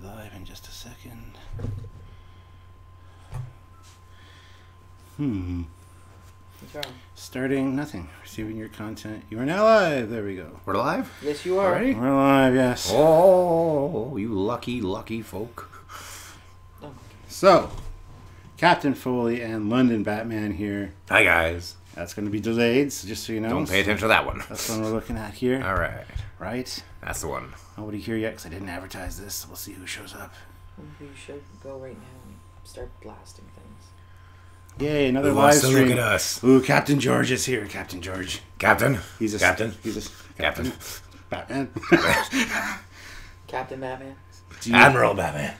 be live in just a second. What's wrong? Starting nothing. Receiving your content. You are now live. There we go. We're live? Yes, you are. Already? We're live, yes. Oh, you lucky, lucky folk. Oh. So, Captain Foley and London Batman here. Hi, guys. That's going to be delayed, so just so you know. Don't pay attention to that one. That's the one we're looking at here. All right. Right? That's the one. Nobody here yet because I didn't advertise this. We'll see who shows up. We should go right now and start blasting things. Yay, another Who live wants to stream. look at us? Ooh, Captain George is here. Captain George. Captain? He's a Captain? He's a Captain. Batman. Captain Batman. Admiral Batman.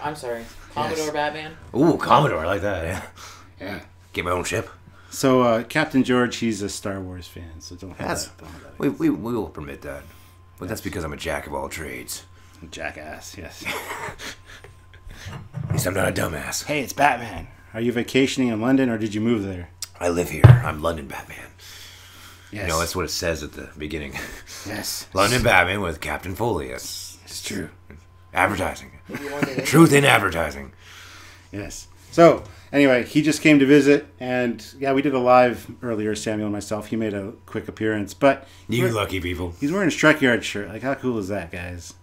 I'm sorry. Commodore Yes. Batman. Ooh, Commodore. I like that, yeah. Yeah. Get my own ship. So, Captain George, he's a Star Wars fan, so don't have that. Don't have that. We will permit that. But that's because I'm a jack of all trades. Jackass, yes. At least I'm not a dumbass. Hey, it's Batman. Are you vacationing in London, or did you move there? I live here. I'm London Batman. Yes. You know, that's what it says at the beginning. Yes. London Batman with Captain Foley. That's It's true. advertising. If you wanted it. Truth in advertising. Yes. So, anyway, he just came to visit, and yeah, we did a live earlier, Samuel and myself. He made a quick appearance, but You lucky people. he's wearing a Trekyards shirt. Like, how cool is that, guys?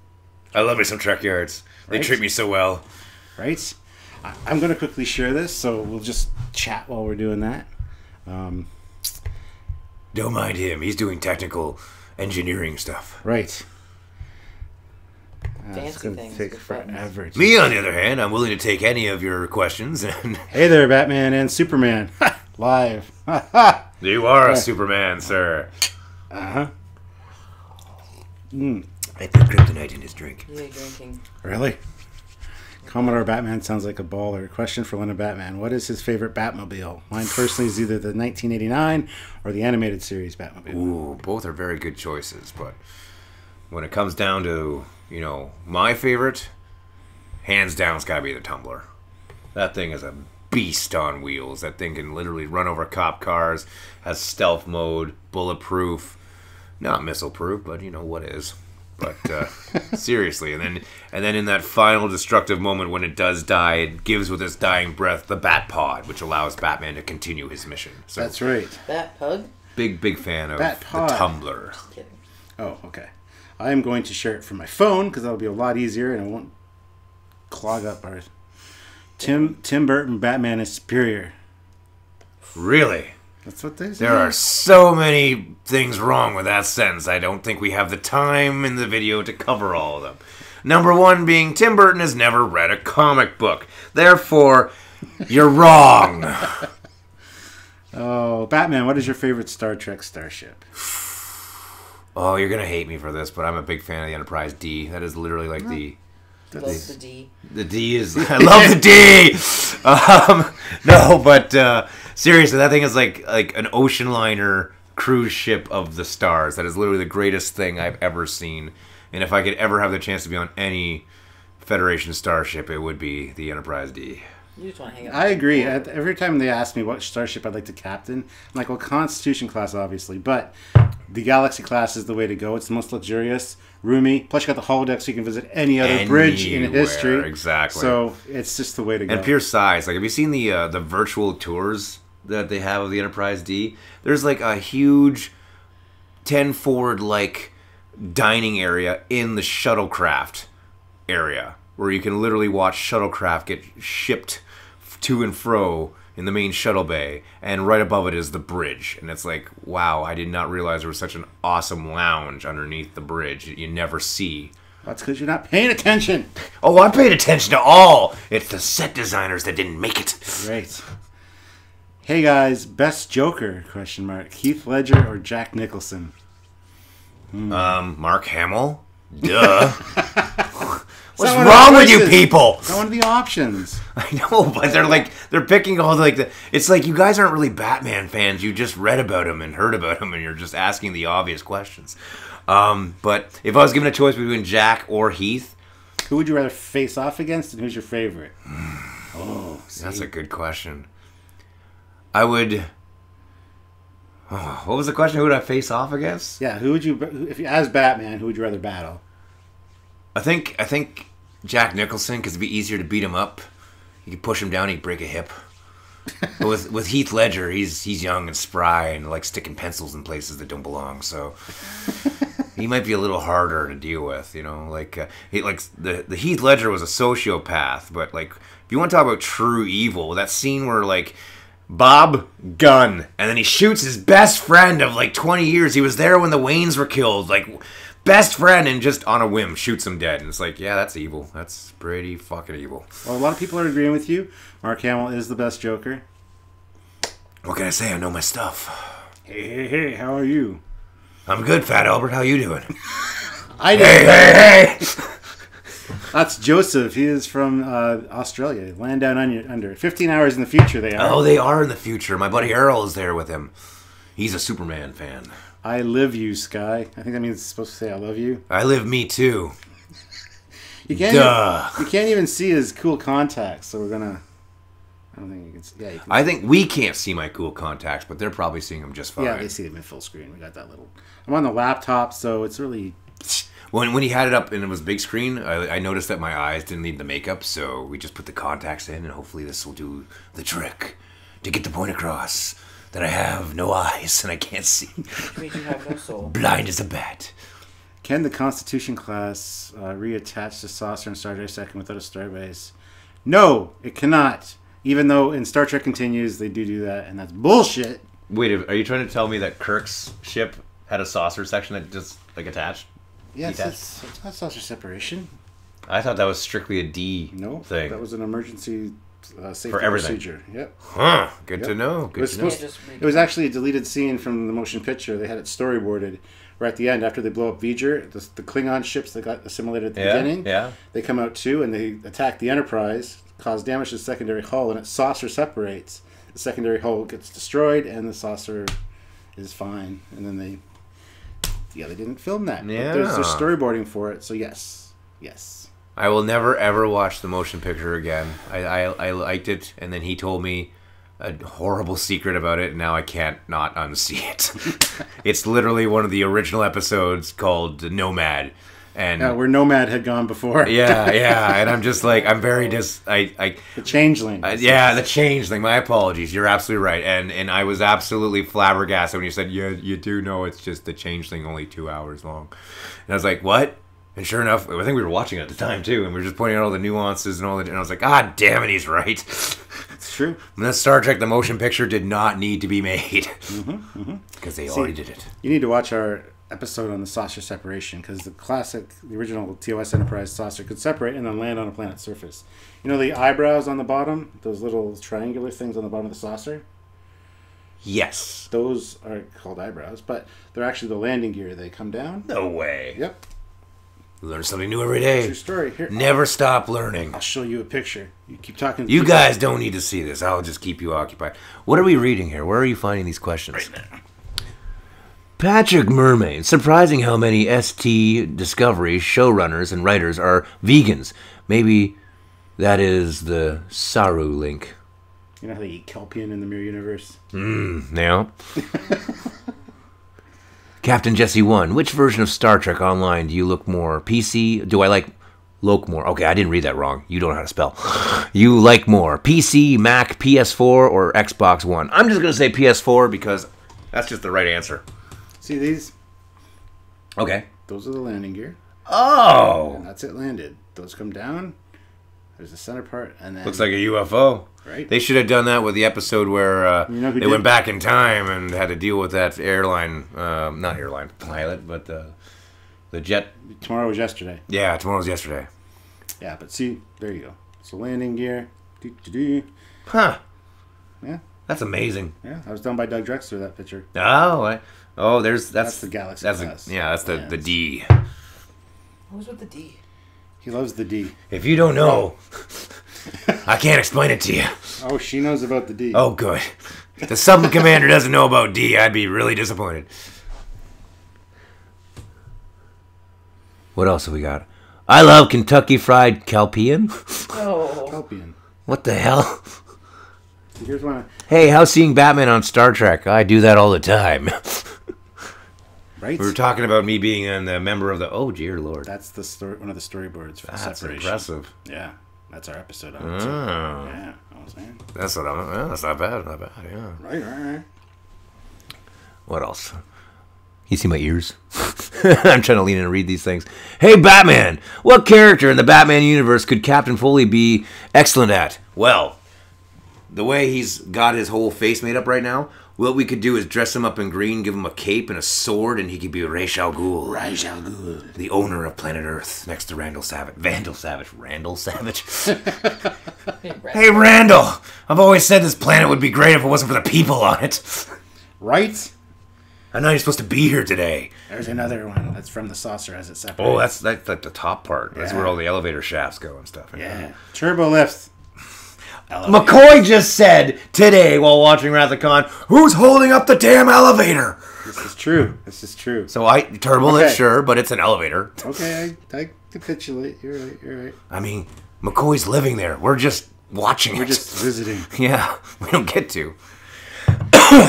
I love me some Trekyards. They Right? treat me so well. Right? I'm going to quickly share this, so we'll just chat while we're doing that. Don't mind him. He's doing technical engineering stuff. Right. It's Fancy going to things take with buttons. forever. Me, on the other hand, I'm willing to take any of your questions. And Hey there, Batman and Superman. Live. you are a Superman, sir. Uh-huh. I put kryptonite in his drink. Yeah, drinking. Really? Commodore Batman sounds like a baller. Question for London Batman. What is his favorite Batmobile? Mine personally is either the 1989 or the animated series Batmobile. Ooh, both are very good choices, but when it comes down to, you know, my favorite, hands down, it's gotta be the Tumbler. That thing is a beast on wheels. That thing can literally run over cop cars, has stealth mode, bulletproof, not missile proof, but you know what is. But seriously, and then in that final destructive moment when it does die, it gives with its dying breath the Bat Pod, which allows Batman to continue his mission. So That's right. Bat Pug? big fan of Bat the Pod. Tumbler. Just kidding. Oh, okay. I am going to share it from my phone because that'll be a lot easier and it won't clog up our... Tim Burton Batman is superior. Really? That's what they say. There are so many things wrong with that sentence. I don't think we have the time in the video to cover all of them. Number one being Tim Burton has never read a comic book. Therefore, you're wrong. Oh, Batman, what is your favorite Star Trek starship? Oh, you're going to hate me for this, but I'm a big fan of the Enterprise D. That is literally like the Love the D. The D is... I love the D! No, but seriously, that thing is like an ocean liner cruise ship of the stars. That is literally the greatest thing I've ever seen. And if I could ever have the chance to be on any Federation starship, it would be the Enterprise D. You just want to hang out. I agree. Every time they ask me what starship I'd like to captain, I'm like, well, Constitution class, obviously, but the Galaxy class is the way to go. It's the most luxurious, roomy. Plus, you got the holodeck, so you can visit any other bridge in Anywhere, history. exactly. So it's just the way to go. And pure size. Like, have you seen the virtual tours that they have of the Enterprise D? There's like a huge 10-forward like dining area in the shuttlecraft area where you can literally watch shuttlecraft get shipped to and fro in the main shuttle bay, and right above it is the bridge. And it's like, wow, I did not realize there was such an awesome lounge underneath the bridge that you never see. That's because you're not paying attention. Oh, I paid attention to all. It's the set designers that didn't make it. Great. Hey guys, best Joker? Question mark. Heath Ledger or Jack Nicholson? Mark Hamill? Duh. What's not one of wrong the with you choices. people? Not one of the options. I know, but they're picking all the it's like you guys aren't really Batman fans. You just read about him and heard about him, and you're just asking the obvious questions. But if I was given a choice between Jack or Heath, Who would you rather face off against, and who's your favorite? Oh, that's a good question. I would. Oh, what was the question? Who would I face off against? Yeah, who would you, if you as Batman, who would you rather battle? I think Jack Nicholson, because it'd be easier to beat him up. You could push him down, he'd break a hip. But with Heath Ledger, he's young and spry and like sticking pencils in places that don't belong. So he might be a little harder to deal with, you know. Like the Heath Ledger was a sociopath, but like if you want to talk about true evil, that scene where like Bob gun, and then he shoots his best friend of like 20 years. He was there when the Waynes were killed, like best friend, and just on a whim shoots him dead. And it's like, yeah, that's evil. That's pretty fucking evil. Well, a lot of people are agreeing with you. Mark Hamill is the best Joker. What can I say? I know my stuff. Hey, how are you? I'm good, Fat Albert. How you doing? Hey! That's Joseph. He is from Australia. Land down under. 15 hours in the future they are. Oh, they are in the future. My buddy Errol is there with him. He's a Superman fan. I live you, Sky. I think that means it's supposed to say I love you. I live me too. You can't even see his cool contacts, so we're gonna... I don't think you can see... Yeah, you can. I think we can't see my cool contacts, but they're probably seeing them just fine. Yeah, they see them in full screen. We got that little... I'm on the laptop, so it's really... When he had it up and it was big screen, I noticed that my eyes didn't need the makeup, so we just put the contacts in, and hopefully this will do the trick to get the point across that I have no eyes and I can't see. Which means you have no soul. Blind as a bat. Can the Constitution class reattach the saucer in Star Trek Second without a starbase? No, it cannot. Even though in Star Trek Continues they do that, and that's bullshit. Wait, are you trying to tell me that Kirk's ship had a saucer section that just like attached? Yes, it's not saucer separation. I thought that was strictly a D thing. That was an emergency safety for everything. Procedure. Yep. Huh. Good to know. It was actually a deleted scene from the motion picture. They had it storyboarded. Right at the end, after they blow up V'ger, the Klingon ships that got assimilated at the beginning, they come out too, and they attack the Enterprise, cause damage to the secondary hull, and its saucer separates. The secondary hull gets destroyed, and the saucer is fine. And then they didn't film that. Yeah. There's storyboarding for it, so yes. I will never ever watch the motion picture again. I liked it, and then he told me a horrible secret about it, and now I can't not unsee it. It's literally one of the original episodes called Nomad. And where Nomad had gone before. yeah, and I'm just like, I'm very the Changeling. The Changeling. My apologies. You're absolutely right, and I was absolutely flabbergasted when you said, yeah, you do know it's just the Changeling, only 2 hours long. And I was like, what? And sure enough, I think we were watching it at the time too, and we were just pointing out all the nuances and all that. And I was like, God damn it, he's right. It's true. And the Star Trek the motion picture did not need to be made because they already did it. You need to watch our episode on the saucer separation, because the original TOS Enterprise saucer could separate and then land on a planet's surface. You know the eyebrows on the bottom, those little triangular things on the bottom of the saucer? Yes. Those are called eyebrows, but they're actually the landing gear. They come down. No way. Yep. Learn something new every day. True story. Here, never stop learning. I'll show you a picture. You keep talking. You guys don't need to see this. I'll just keep you occupied. What are we reading here? Where are you finding these questions? Right now. Patrick Mermaid. Surprising how many ST Discovery showrunners and writers are vegans. Maybe that is the Saru link. You know how they eat kelpian in the Mirror Universe? Now. Captain Jesse 1. Which version of Star Trek Online do you look more? PC? Do I like look more? Okay, I didn't read that wrong. You don't know how to spell. You like more. PC, Mac, PS4, or Xbox One? I'm just going to say PS4 because that's just the right answer. See these? Okay. Those are the landing gear. Oh! And that's it landed. Those come down. There's the center part, and then... Looks like a UFO. Right. They should have done that with the episode where they went back in time and had to deal with that airline, not airline pilot, but the jet. Tomorrow was yesterday. Yeah, tomorrow was yesterday. Yeah, but see, there you go. So landing gear. Doo-doo-doo. Huh. Yeah. That's amazing. Yeah, I was done by Doug Drexler, that picture. Oh, that's the Galaxy class. That's the D. What was with the D? He loves the D. If you don't know, I can't explain it to you. Oh, she knows about the D. Oh, good. If the sub commander doesn't know about D, I'd be really disappointed. What else have we got? I love Kentucky Fried Kelpian. Oh. Kelpian. What the hell? Here's one. Hey, how's seeing Batman on Star Trek? I do that all the time. Right? We were talking about me being a member of the... Oh, dear Lord. That's the story. One of the storyboards for the That's separation. impressive. Yeah, that's our episode on it. Oh. Yeah, I was saying. That's what I'm... Well, that's not bad, yeah. Right. What else? You see my ears? I'm trying to lean in and read these things. Hey, Batman! What character in the Batman universe could Captain Foley be excellent at? Well, the way he's got his whole face made up right now, what we could do is dress him up in green, give him a cape and a sword, and he could be Ra's al Ghul. Ra's al Ghul. The owner of planet Earth, next to Randall Savage. Vandal Savage. Randall Savage? Hey, Randall! I've always said this planet would be great if it wasn't for the people on it. Right? I know you're supposed to be here today. There's another one that's from the saucer as it separates. Oh, that's like the top part. That's where all the elevator shafts go and stuff. Yeah. Turbo lift. McCoy just said today while watching Wrath of Khan, who's holding up the damn elevator? This is true. So turbo lift, sure, but it's an elevator. Okay, I capitulate. You're right. I mean, McCoy's living there. We're just watching it. We're just visiting. Yeah, we don't get to.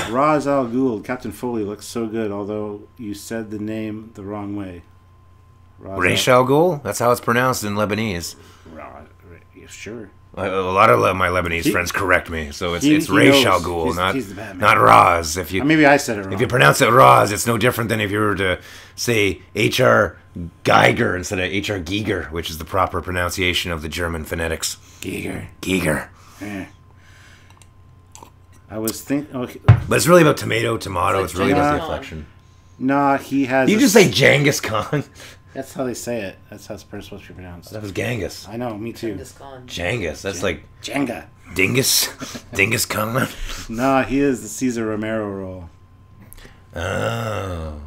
Ra's al Ghul, Captain Foley looks so good, although you said the name the wrong way. Ra's al Ghul? That's how it's pronounced in Lebanese. Sure. A lot of my Lebanese friends correct me, so it's Ra's al Ghul, not Raz. Maybe I said it wrong. If you pronounce it Raz, it's no different than if you were to say H.R. Geiger instead of H.R. Giger, which is the proper pronunciation of the German phonetics. Giger. Yeah. I was thinking... Okay. But it's really about tomato. It's really about the inflection. Nah, he has... You just say Genghis Khan. That's how they say it. That's how it's supposed to be pronounced. That was Genghis. I know, me too. Genghis. That's like... Jenga. Dingus. Dingus Khan. Nah, he is the Caesar Romero role. Oh.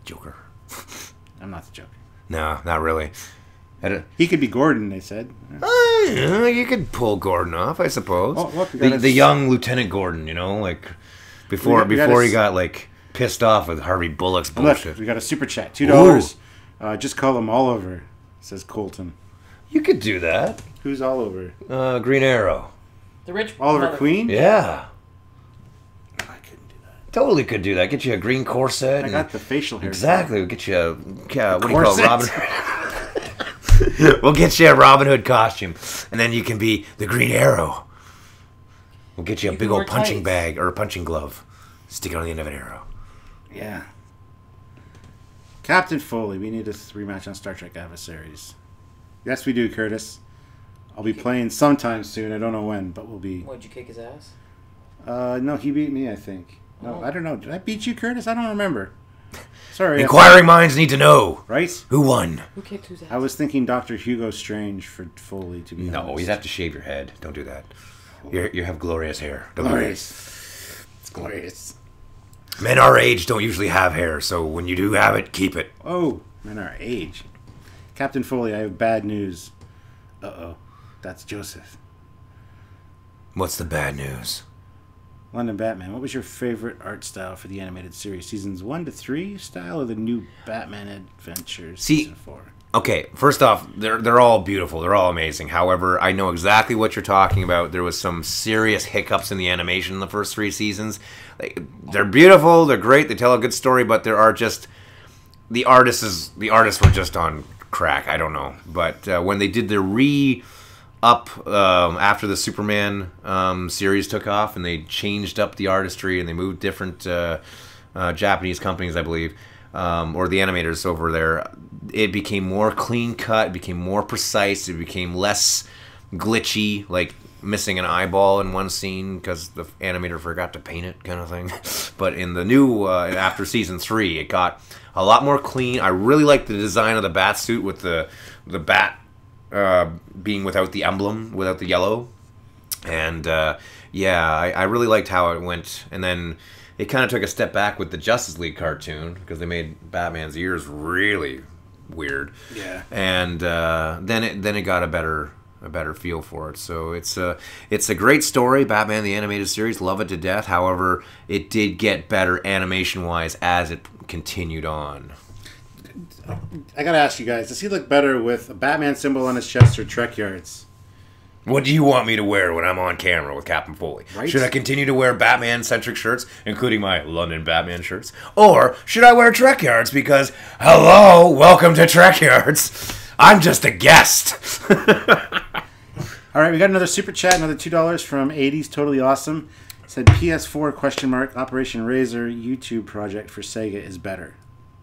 Joker. I'm not the Joker. No, not really. He could be Gordon, they said. Yeah, you could pull Gordon off, I suppose. Oh, look, the young Lieutenant Gordon, like before he got like pissed off with Harvey Bullock's bullshit. Look, we got a super chat, $2. Just call him Oliver, says Colton. You could do that. Who's Oliver? Green Arrow. The rich Oliver Queen? Yeah. I couldn't do that. Totally could do that. Get you a green corset. I got the facial hair. Exactly. We'll get you a what do you call it, Robin? We'll get you a Robin Hood costume, and then you can be the Green Arrow. We'll get you a big old punching bag or a punching glove. Stick it on the end of an arrow. Yeah. Captain Foley, we need a rematch on Star Trek Adversaries. Yes, we do, Curtis. I'll be playing sometime soon. I don't know when, but we'll be... What'd you kick his ass? No, he beat me, I think. No, I don't know. Did I beat you, Curtis? I don't remember. Sorry. Inquiring minds need to know. Right? Who won? Who kicked whose ass? I was thinking Dr. Hugo Strange for Foley, to be honest. No, you'd have to shave your head. Don't do that. You have glorious hair. Glorious. It's glorious. Men our age don't usually have hair, so when you do have it, keep it. Oh, men our age. Captain Foley, I have bad news. Uh-oh. That's Joseph. What's the bad news? London Batman, what was your favorite art style for the animated series? Seasons 1 to 3 style or the new Batman Adventures season 4? Okay, first off, they're all beautiful. They're all amazing. However, I know exactly what you're talking about. There was some serious hiccups in the animation in the first 3 seasons. They're beautiful. They're great. They tell a good story, but there are just... The artists were just on crack. I don't know. But when they did the after the Superman series took off, and they changed up the artistry, and they moved different Japanese companies, I believe, or the animators over there, it became more clean cut, it became more precise, it became less glitchy, like missing an eyeball in one scene because the animator forgot to paint it, kind of thing. But in the new after season 3, it got a lot more clean. I really liked the design of the bat suit with the bat being without the emblem, without the yellow. And I really liked how it went. And then it kind of took a step back with the Justice League cartoon because they made Batman's ears really weird. Yeah. And then it got a better feel for it. So it's a great story, Batman the Animated Series. Love it to death. However, it did get better animation wise as it continued on. I gotta ask you guys, does he look better with a Batman symbol on his chest or Trekyards? What do you want me to wear when I'm on camera with Captain Foley? Right. Should I continue to wear Batman-centric shirts, including my London Batman shirts? Or should I wear Trekyards because, hello, welcome to Trekyards. I'm just a guest. All right, we got another super chat, another $2 from 80s Totally Awesome. It said PS4 question mark Operation Razor YouTube project for Sega is better.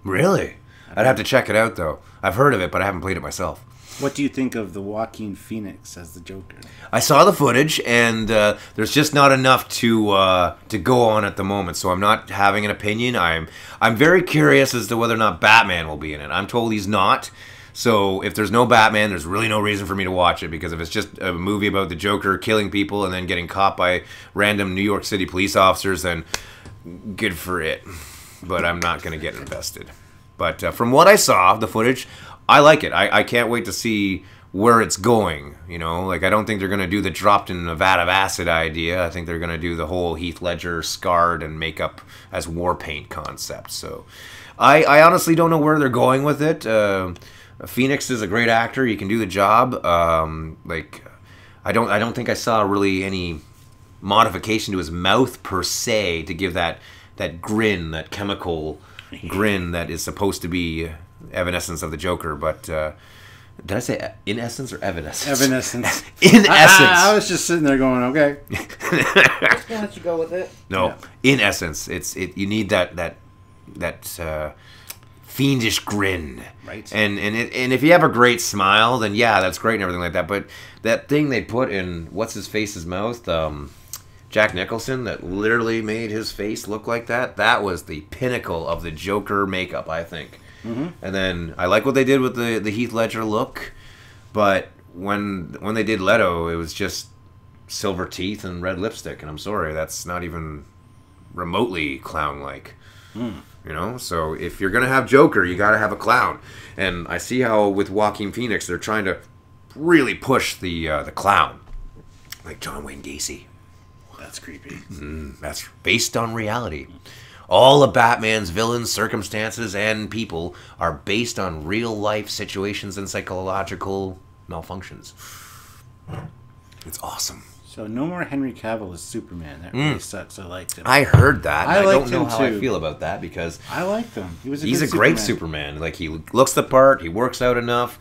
Really? I'd have to check it out, though. I've heard of it, but I haven't played it myself. What do you think of the Joaquin Phoenix as the Joker? I saw the footage, and there's just not enough to go on at the moment, so I'm not having an opinion. I'm very curious as to whether or not Batman will be in it. I'm told he's not, so if there's no Batman, there's really no reason for me to watch it, because if it's just a movie about the Joker killing people and then getting caught by random New York City police officers, then good for it. But I'm not going to get invested. But from what I saw, the footage, I like it. I can't wait to see where it's going, you know? Like, I don't think they're going to do the dropped in a vat of acid idea. I think they're going to do the whole Heath Ledger scarred and makeup as war paint concept. So, I honestly don't know where they're going with it. Phoenix is a great actor. He can do the job. I don't think I saw really any modification to his mouth per se to give that grin, that chemical grin that is supposed to be evanescence of the Joker, but did I say in essence or evanescence? Evanescence. In essence. I was just sitting there going, okay. Just gonna let you go with it. No, Yeah. in essence, you need that fiendish grin, Right. And if you have a great smile, then yeah, that's great and everything like that. But that thing they put in what's his face's mouth, Jack Nicholson, that literally made his face look like that. That was the pinnacle of the Joker makeup, I think. Mm-hmm. And then I like what they did with the Heath Ledger look, but when they did Leto, it was just silver teeth and red lipstick, and I'm sorry, that's not even remotely clown-like. You know, so if you're gonna have Joker, you gotta have a clown. And I see how with Joaquin Phoenix, they're trying to really push the clown, like John Wayne Gacy. That's creepy. That's based on reality. All of Batman's villains, circumstances, and people are based on real-life situations and psychological malfunctions. It's awesome. So no more Henry Cavill as Superman. That really sucks. I liked him. I heard that. I I liked don't know him how too. I feel about that because I liked him. he's a great Superman. Like, he looks the part. He works out enough.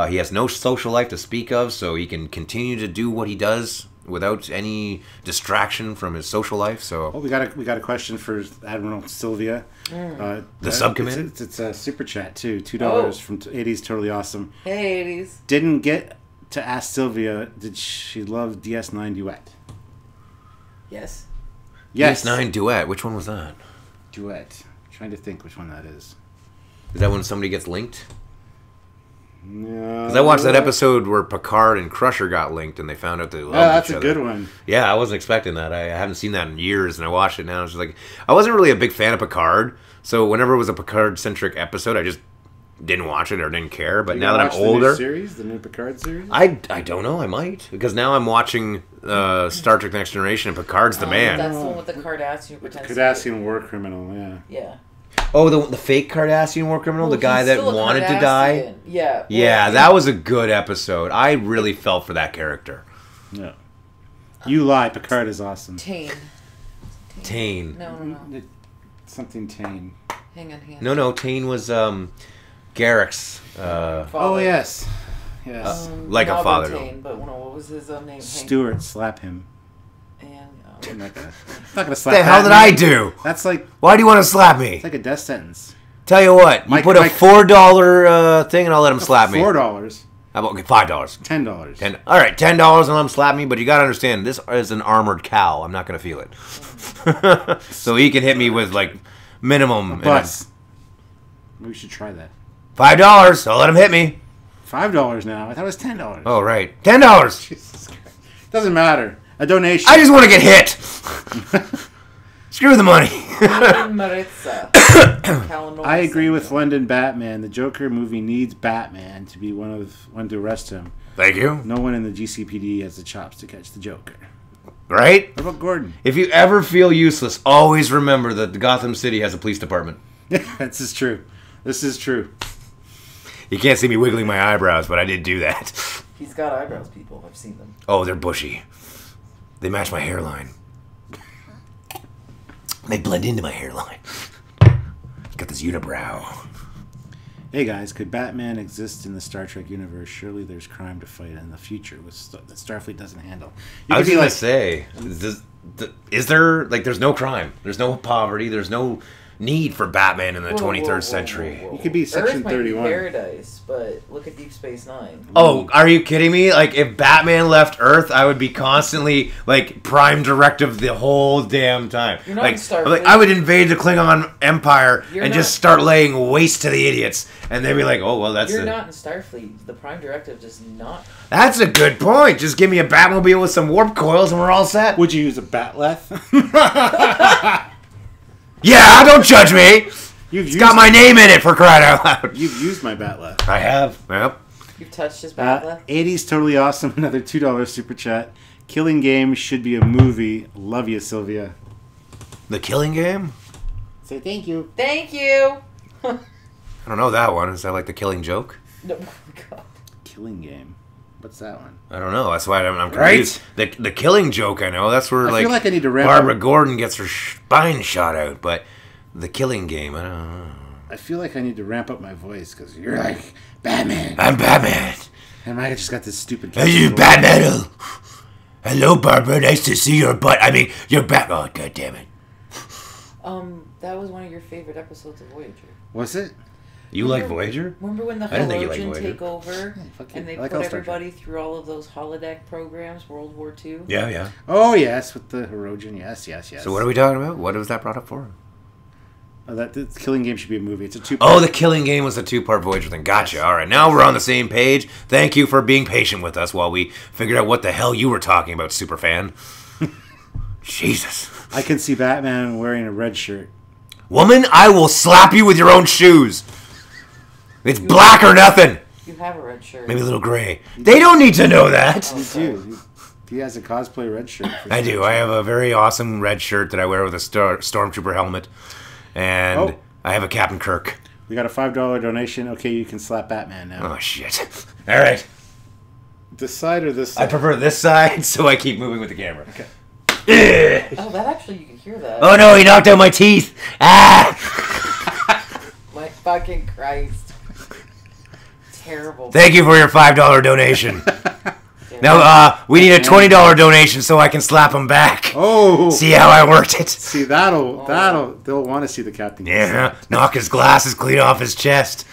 He has no social life to speak of, so he can continue to do what he does without any distraction from his social life. So Oh, we got a question for Admiral Sylvia. the subcommand. It's a super chat too. $2 Oh. from 80s Totally Awesome. Hey, 80s. Didn't get to ask Sylvia, did she love DS9 Duet? Yes. Yes. DS9 Duet. Which one was that? Duet. Trying to think which one that is. Is that when somebody gets linked? No. Because I watched that episode where Picard and Crusher got linked, and they found out they loved Oh, that's each a other. good one. Yeah, I wasn't expecting that. I haven't seen that in years, and I watched it now. It's just like, I wasn't really a big fan of Picard, so whenever it was a Picard-centric episode, I just didn't watch it or didn't care. But You now that I'm watch the new older, series, the new Picard series. I don't know. I might, because now I'm watching Star Trek: Next Generation, and Picard's the man. That's the one with the Kardashian who pretends to be- Cardassian war criminal. Yeah. Yeah. Oh, the fake Cardassian war criminal, Well, the guy he's that still a wanted to die. Kardashian. Yeah. Yeah, Well, that was a good episode. I really felt for that character. Yeah. You lie. Picard is awesome. Tane. Tane. No. Something Tane. Hang on. No, Tane was Garrick's. Oh yes. Yes. Like a not father. Tane, but what was his name? Stuart, slap him. And, I'm not gonna slap. What the hell did I do? That's like Why do you want to slap me? it's like a death sentence. Tell you what, you Mike- put a Mike- $4 thing and I'll let him slap me. $4. How about, okay, $5. $10. All right, $10 and let him slap me, but you got to understand, this is an armored cow. I'm not going to feel it. So he can hit me with, like, minimum. Bus. Maybe we should try that. $5, I'll let him hit me. $5 now. I thought it was $10. Oh, right. $10. Jesus Christ. Doesn't matter. A donation. I just want to get hit. Screw the money. Maritza. I agree with London Batman. The Joker movie needs Batman to be one to arrest him. Thank you. No one in the GCPD has the chops to catch the Joker. Right? What about Gordon? If you ever feel useless, always remember that Gotham City has a police department. This is true. You can't see me wiggling my eyebrows, but I did do that. He's got eyebrows, people. I've seen them. Oh, they're bushy. They match my hairline. They blend into my hairline. Got this unibrow. Hey guys, could Batman exist in the Star Trek universe? Surely there's crime to fight in the future that Starfleet doesn't handle. I was gonna say, is there like there's no crime, there's no poverty, there's no need for Batman in the 23rd century. You could be Section Earth might 31. be paradise, but look at Deep Space Nine. Oh, are you kidding me? Like, if Batman left Earth, I would be constantly, like, prime directive the whole damn time. You're not like, in Starfleet. like, I would invade the Klingon Empire You're and not. just start laying waste to the idiots. And they'd be like, oh, well, that's You're not in Starfleet. The Prime Directive does not. That's a good point. Just give me a Batmobile with some warp coils and we're all set. Would you use a Batleth? Yeah, don't judge me. It's got my name in it, for crying out loud. You've used my Batleth. I have. Yep. You've touched his Batla. 80's totally awesome. Another $2 super chat. Killing Game should be a movie. Love you, Sylvia. The Killing Game? Say thank you. Thank you. I don't know that one. Is that like The Killing Joke? No, oh my God. Killing Game. What's that one? I don't know. That's why I'm confused. Right? The Killing Joke, I know. That's where I feel like I need to ramp Barbara up. Gordon gets her spine shot out. But The Killing Game, I don't know. I feel like I need to ramp up my voice because you're like Batman. I'm Batman. And I just got this stupid. Hey, you Batman. Hello, Barbara. Nice to see your butt. I mean, your back. Oh, God damn it. That was one of your favorite episodes of Voyager. Was it? You like Voyager? Remember when the I didn't think you liked Hologen Voyager. take over fuck you. and they I like put all Star everybody through all of those holodeck programs, World War II? Yeah, yeah. Oh yes, with the Hirogen. Yes, yes, yes. So what are we talking about? What was that brought up for? Oh, that the Killing Game should be a movie. It's a 2-part. Oh, The Killing Game was a 2-part Voyager thing. Gotcha. Yes. All right. Now we're on the same page. Thank you for being patient with us while we figured out what the hell you were talking about, superfan. Jesus. I can see Batman wearing a red shirt. Woman, I will slap you with your own shoes. It's black or nothing. You have a red shirt. Maybe a little gray. They don't need to know that. You do. He has a cosplay red shirt. I do. I have a very awesome red shirt that I wear with a stormtrooper helmet. And Oh. I have a Captain Kirk. We got a $5 donation. Okay, you can slap Batman now. Oh, shit. All right. This side or this I side? prefer this side, so I keep moving with the camera. Okay. Oh, that actually, you can hear that. Oh, no, he knocked out my teeth. Ah! My fucking Christ. Terrible. Thank you for your $5 donation. Damn. Now, we need a $20 donation so I can slap him back. Oh! See how I worked it? See, they'll want to see the captain. Yeah, knock his glasses clean off his chest.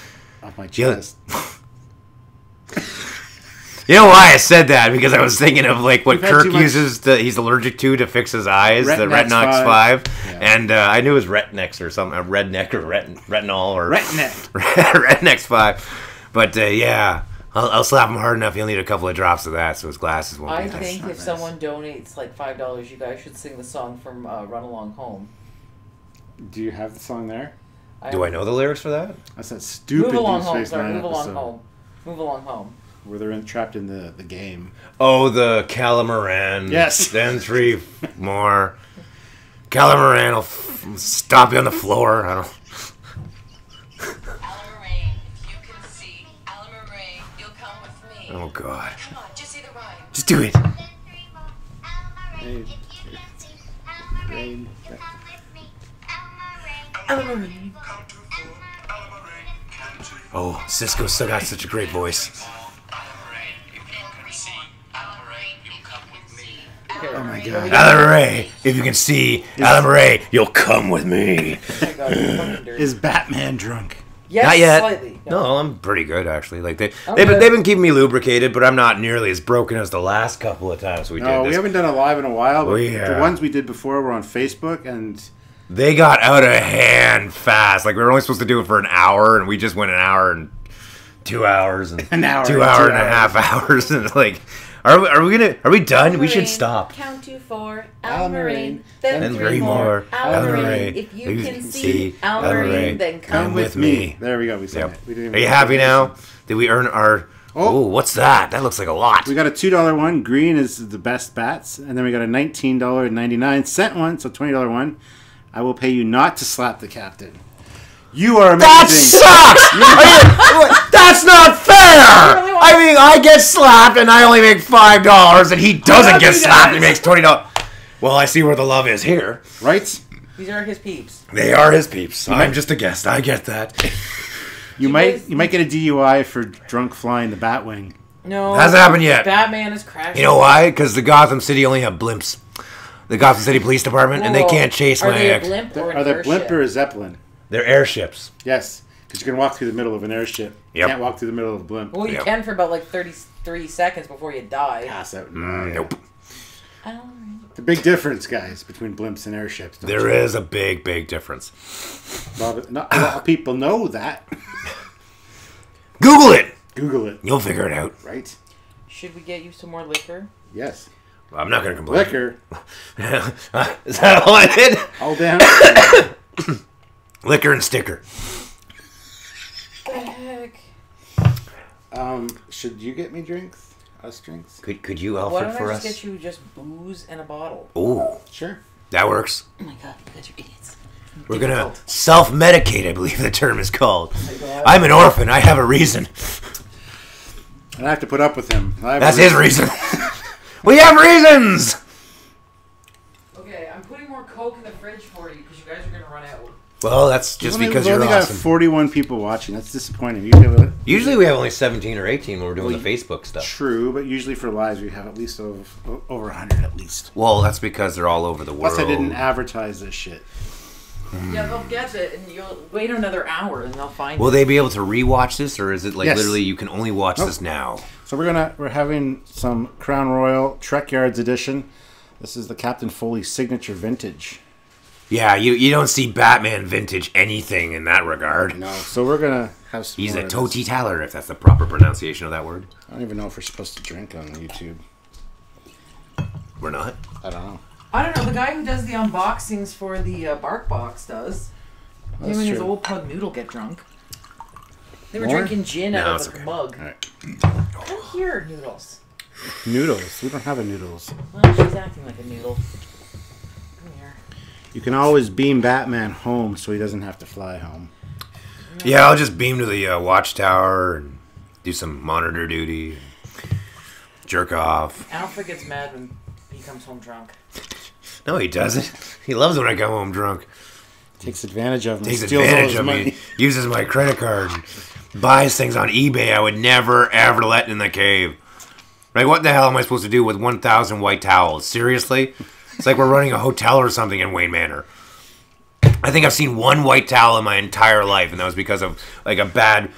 Off my Yeah. chest. You know why I said that? Because I was thinking of like what You've had Kirk too much- uses. He's allergic to fix his eyes. The Retinox Retinox 5. 5. Yeah. And I knew it was Retnex or something. Redneck or retinol or Retneck. Retnex 5. But yeah, I'll slap him hard enough. He'll need a couple of drops of that, so his glasses won't I be. think not if nice. someone donates like $5, you guys should sing the song from Run Along Home. Do you have the song there? Do I know the lyrics for that? That's that stupid Move Along Deep Home, Space sorry, Nine Move Along episode Home. Move Along Home. where they're trapped in the game. Oh, the Calamaran. Yes. Then 3 more. Calamaran will stop you on the floor. I don't. Alamaray, if you can see, Alamaray, you'll come with me. Oh God. Come on, just say the rhyme. Just do it. Hey, rain. Alamaray. Oh, Cisco still got such a great voice. Oh my god. Alan Ray, if you can see, Alan Ray, you'll come with me. Oh my God, you're fucking dirty. Is Batman drunk? Yes, Not yet. slightly. No, I'm pretty good actually. Like they've good. been keeping me lubricated, but I'm not nearly as broken as the last couple of times we No, did we this. haven't done a live in a while, but Oh, yeah. the ones we did before were on Facebook, and They got out of hand fast. Like we were only supposed to do it for an hour, and we just went an hour and 2 hours and An hour 2 and hour 2 and a half hours, and like, are we done? We should stop. Count to 4. Almarine, Almarine. Then And 3 3 more. more. Almarine. Almarine. If you can see Almarine, then come come with me. there we go. We sang Yep. it. We didn't Are even you happy now? Did we earn our? Oh, what's that? That looks like a lot. We got a $2 one. Green is the best bats, and then we got a $19.99 one, so $20 one. I will pay you not to slap the captain. You are amazing. That sucks! That's not fair! I mean, I get slapped and I only make $5 and he doesn't get slapped and he makes $20. Well, I see where the love is here. Right? These are his peeps. They are his peeps. I'm just a guest. I get that. You might get a DUI for drunk flying the Batwing. No. Hasn't happened yet. Batman is crashing. You know why? Because the Gotham City only have blimps. The Gotham City Police Department, and they can't chase my ex. Are they blimp or a Zeppelin? They're airships. Yes, because you can walk through the middle of an airship. You can't walk through the middle of a blimp. Well, you can for about like 33 seconds before you die. Pass out. Nope. The big difference, guys, between blimps and airships. There is a big, big difference. Not a lot of people know that. Google it. Google it. You'll figure it out. Right? Should we get you some more liquor? Yes. Well, I'm not going to complain. Liquor. Is that all I did? All down. Liquor and sticker. What the heck? Should you get me drinks? Us drinks? Could you, Why Alfred, don't for I us? just get you just booze and a bottle? Ooh, Sure. that works. Oh my god, you guys are idiots. We're going to self-medicate, I believe the term is called. Oh my god. I'm an orphan. I have a reason. And I have to put up with him. That's his reason. We have reasons! Okay, I'm putting more Coke in the fridge for you because you guys are going to run out. Well, that's just because we've you're only awesome. got 41 people watching. That's disappointing. Usually we have only 17 or 18 when we're doing the Facebook stuff. True, but usually for lives we have at least over 100 at least. Well, that's because they're all over the world. Plus I didn't advertise this shit. Yeah, they'll get it, and you'll wait another hour, and they'll find Will it. they be able to rewatch this, or is it like Yes. literally you can only watch this now? So we're having some Crown Royal Trekyards edition. This is the Captain Foley signature vintage. Yeah, you don't see Batman vintage anything in that regard. No, so we're gonna have some. He's more a of Toti this. Taller, if that's the proper pronunciation of that word. I don't even know if we're supposed to drink on YouTube. We're not. I don't know. I don't know, the guy who does the unboxings for the Bark Box does. Him and his true. old pug Noodle get drunk. They were More? drinking gin No, out it's of a okay. mug. All right. Come here, Noodles. Noodles. We don't have a noodles. Well, she's acting like a noodle. Come here. You can always beam Batman home so he doesn't have to fly home. Yeah, I'll just beam to the watchtower and do some monitor duty. Jerk off. Alfred gets mad when he comes home drunk. No, he doesn't. He loves when I come home drunk. Takes advantage of him. Takes steals all advantage his of money. me. Uses my credit card. Buys things on eBay I would never, ever let in the cave. Like, what the hell am I supposed to do with 1,000 white towels? Seriously? It's like we're running a hotel or something in Wayne Manor. I think I've seen one white towel in my entire life, and that was because of, like, a bad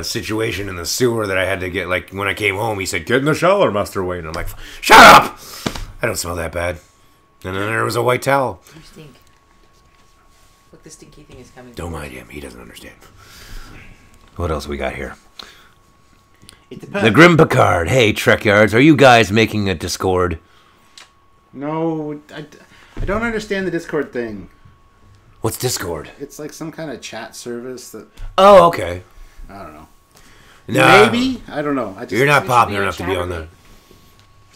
situation in the sewer that I had to get. Like, when I came home, he said, "Get in the shower, Master Wayne." And I'm like, "Shut up! I don't smell that bad." And then there was a white towel. You stink. Look, the stinky thing is coming. Don't mind him. He doesn't understand. What else we got here? It depends. The Grim Picard. Hey, Trekyards, are you guys making a Discord? No, I don't understand the Discord thing. What's Discord? It's like some kind of chat service that Oh, okay. I don't know. No, Maybe I don't know. I just You're not should popular be enough to be on that.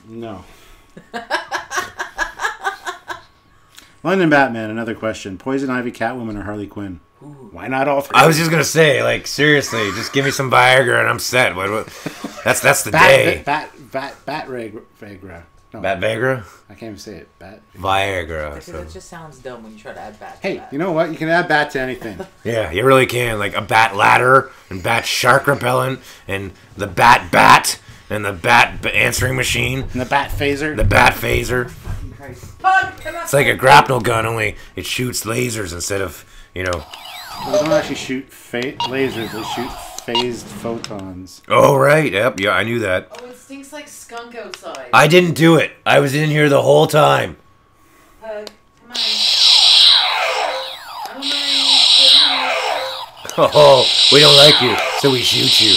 No. London Batman. Another question: Poison Ivy, Catwoman, or Harley Quinn? Why not all three? I was just gonna say, like, seriously, just give me some Viagra and I'm set. What? That's the day. Bat Viagra. No, Bat Viagra? I can't even say it. Bat. Viagra. Because So. it just sounds dumb when you try to add bat to Hey, that. you know what? You can add bat to anything. Yeah, you really can. Like a bat ladder and bat shark repellent and the bat and the bat answering machine. And the bat phaser. The bat phaser. Fucking Christ. Pug, come on. It's like a grapnel gun, only it shoots lasers instead of, They don't actually shoot lasers. They shoot phased photons. Oh, right. Yep. Yeah, I knew that. Oh, it stinks like skunk outside. I didn't do it. I was in here the whole time. Pug, come on. I don't mind. Oh, we don't like you, so we shoot you.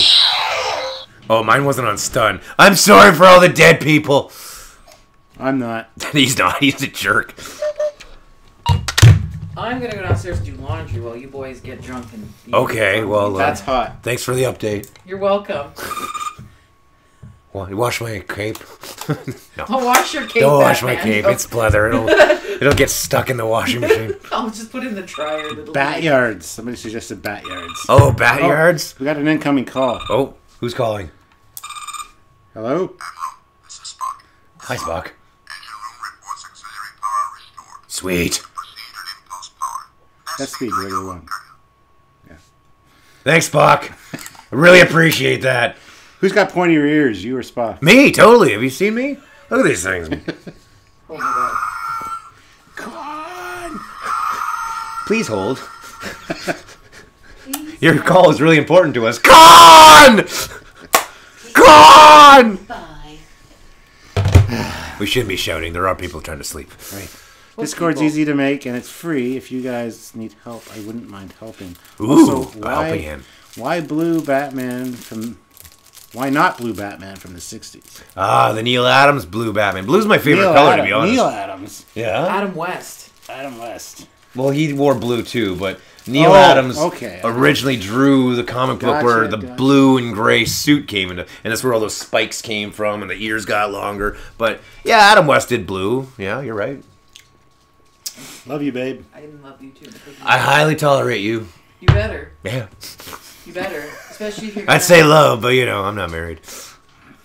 Oh, mine wasn't on stun. I'm sorry for all the dead people. I'm not. He's not. He's a jerk. I'm gonna go downstairs and do laundry while you boys get drunk and eat. Okay, well, That's hot. thanks for the update. You're welcome. Well, you wash my cape. No. Don't wash your cape. Don't wash my Batman. cape. It's pleather. It'll get stuck in the washing machine. I'll just put it in the dryer. Bat-yards. Somebody suggested bat-yards. Oh, Bat-yards? We got an incoming call. Oh, who's calling? Hello? This is Spock. Hi, Spock. Engine room reports auxiliary power restored. Sweet. Proceed at impulse power. That's speed, regular one. Thanks, Spock. I really appreciate that. Who's got pointier ears, you or Spock? Me, totally. Have you seen me? Look at these things. Oh my god. Come on! Please hold. Your call is really important to us. Con! Con! Bye. We shouldn't be shouting. There are people trying to sleep. Right. Discord's easy to make, and it's free. If you guys need help, I wouldn't mind helping. Ooh, also, helping him. Why blue Batman from... Why not blue Batman from the 60s? Ah, the Neil Adams blue Batman. Blue's my favorite Neil color, Adam- to be honest. Neil Adams. Yeah? Adam West. Adam West. Well, he wore blue too, but Neil Oh, Adams okay. originally drew the comic book Gotcha, where the gotcha. blue and gray suit came into, and that's where all those spikes came from, and the ears got longer. But yeah, Adam West did blue. Yeah, you're right. Love you, babe. I love you too. I highly tolerate you. You better. Yeah. You better. Especially if you're I'd say love, but you know, I'm not married.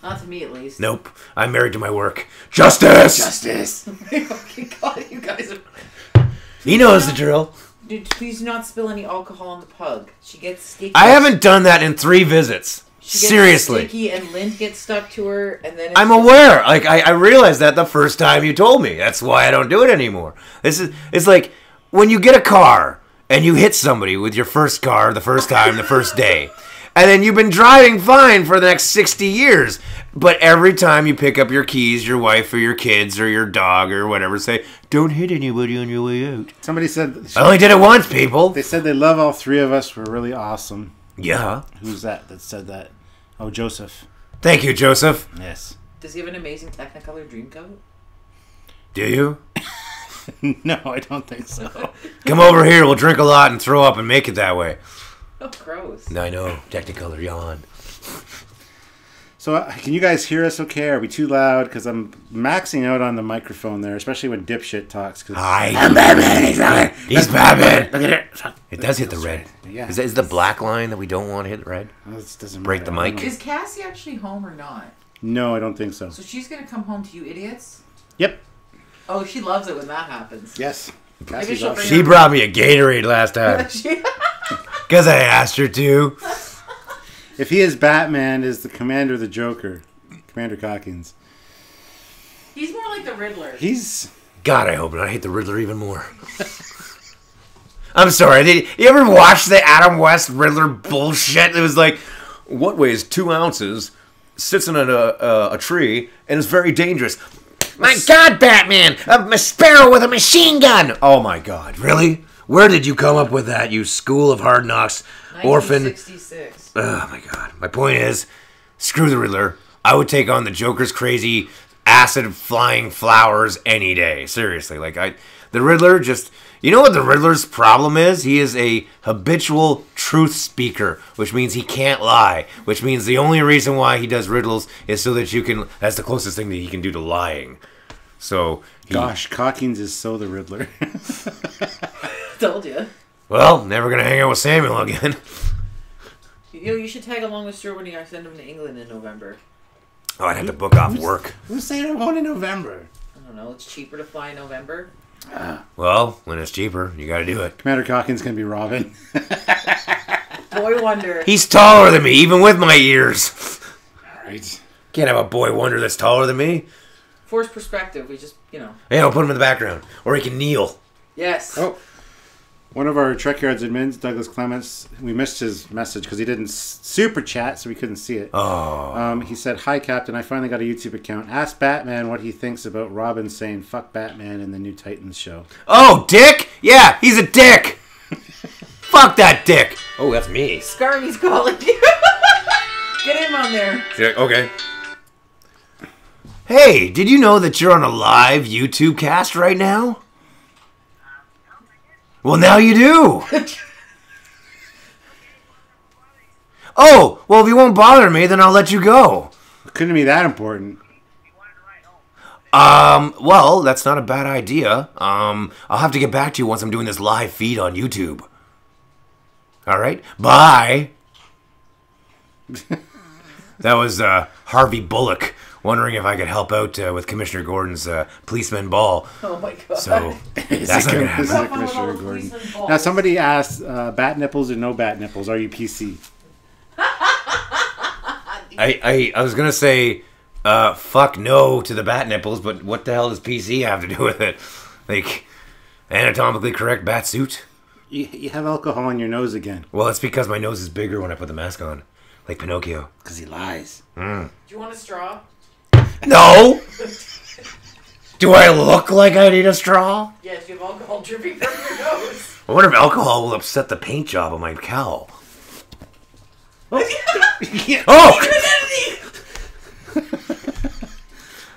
Not to me, at least. Nope. I'm married to my work. Justice! Justice. Okay, God, you guys are... He knows the drill. Dude, please do not spill any alcohol on the pug. She gets sticky. I haven't done that in 3 visits. She gets Seriously. sticky and lint gets stuck to her, and then it's I'm just- aware. Like I realized that the first time you told me. That's why I don't do it anymore. It's like when you get a car and you hit somebody with your first car the first time, the first day. And then you've been driving fine for the next 60 years. But every time you pick up your keys, your wife or your kids or your dog or whatever say, don't hit anybody on your way out. Somebody said... I only did it once, people. They said they love all 3 of us. We're really awesome. Yeah. Who's that said that? Oh, Joseph. Thank you, Joseph. Yes. Does he have an amazing Technicolor Dreamcoat? Do you? No, I don't think so. Come over here. We'll drink a lot and throw up and make it that way. Oh, gross. I know. Technicolor yawn. So, can you guys hear us okay? Are we too loud? Because I'm maxing out on the microphone there, especially when Dipshit talks. Hi. I'm Batman. He's Batman. Look at it. It does hit the red. Yeah. Is the black line that we don't want to hit red? This doesn't Break matter. the mic? Is Cassie actually home or not? No, I don't think so. So she's gonna come home to you idiots? Yep. Oh, she loves it when that happens. Yes. Maybe Cassie's she'll awesome. bring She brought me a Gatorade last time. She- Because I asked her to. If he is Batman, is the Commander the Joker? Commander Calkins. He's more like the Riddler. He's... God, I hope not. I hate the Riddler even more. I'm sorry. Did you ever watch the Adam West Riddler bullshit? It was like, what weighs 2 ounces, sits in a tree, and is very dangerous. My God, Batman! A sparrow with a machine gun! Oh my God, really? Where did you come up with that, you school of hard knocks, orphan? 1966. Oh my God. My point is, screw the Riddler. I would take on the Joker's crazy acid flying flowers any day. Seriously. The Riddler just... You know what the Riddler's problem is? He is a habitual truth speaker, which means he can't lie, which means the only reason why he does riddles is so that you can... That's the closest thing that he can do to lying. So... Gosh, Calkins is so the Riddler. Told you. Well, never gonna hang out with Samuel again. You should tag along with Stuart when you send him to England in November. Oh, I'd have to book off work. Who's saying I'm going in November? I don't know. It's cheaper to fly in November. Well, when it's cheaper, you gotta do it. Commander Calkins can be Robin. Boy Wonder. He's taller than me, even with my ears. Alright. Can't have a boy wonder that's taller than me. Forced perspective. We just, Yeah, I'll put him in the background. Or he can kneel. Yes. Oh. One of our Trekyards admins, Douglas Clements, we missed his message because he didn't super chat, so we couldn't see it. Oh. He said, "Hi, Captain. I finally got a YouTube account. Ask Batman what he thinks about Robin saying fuck Batman in the new Titans show." Oh, dick? Yeah, he's a dick. Fuck that dick. Oh, that's me. Scarvy's calling you. Get him on there. Yeah, okay. Hey, did you know that you're on a live YouTube cast right now? Well, now you do. Oh, well, if you won't bother me, then I'll let you go. It couldn't be that important. Well, that's not a bad idea. I'll have to get back to you once I'm doing this live feed on YouTube. All right, bye. That was Harvey Bullock wondering if I could help out with Commissioner Gordon's policeman ball. Oh my god. So that's not gonna This is happen. a Commissioner Gordon. Policeman balls. Now, somebody asked, bat nipples or no bat nipples? Are you PC? I was gonna say, fuck no to the bat nipples, but what the hell does PC have to do with it? Like, anatomically correct bat suit? You have alcohol in your nose again. Well, it's because my nose is bigger when I put the mask on, like Pinocchio. Because he lies. Do you want a straw? No. Do I look like I need a straw? Yes, you have alcohol dripping from your nose. I wonder if alcohol will upset the paint job on my cowl. Oh!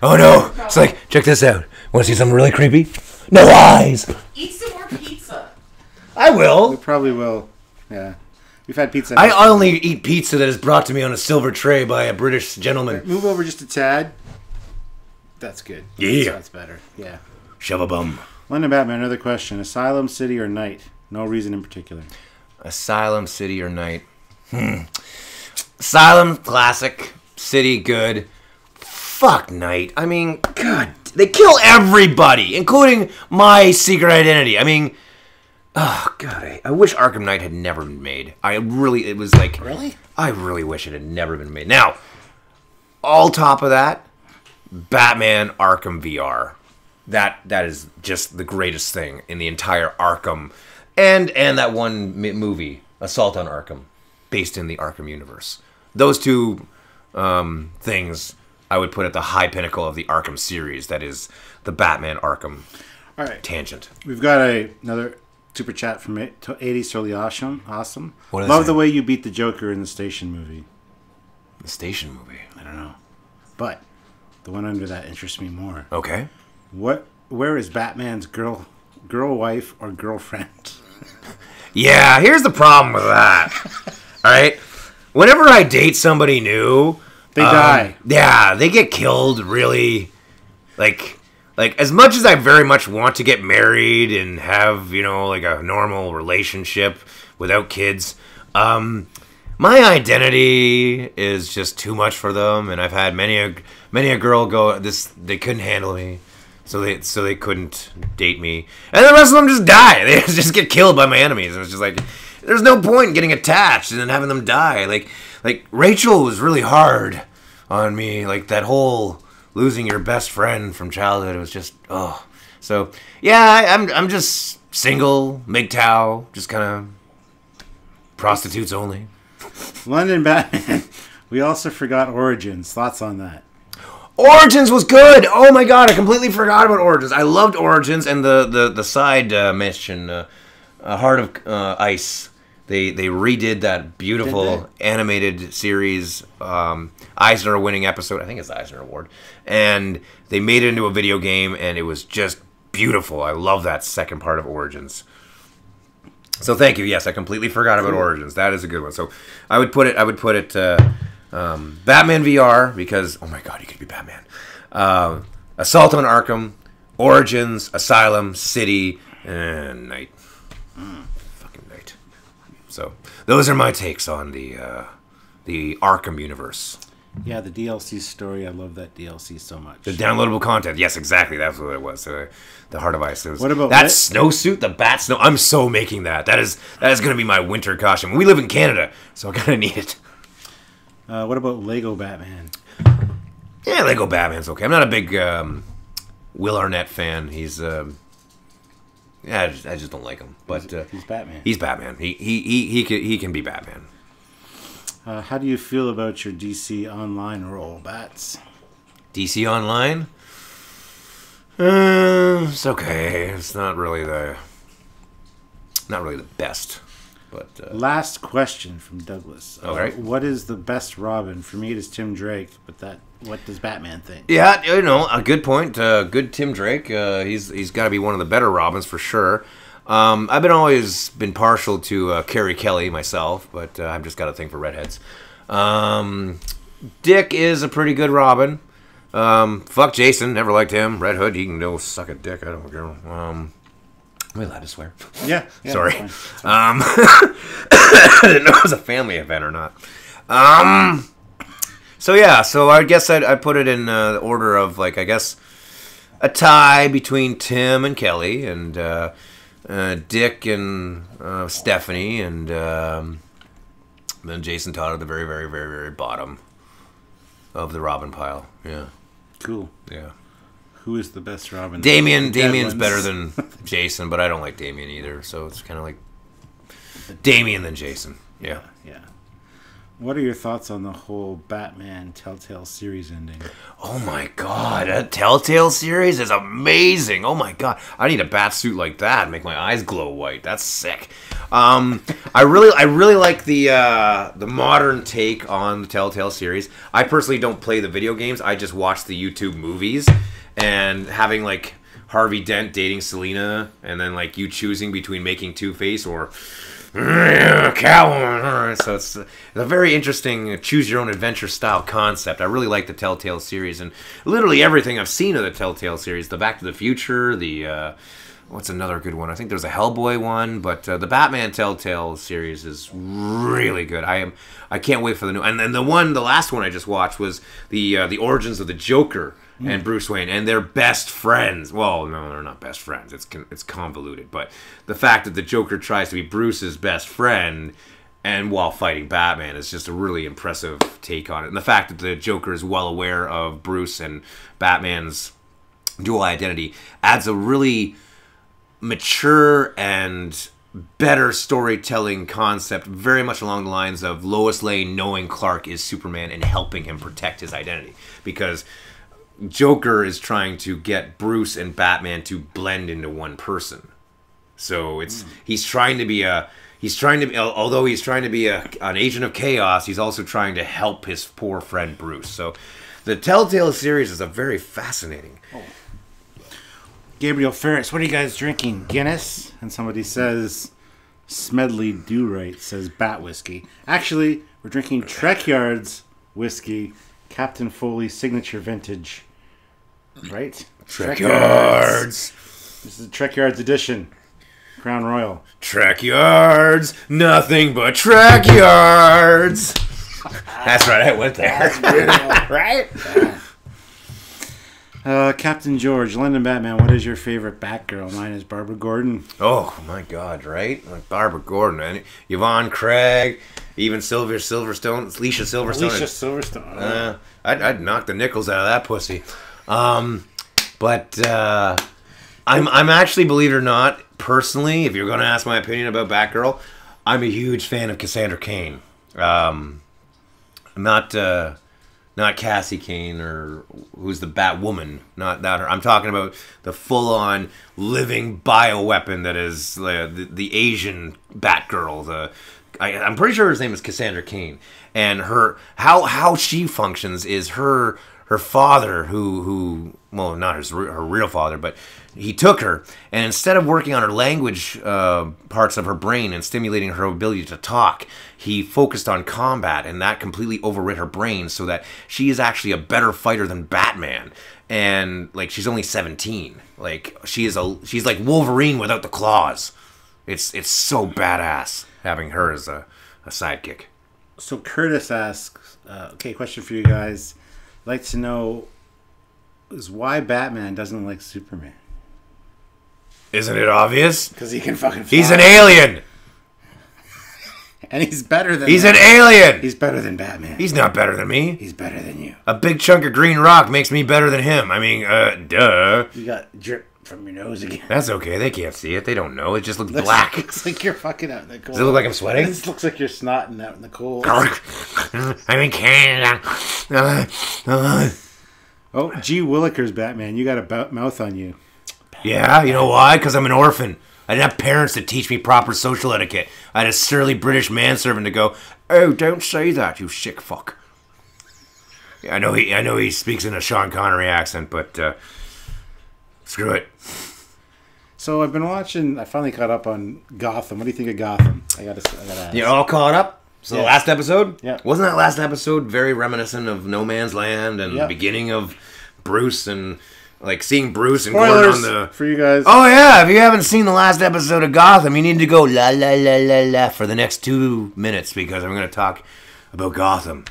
Oh no! It's like, check this out. Want to see something really creepy? No eyes! Eat some more pizza. I We will! probably will. Yeah. We've had pizza. I only eat pizza that is brought to me on a silver tray by a British gentleman. Move over just a tad. That's good. Yeah. That's better. Yeah. Shove a bum. London Batman, another question. Asylum, city, or night? No reason in particular. Asylum, city, or night? Asylum, classic. City, good. Fuck night. I mean, God, they kill everybody, including my secret identity. I mean, oh God, I wish Arkham Knight had never been made. It was like, Really? I really wish it had never been made. Now, all top of that, Batman Arkham VR. That is just the greatest thing in the entire Arkham, and that one movie, Assault on Arkham, based in the Arkham universe. Those two things I would put at the high pinnacle of the Arkham series. That is the Batman Arkham All right. tangent. We've got another super chat from 80s Totally Awesome. What did they Love say? the way you beat the Joker in the Station movie. The Station movie. I don't know. But the one under that interests me more. Okay. Where is Batman's girl wife or girlfriend? Yeah, here's the problem with that. All right. Whenever I date somebody new, They die. Yeah, they get killed really. Like as much as I very much want to get married and have, like a normal relationship without kids, my identity is just too much for them, and I've had many a girl go they couldn't handle me. So they couldn't date me, and the rest of them just die. They just get killed by my enemies. And it's just like, there's no point in getting attached and then having them die. Like Rachel was really hard on me. Like that whole losing your best friend from childhood. It was just So yeah, I'm just single, MGTOW, just kind of prostitutes only. London Batman. We also forgot Origins. Thoughts on that? Origins was good. Oh my god, I completely forgot about Origins. I loved Origins and the side mission, Heart of Ice. They redid that beautiful animated series, Eisner winning episode. I think it's the Eisner Award, and they made it into a video game, and it was just beautiful. I love that second part of Origins. So thank you. Yes, I completely forgot about Origins. That is a good one. So I would put it. Batman VR, because, oh my god, you could be Batman. Assault on Arkham, Origins, Asylum, City, and Night. Fucking Night. So, those are my takes on the Arkham universe. Yeah, the DLC story. I love that DLC so much. The downloadable content. Yes, exactly. That's what it was. The Heart of Ice. It was, What about that snowsuit? The bat snow. I'm so making that. That is going to be my winter costume. We live in Canada, so I kind of need it. What about Lego Batman? Yeah, Lego Batman's okay. I'm not a big Will Arnett fan. He's I just don't like him. But He's Batman. he's Batman. He can be Batman. How do you feel about your DC Online role, Bats? DC Online. It's okay. It's not really the best. But Last question from Douglas. All right. What is the best Robin? For me, it is Tim Drake. But what does Batman think? yeah, a good point. Good Tim Drake. He's got to be one of the better Robins for sure. I've always been partial to Carrie Kelly myself, but I've just got a thing for redheads. Dick is a pretty good Robin. Fuck Jason. Never liked him. Red Hood. He can go suck a dick. I don't care. Am I allowed to swear? Yeah. Sorry. That's fine. I didn't know it was a family event or not. So yeah. So I guess I put it in the order of like I guess a tie between Tim and Kelly and Dick and Stephanie and then Jason Todd at the very, very, very, very bottom of the Robin pile. Yeah. Cool. Yeah. Who is the best Robin? Damien's Dead better ones. than Jason, but I don't like Damien either. So it's kind of like Damien than Jason. Yeah. Yeah. What are your thoughts on the whole Batman Telltale series ending? Oh my god, that Telltale series is amazing. Oh my god, I need a bat suit like that. Make my eyes glow white. That's sick. I really like the modern take on the Telltale series. I personally don't play the video games. I just watch the YouTube movies and having like Harvey Dent dating Selena, and then like you choosing between making Two-Face or Catwoman. So it's a very interesting choose your own adventure style concept. I really like the Telltale series and literally everything I've seen of the Telltale series. The Back to the Future, the what's another good one? I think there's a Hellboy one, but the Batman Telltale series is really good. I can't wait for the new. And then the last one I just watched was the Origins of the Joker and Bruce Wayne, and they're best friends. Well, no, they're not best friends. It's convoluted, but the fact that the Joker tries to be Bruce's best friend and while fighting Batman is just a really impressive take on it. And the fact that the Joker is well aware of Bruce and Batman's dual identity adds a really mature and better storytelling concept, very much along the lines of Lois Lane knowing Clark is Superman and helping him protect his identity, because Joker is trying to get Bruce and Batman to blend into one person. So he's trying to be an agent of chaos, he's also trying to help his poor friend Bruce. So the Telltale series is a very fascinating. Gabriel Ferris, what are you guys drinking? Guinness? And somebody says Smedley Do Right says Bat Whiskey. Actually, we're drinking Trekyards whiskey, Captain Foley signature vintage. Right? Trekyards. This is Trekyards edition. Crown Royal. Trekyards. Nothing but Trekyards. That's right, I went there. That's beautiful. Right? Captain George, London Batman, what is your favorite Batgirl? Mine is Barbara Gordon. Oh, my God, right? Like Barbara Gordon, and Yvonne Craig, even Alicia Silverstone. Alicia Silverstone. I'd knock the nickels out of that pussy. But I'm actually, believe it or not, personally, if you're going to ask my opinion about Batgirl, I'm a huge fan of Cassandra Cain. Not Cassie Cain, or who's the Batwoman. Not that her. I'm talking about the full-on living bioweapon that is the Asian Batgirl. I'm pretty sure his name is Cassandra Cain, and how she functions is her father, who well, not her real father, but he took her, and instead of working on her language parts of her brain and stimulating her ability to talk, he focused on combat, and that completely overrid her brain, so that she is actually a better fighter than Batman. And like, she's only 17. Like, she's like Wolverine without the claws. It's so badass having her as a sidekick. So Curtis asks, okay, question for you guys. I'd like to know is why Batman doesn't like Superman. Isn't it obvious? Because he can fucking fly. He's an alien! And he's better than He's an alien! He's better than Batman. He's not better than me. He's better than you. A big chunk of green rock makes me better than him. I mean, duh. You got drip from your nose again. That's okay. They can't see it. They don't know. It just looks black. Looks like you're fucking out in the cold. Does it look like I'm sweating? This looks like you're snotting out in the cold. I'm in Canada. Oh, G. Willikers Batman. You got a mouth on you. Yeah, you know why? Because I'm an orphan. I didn't have parents to teach me proper social etiquette. I had a surly British manservant to go, "Oh, don't say that, you sick fuck." Yeah, I know he speaks in a Sean Connery accent, but screw it. So I've been watching. I finally caught up on Gotham. What do you think of Gotham? I gotta ask. You're all caught up. So Yeah. the last episode, Yeah. wasn't that last episode very reminiscent of No Man's Land and Yeah. the beginning of Bruce and like seeing Bruce and Gordon Spoilers on the. for you guys. Oh yeah, if you haven't seen the last episode of Gotham, you need to go la la la la la for the next 2 minutes because I'm going to talk about Gotham.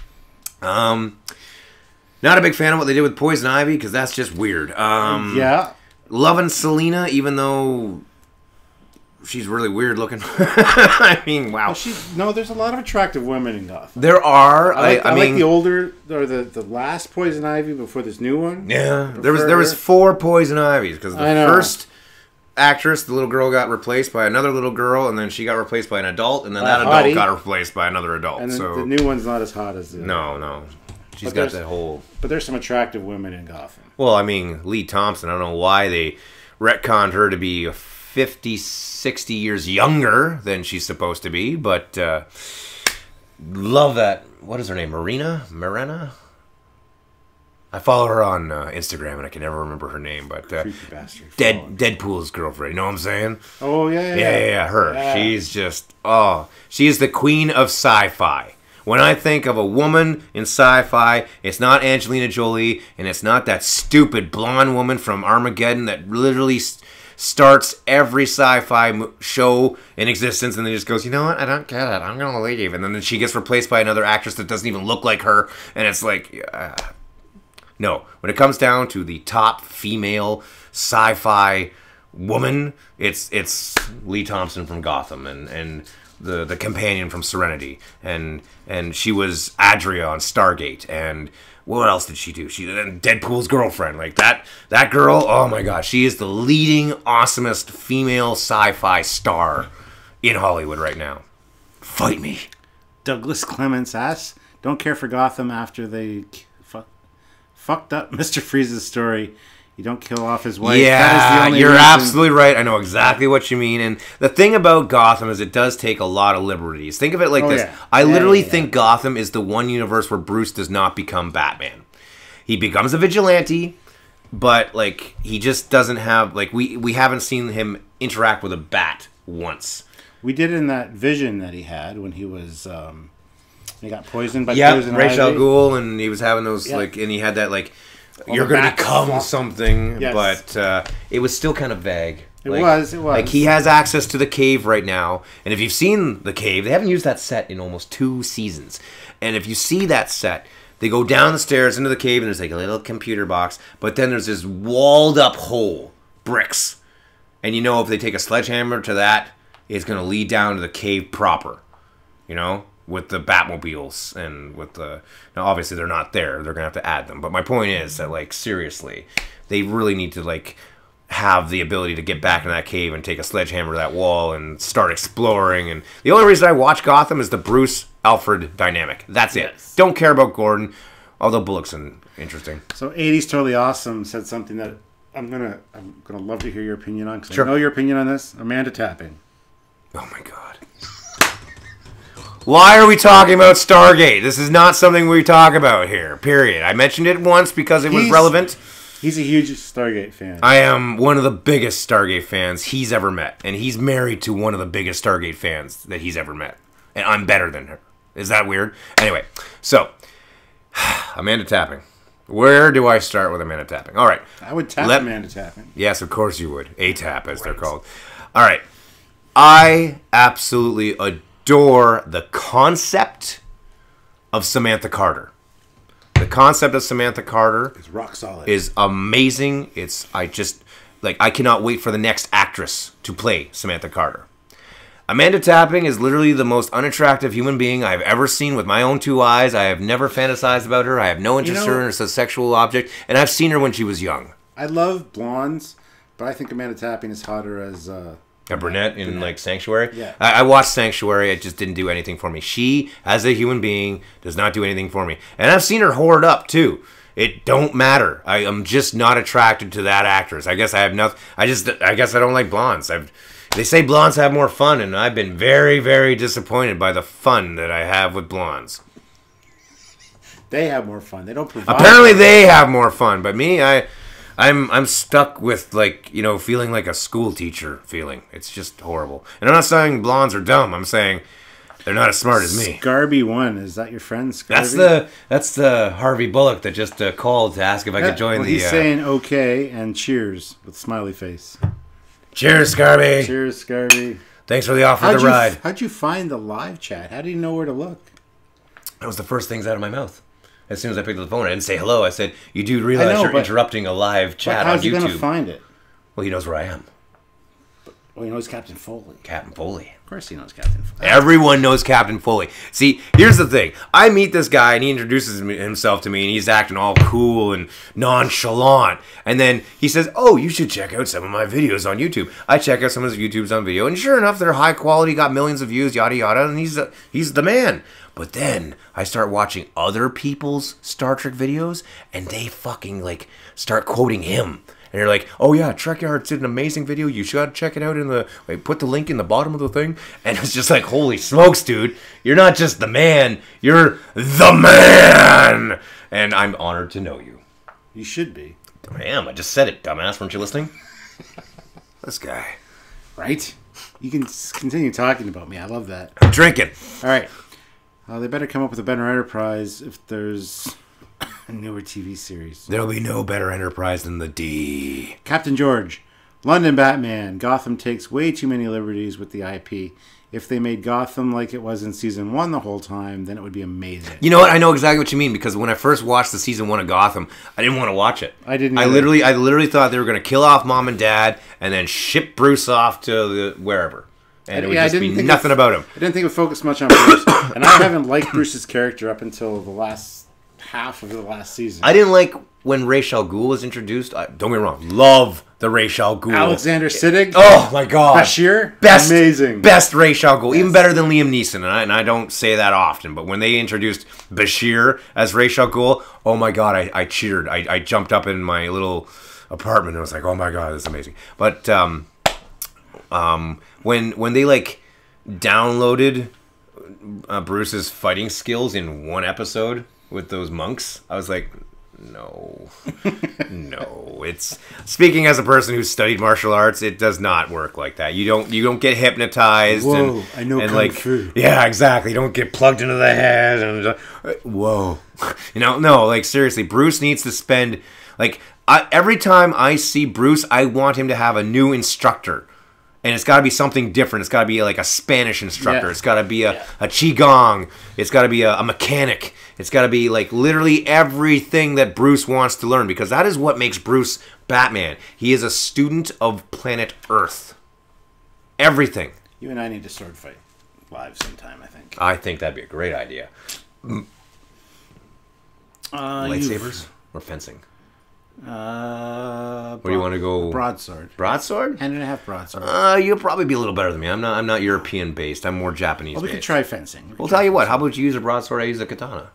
Not a big fan of what they did with Poison Ivy because that's just weird. Yeah. Loving Selena, even though she's really weird looking. I mean, wow. No, there's a lot of attractive women in Gotham. There are. I I mean, like the older, or the last Poison Ivy before this new one. yeah, there was 4 Poison Ivies because the first actress, the little girl, got replaced by another little girl, and then she got replaced by an adult, and then that adult got replaced by another adult. And so the new one's not as hot as the no, she's But got that whole. But there's some attractive women in Gotham. Well, I mean, Lee Thompson. I don't know why they retconned her to be 50, 60 years younger than she's supposed to be, but love that. What is her name? Marina? I follow her on Instagram, and I can never remember her name, but Creepy bastard. Deadpool's girlfriend. You know what I'm saying? Oh, yeah. Her. Yeah. She's just, she is the queen of sci-fi. When I think of a woman in sci-fi, it's not Angelina Jolie, and it's not that stupid blonde woman from Armageddon that literally starts every sci-fi show in existence and then just goes, you know what, I don't get it, I'm going to leave. And then she gets replaced by another actress that doesn't even look like her, and it's like, no. When it comes down to the top female sci-fi woman, it's Lee Thompson from Gotham, and the companion from Serenity, and she was Adria on Stargate, and what else did she do? She Deadpool's girlfriend, like that girl. Oh my gosh, she is the leading, awesomest female sci-fi star in Hollywood right now. Fight me. Douglas Clements asks, don't care for Gotham after they fucked up Mr. Freeze's story. You don't kill off his wife. Yeah, that is the only you're reason. absolutely right. I know exactly what you mean. And the thing about Gotham is it does take a lot of liberties. Think of it like this. Yeah. I literally think Gotham is the one universe where Bruce does not become Batman. He becomes a vigilante, but like he just doesn't have, like, we haven't seen him interact with a bat once. We did in that vision that he had when he was he got poisoned by Poison Ivy. Al Ghul, and he was having those like, and he had that like, you're going to become something, yes. But it was still kind of vague. It was. Like, he has access to the cave right now, and if you've seen the cave, they haven't used that set in almost 2 seasons. And if you see that set, they go down the stairs into the cave, and there's like a little computer box, but then there's this walled-up hole, bricks. And you know if they take a sledgehammer to that, it's going to lead down to the cave proper, you know? With the Batmobiles and with the... Now, obviously, they're not there. They're going to have to add them. But my point is that, like, seriously, they really need to, like, have the ability to get back in that cave and take a sledgehammer to that wall and start exploring. And the only reason I watch Gotham is the Bruce-Alfred dynamic. That's it. Yes. Don't care about Gordon, although Bullock's interesting. So 80s Totally Awesome said something that I'm gonna love to hear your opinion on, because Sure. I know your opinion on this. Amanda Tapping. Oh, my God. Why are we talking about Stargate? This is not something we talk about here, period. I mentioned it once because it was relevant. He's a huge Stargate fan. I am one of the biggest Stargate fans he's ever met. And he's married to one of the biggest Stargate fans that he's ever met. And I'm better than her. Is that weird? Anyway, so, Amanda Tapping. Where do I start with Amanda Tapping? All right. I would tap Amanda Tapping. Yes, of course you would. A-Tap, as they're called. All right. I absolutely adore the concept of Samantha Carter. The concept of Samantha Carter It's rock solid. is amazing. I cannot wait for the next actress to play Samantha Carter. Amanda Tapping is literally the most unattractive human being I've ever seen with my own 2 eyes. I have never fantasized about her. I have no interest in her as a sexual object, and I've seen her when she was young. I love blondes, but I think Amanda Tapping is hotter as A brunette in like Sanctuary. Yeah. I watched Sanctuary. It just didn't do anything for me. She, as a human being, does not do anything for me. And I've seen her hoard up too. It don't matter. I am just not attracted to that actress. I guess I have nothing. I guess I don't like blondes. They say blondes have more fun, and I've been very, very disappointed by the fun that I have with blondes. They have more fun. They don't provide. Apparently, they have more fun, but me, I'm stuck with, like, you know, feeling like a school teacher feeling. It's just horrible. And I'm not saying blondes are dumb. I'm saying They're not as smart as me. Scarby1, is that your friend, Scarby? That's the Harvey Bullock that just called to ask if I could join the... He's saying okay and cheers with smiley face. Cheers, Scarby. Cheers, Scarby. Thanks for the offer of the ride. How'd you find the live chat? How do you know where to look? That was the first things out of my mouth. As soon as I picked up the phone, I didn't say hello. I said, you do realize you're interrupting a live chat on YouTube. How's he going to find it? Well, he knows where I am. Well, he knows Captain Foley. Captain Foley. Of course he knows Captain Foley. Everyone knows Captain Foley. See, here's the thing. I meet this guy, and he introduces himself to me, and he's acting all cool and nonchalant. And then he says, oh, you should check out some of my videos on YouTube. I check out some of his YouTubes on video, and sure enough, they're high quality, got millions of views, yada, yada, and he's the man. But then I start watching other people's Star Trek videos, and they fucking, like, start quoting him. And you're like, oh yeah, Trekyards did an amazing video. You should check it out in the... Wait, put the link in the bottom of the thing. And it's just like, holy smokes, dude. You're not just the man. You're the man. And I'm honored to know you. You should be. I am. I just said it, dumbass. Weren't you listening? This guy. Right? You can continue talking about me. I love that. I'm drinking. All right. They better come up with a better enterprise if there's... a newer TV series. There'll be no better enterprise than the D. Captain George, London Batman. Gotham takes way too many liberties with the IP. If they made Gotham like it was in season 1 the whole time, then it would be amazing. You know what? I know exactly what you mean, because when I first watched the season 1 of Gotham, I didn't want to watch it. I didn't. I literally thought they were going to kill off Mom and Dad and then ship Bruce off to wherever. And it would just be nothing about him. I didn't think it would focus much on Bruce. And I haven't liked Bruce's character up until the last half of the last season. I didn't like when Ra's al Ghul was introduced. Don't get me wrong. Love the Ra's al Ghul. Alexander Siddig. Oh, my God. Bashir. Amazing. Best Ra's al Ghul. Yes. Even better than Liam Neeson. And I don't say that often. But when they introduced Bashir as Ra's al Ghul, oh, my God, I cheered. I jumped up in my little apartment and I was like, oh, my God, this is amazing. But when they, like, downloaded Bruce's fighting skills in one episode with those monks, I was like, no. It's speaking as a person who studied martial arts, it does not work like that. You don't get hypnotized. Whoa, I know kung fu. Yeah, exactly. You don't get plugged into the head and whoa. No, like seriously, Bruce needs to spend every time I see Bruce, I want him to have a new instructor. And it's got to be something different. It's got to be like a Spanish instructor. Yeah. It's got to be a Qigong. It's got to be a mechanic. It's got to be like literally everything that Bruce wants to learn, because that is what makes Bruce Batman. He is a student of planet Earth. Everything. You and I need to sword fight live sometime, I think. I think that'd be a great idea. Lightsabers or fencing? Where do you want to go? Broadsword. Broadsword? Hand and a half broadsword. You'll probably be a little better than me. I'm not European based. I'm more Japanese based. We could try fencing. We'll tell you what. How about you use a broadsword? I use a katana.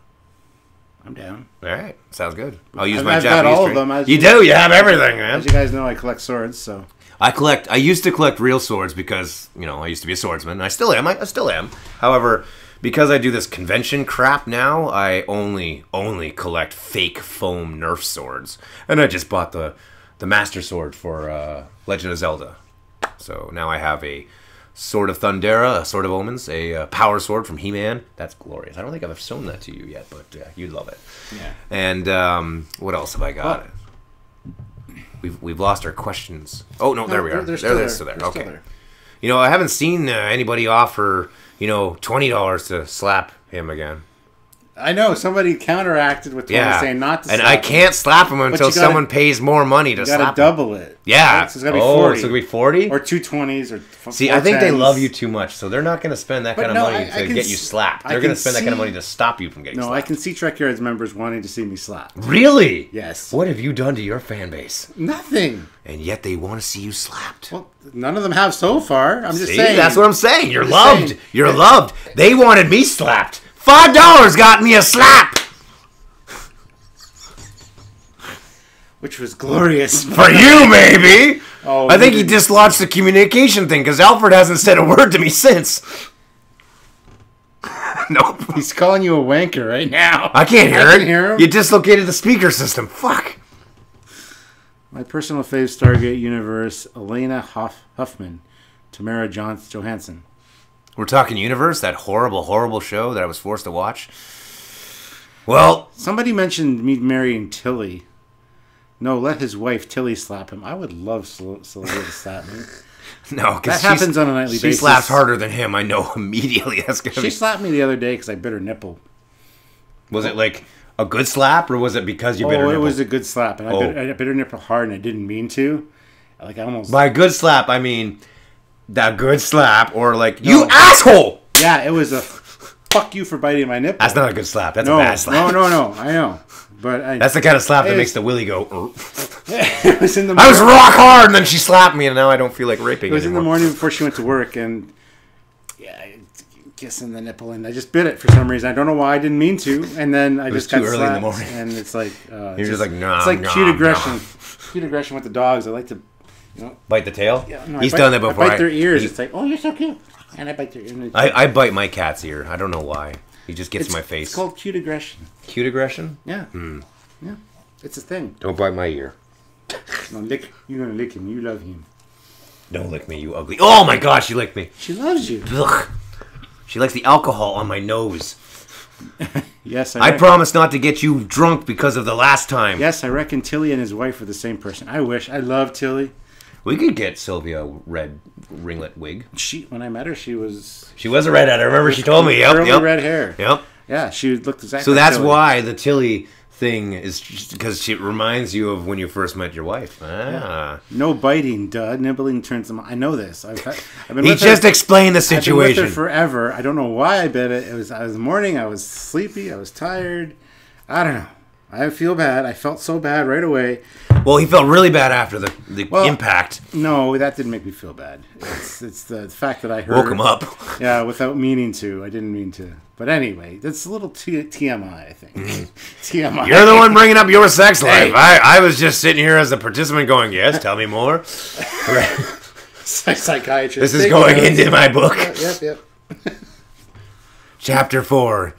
I'm down. All right, sounds good. I'll use my Japanese. I've got all of them. You do. You have everything, man. As you guys know, I collect swords. So I used to collect real swords because I used to be a swordsman. I still am. I still am. However, because I do this convention crap now, I only collect fake foam Nerf swords. And I just bought the Master Sword for Legend of Zelda. So now I have a Sword of Thundera, a Sword of Omens, a Power Sword from He-Man. That's glorious. I don't think I've shown that to you yet, but you'd love it. Yeah. And what else have I got? We've lost our questions. Oh, no, there we are. They're still there. Okay. Still there. I haven't seen anybody offer... $20 to slap him again. I know. Somebody counteracted with 20 saying not to slap him. And I can't slap him until someone pays more money to slap him. You gotta double it. Yeah. Right? So it's gotta be 40. So it's gonna be 40? Or 2 20s or See, I think they love you too much, so they're not gonna spend that kind of money to get you slapped. They're gonna spend that kind of money to stop you from getting slapped. No, I can see Trekyards members wanting to see me slapped. Really? Yes. What have you done to your fan base? Nothing. And yet they want to see you slapped. Well, none of them have so far. I'm just saying. That's what I'm saying. You're loved. You're loved. They wanted me slapped. $5 got me a slap. Which was glorious. For you, maybe. Oh, I think he dislodged the communication thing because Alfred hasn't said a word to me since. Nope. He's calling you a wanker right now. I can't hear him. You dislocated the speaker system. Fuck. My personal fave Stargate universe, Elena Huffman, Tamara Johansson. We're talking Universe, that horrible, horrible show that I was forced to watch. Well, somebody mentioned me marrying Tilly. No, let his wife Tilly slap him. I would love Sylvia to slap me. No, because that happens on a nightly basis. She slaps harder than him. I know immediately. That's gonna She slapped me the other day because I bit her nipple. Was it like a good slap, or was it because you bit her nipple? Oh, it was a good slap, and I bit her nipple hard, and I didn't mean to. Like I almost. By good slap, I mean that good slap, or like you asshole. Yeah, it was a fuck you for biting my nipple. That's not a good slap. That's a bad slap. No. I know, but that's the kind of slap that makes the willy go. It was in the. I was rock hard, and then she slapped me, and now I don't feel like raping. It was anymore. in the morning before she went to work, and kissing the nipple, and I just bit it for some reason. I don't know why. I didn't mean to, and then I just got too early slapped, in the morning, and it's like you're just like no. It's like cute aggression. Cute aggression with the dogs. I like to, bite the tail. Yeah, no, He's done that before. I bite their ears. It's like, oh, you're so cute, and I bite their ears. I bite my cat's ear. I don't know why. He just gets in my face. It's called cute aggression. Cute aggression? Yeah. Yeah. It's a thing. Don't bite my ear. No, you're gonna lick him. You love him. Don't lick me, you ugly. Oh my gosh, she licked me. She loves you. Ugh. She likes the alcohol on my nose. Yes, I promise not to get you drunk because of the last time. Yes, I reckon Tilly and his wife were the same person. I wish. I love Tilly. We could get Sylvia a red ringlet wig. When I met her, she was a redhead. I remember she told me. Curly red hair. Yep. Yeah, she looked exactly. So like that's Tilly. why the Tilly thing is because she reminds you of when you first met your wife. Yeah. No biting, duh. Nibbling turns them. I know this. I've been. He just explained the situation. I've been with her forever. I don't know why I bit it. I was morning. I was sleepy. I was tired. I don't know. I feel bad. I felt so bad right away. Well, he felt really bad after the impact. No, that didn't make me feel bad. It's the fact that I heard. Woke him up. Yeah, without meaning to. I didn't mean to. But anyway, that's a little TMI, I think. TMI. You're the one bringing up your sex life. I was just sitting here as a participant going, yes, tell me more. Psychiatrist. This is going into my book. Yep. Chapter 4.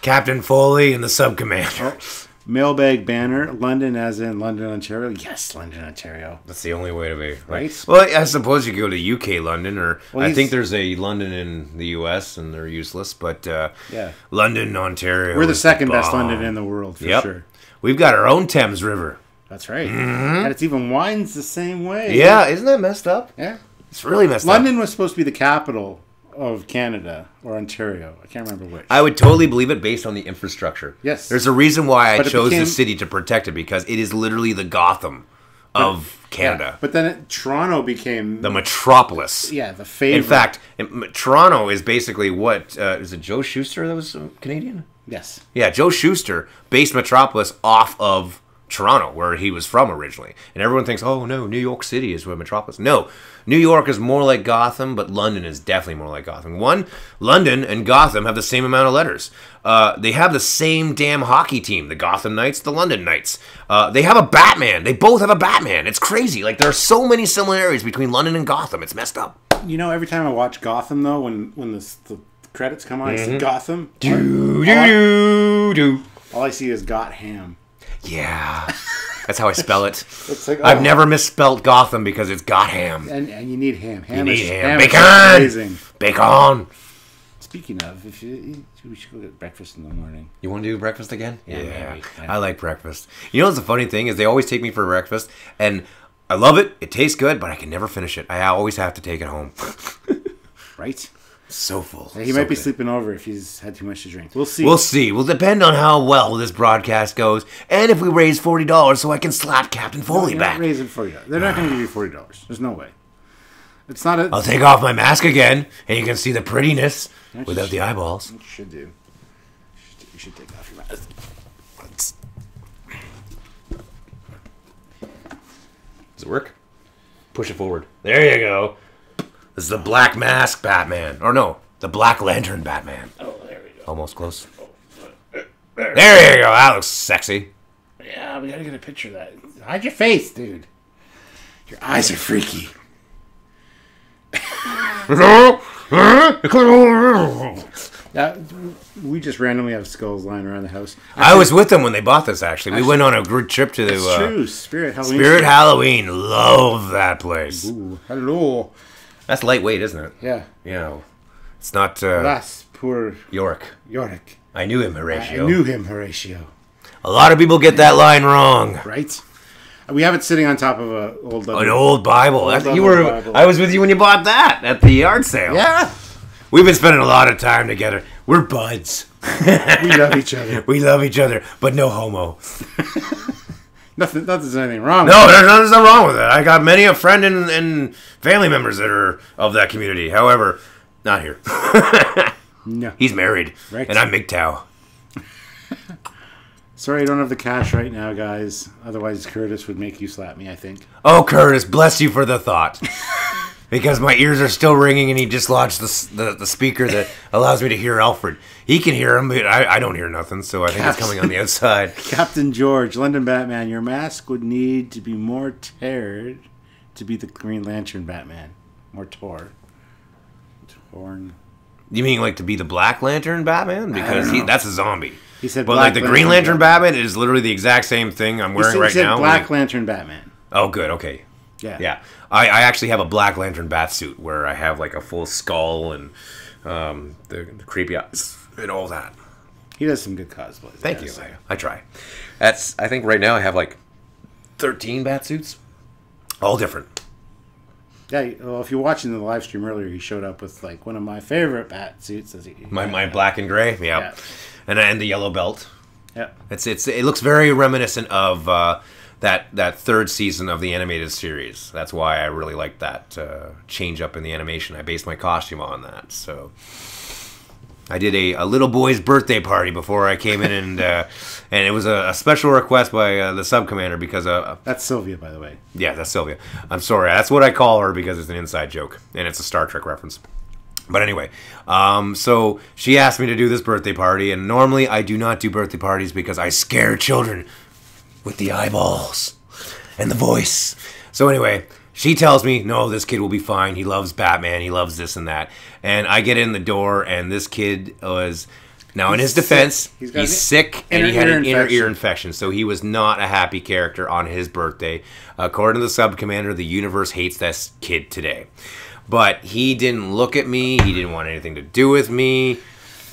Captain Foley and the Sub-Commander. Mailbag banner, London as in London, Ontario. Yes, London, Ontario. That's the only way to be. Right? Well, I suppose you go to UK London, or I think there's a London in the US, and they're useless, but London, Ontario. We're the second best London in the world, for sure. We've got our own Thames River. That's right. And it's even winds the same way. Yeah, isn't that messed up? Yeah. It's really messed up. London was supposed to be the capital of Canada or Ontario. I can't remember which. I would totally believe it based on the infrastructure. Yes. There's a reason why I chose the city to protect it, because it is literally the Gotham of Canada. Yeah. But then Toronto became... the metropolis. Yeah, the favorite. In fact, Toronto is basically what... is it Joe Shuster that was Canadian? Yes. Yeah, Joe Shuster based Metropolis off of Toronto, where he was from originally. And everyone thinks, oh, no, New York City is where Metropolis... No, New York is more like Gotham, but London is definitely more like Gotham. One, London and Gotham have the same amount of letters. They have the same damn hockey team, the Gotham Knights, the London Knights. They have a Batman. They both have a Batman. It's crazy. Like, there are so many similarities between London and Gotham. It's messed up. You know, every time I watch Gotham, though, when the credits come on, I see Gotham. All I see is Got Ham. Yeah. That's how I spell it. It's like, I've never misspelled Gotham because it's got ham. And you need ham. You need ham. Bacon! Amazing. Bacon! Speaking of, we should go get breakfast in the morning. You want to do breakfast again? Yeah. I like breakfast. You know what's the funny thing is they always take me for breakfast, and I love it. It tastes good, but I can never finish it. I always have to take it home. Right? So full. Yeah, he might be sleeping over if he's had too much to drink. We'll see. We'll see. We'll depend on how well this broadcast goes, and if we raise $40 so I can slap Captain Foley back. Not raising $40. They're not going to give you $40. There's no way. It's not. I'll take off my mask again, and you can see the prettiness without the eyeballs. What you should do. You should take off your mask. Does it work? Push it forward. There you go. This is the Black Mask Batman. Or no, the Black Lantern Batman. Oh, there we go. Almost close. There you go. That looks sexy. Yeah, we gotta get a picture of that. Hide your face, dude. Your eyes are freaky. Yeah, we just randomly have skulls lying around the house. I was with them when they bought this, actually. We went on a group trip to the... It's true. Spirit Halloween. Spirit Halloween. Love that place. Ooh, hello. That's lightweight, isn't it? Yeah. You know, It's not Alas, poor Yorick. Yorick. I knew him, I Horatio. knew him, Horatio. A lot of people get that line wrong. Right? We have it sitting on top of an Old Bible. Bible. I was with you when you bought that at the yard sale. Yeah. We've been spending a lot of time together. We're buds. We love each other. We love each other, but no homo. Nothing's anything wrong. No, there's nothing wrong with it. I got many a friend and family members that are of that community. However, not here. No. He's married, Right. and I'm MGTOW. Sorry I don't have the cash right now, guys. Otherwise, Curtis would make you slap me, I think. Oh, Curtis, bless you for the thought. Because my ears are still ringing, and he just lodged the speaker that allows me to hear Alfred. He can hear him, but I don't hear nothing, so I think it's coming on the outside. Captain George, London Batman, your mask would need to be more teared to be the Green Lantern Batman. More torn. You mean like to be the Black Lantern Batman? Because that's a zombie. He said but Black like the Green Lantern Lantern Batman is literally the exact same thing I'm wearing right he said now. Black Lantern Batman. Oh, good. Okay. Yeah. Yeah. I actually have a Black Lantern bat suit where I have like a full skull and the creepy eyes and all that. He does some good cosplays. Thank you. I try. I think right now I have like 13 bat suits. All different. Yeah, well, if you're watching the live stream earlier, he showed up with like one of my favorite bat suits. My black and gray. Yeah. And the yellow belt. Yeah. It looks very reminiscent of that third season of the animated series. That's why I really like that change up in the animation. I based my costume on that. So I did a little boy's birthday party before I came in, and it was a special request by the sub commander because that's Sylvia, by the way. Yeah, that's Sylvia. I'm sorry, that's what I call her because it's an inside joke and it's a Star Trek reference. But anyway, so she asked me to do this birthday party, and normally I do not do birthday parties because I scare children with the eyeballs and the voice. So anyway, she tells me, no, this kid will be fine. He loves Batman. He loves this and that. And I get in the door, and this kid was... Now, in his defense, he's sick, and he had an inner ear infection. So he was not a happy character on his birthday. According to the sub-commander, the universe hates this kid today. But he didn't look at me. He didn't want anything to do with me.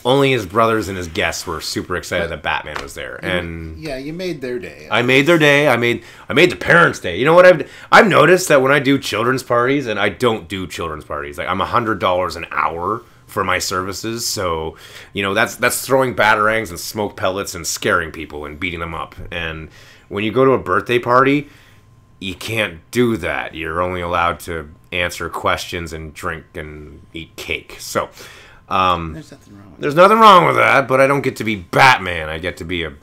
Only his brothers and his guests were super excited that Batman was there. And yeah, you made their day. I made their day. I made the parents' day. You know what I've noticed that when I do children's parties, and I don't do children's parties, like I'm $100 an hour for my services. So, you know, that's throwing batarangs and smoke pellets and scaring people and beating them up. And when you go to a birthday party, you can't do that. You're only allowed to answer questions and drink and eat cake. So, there's nothing wrong with that, but I don't get to be Batman. I get to be a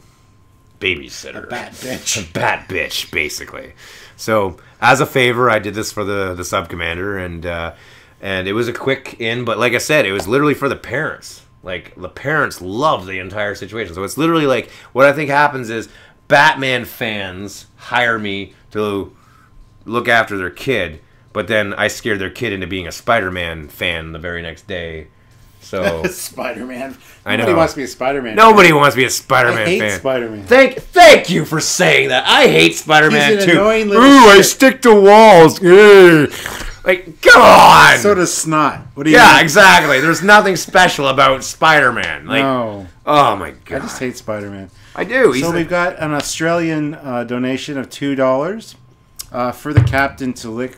babysitter. A bat bitch. A bat bitch, basically. So, as a favor, I did this for the sub-commander, and it was a quick in, but like I said, it was literally for the parents. Like, the parents love the entire situation. So it's literally like, what I think happens is Batman fans hire me to look after their kid, but then I scared their kid into being a Spider-Man fan the very next day. So Spider-Man. I know. Nobody wants to be a Spider-Man. Nobody wants to be a Spider-Man I hate fan. Spider-Man. Thank you for saying that. I hate Spider-Man He's an too. annoying Ooh, little I shit. stick to walls. Ugh. Like, come on. So does Snot. What do you Yeah, mean? exactly. There's nothing special about Spider-Man. Like, No. oh my god. I just hate Spider-Man. I do. So we've got an Australian donation of $2 for the captain to lick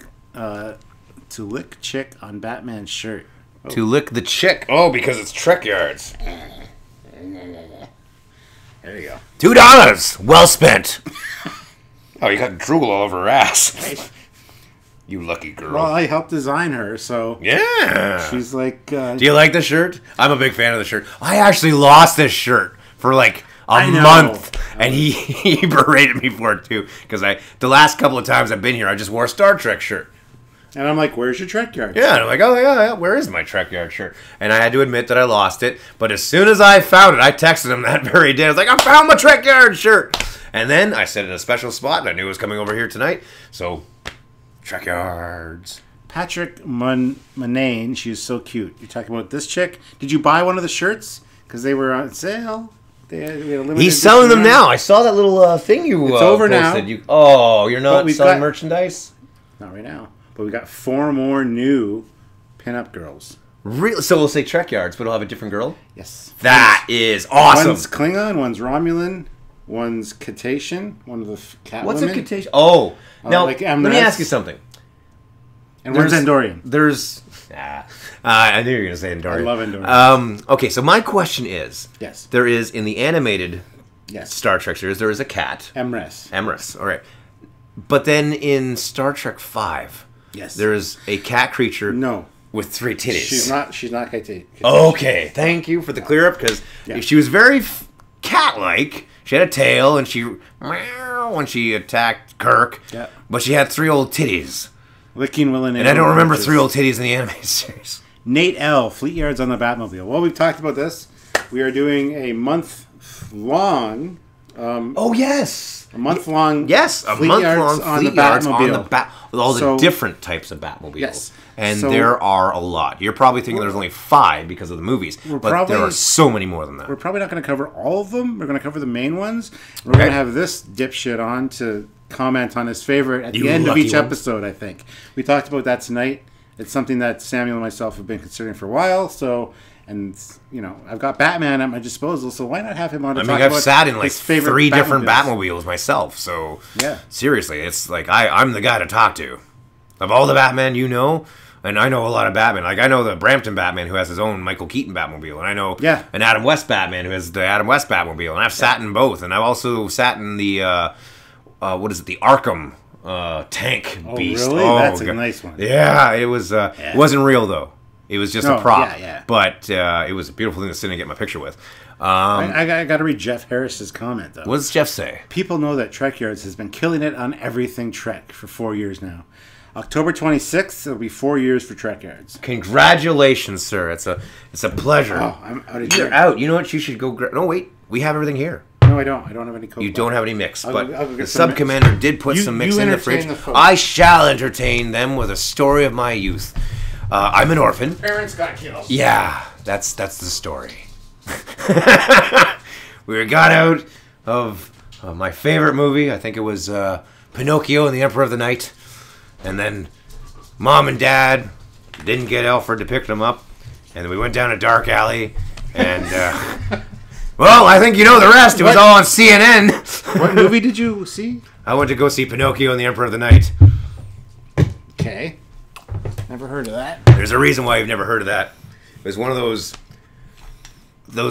chick on Batman's shirt. To lick the chick. Oh, because it's Trekyards. There you go. $2. Well spent. Oh, you got drool all over her ass. You lucky girl. Well, I helped design her, so yeah. she's like... Do you like the shirt? I'm a big fan of the shirt. I actually lost this shirt for like a know. month, and he berated me for it too. Because the last couple of times I've been here, I just wore a Star Trek shirt. And I'm like, where's your Trekyards? Yeah, and I'm like, oh yeah, where is my Trekyard shirt? And I had to admit that I lost it. But as soon as I found it, I texted him that very day. I was like, I found my Trekyard shirt. And then I set it in a special spot, and I knew it was coming over here tonight. So, Trekyards. Patrick Munane, she's so cute. You're talking about this chick? Did you buy one of the shirts? Because they were on sale. We had a limited He's selling them edition now. I saw that little thing you It's over posted. now. You're not we've selling got- merchandise? Not right now. But we got 4 more new pinup girls. Really? So we'll say Trekyards, but it'll have a different girl? Yes. That is awesome. One's Klingon, one's Romulan, one's Cetacean, one of the cat What's women. a Cetacean? Oh, now like let me Amnes. ask you something. And one's Andorian. There's... I knew you were going to say Andorian. I love Andorian. Okay, so my question is... Yes. There is, in the animated Yes. Star Trek series, there is a cat. Emrys. Emrys, all right. But then in Star Trek 5, Yes. there is a cat creature No. with 3 titties. She's not Cetacean. Okay, thank you for the clear up, because she was very cat-like. She had a tail, and she meow when she attacked Kirk. Yeah. But she had 3 old titties. Licking Will And I don't remember 3 old titties in the animated series. Nate L. Fleet Yards on the Batmobile. Well, we've talked about this. We are doing a month-long... Oh, yes. A month-long... Yes, a Fleet month-long Yards Fleet Yards on the with all the So- different types of Batmobiles. Yes. And So- there are a lot. You're probably thinking there's only 5 because of the movies. But there are so many more than that. We're probably not going to cover all of them. We're going to cover the main ones. We're Okay. going to have this dipshit on to comment on his favorite at the end of lucky each one. episode, I think. We talked about that tonight. It's something that Samuel and myself have been considering for a while. So, and, you know, I've got Batman at my disposal, so why not have him on to I talk mean, I've about sat in like his favorite 3 different Batmobiles. Batmobiles myself. So, Yeah. seriously, it's like I'm the guy to talk to. Of all the Batman you know, and I know a lot of Batman. Like, I know the Brampton Batman who has his own Michael Keaton Batmobile. And I know an Adam West Batman who has the Adam West Batmobile. And I've sat in both. And I've also sat in the, what is it, the Arkham tank beast. Really? Oh, That's a God. nice one. Yeah, it was, it wasn't real, though. It was just a prop. yeah. But it was a beautiful thing to sit and get my picture with. I got to read Jeff Harris's comment, though. What does Jeff say? People know that Trekyards has been killing it on everything Trek for 4 years now. October 26th, it'll be 4 years for Trekyards. Congratulations, sir. It's a pleasure. Oh, I'm out of You're here. out. You know what? You should go... No, wait. We have everything here. No, I don't. I don't have any Coke. You don't have any mix, I'll but go get the some sub-commander mix. did put some mix You in the entertain fridge. the folks. I shall entertain them with a story of my youth. I'm an orphan. Parents got killed. Yeah, that's the story. We got out of my favorite movie. I think it was Pinocchio and the Emperor of the Night. And then Mom and Dad didn't get Alfred to pick them up. And then we went down a dark alley. And, well, I think you know the rest. It was all on CNN. What movie did you see? I went to go see Pinocchio and the Emperor of the Night. Okay. Never heard of that. There's a reason why you've never heard of that. It was one of those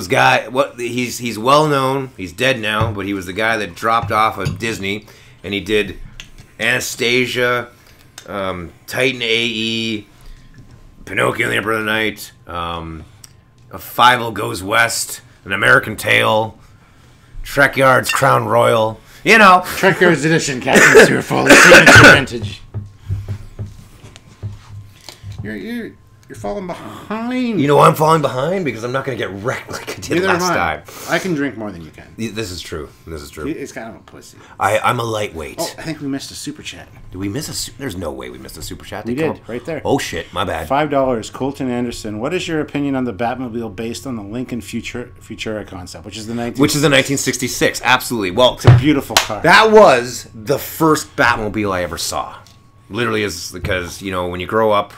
guys. What he's well known. He's dead now, but he was the guy that dropped off of Disney, and he did Anastasia, Titan AE, Pinocchio and the Emperor of the Night, a Fievel Goes West, An American Tale, Trekyards Crown Royal. You know, Trekyards edition, Captain Stuart Foley, signature vintage. You're falling behind. You know why I'm falling behind? Because I'm not going to get wrecked like I did Neither am last I. time. I can drink more than you can. This is true. It's kind of a pussy. I'm a lightweight. Oh, I think we missed a super chat. Did we miss There's no way we missed a super chat. We did, right there. Oh, shit. My bad. $5. Colton Anderson. What is your opinion on the Batmobile based on the Lincoln Futura concept, which is the 1966. Absolutely. Well, It's a beautiful car. that was the first Batmobile I ever saw. Literally is because, you know, when you grow up,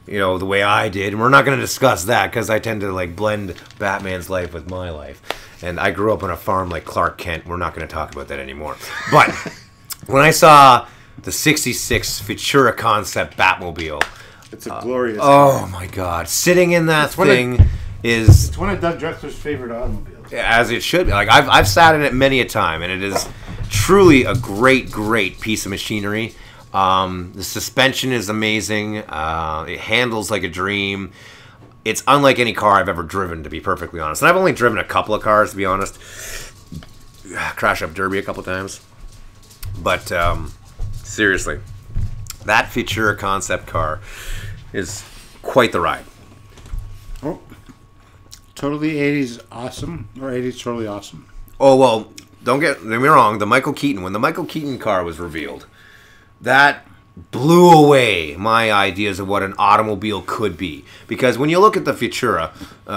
you know, the way I did, and we're not going to discuss that because I tend to, like, blend Batman's life with my life. And I grew up on a farm like Clark Kent. We're not going to talk about that anymore. But when I saw the 66 Futura concept Batmobile, It's a glorious oh car. my God, sitting in that It's one of- thing is... It's one of Doug Drexler's favorite automobiles. As it should be. Like I've sat in it many a time, and it is truly a great piece of machinery. The suspension is amazing. It handles like a dream. It's unlike any car I've ever driven, to be perfectly honest. And I've only driven a couple of cars, to be honest. Crash up Derby a couple times. But seriously, that Futura concept car is quite the ride. Oh, totally 80s awesome, or 80s totally awesome. Oh, well, don't get me wrong. When the Michael Keaton car was revealed, that blew away my ideas of what an automobile could be. Because when you look at the Futura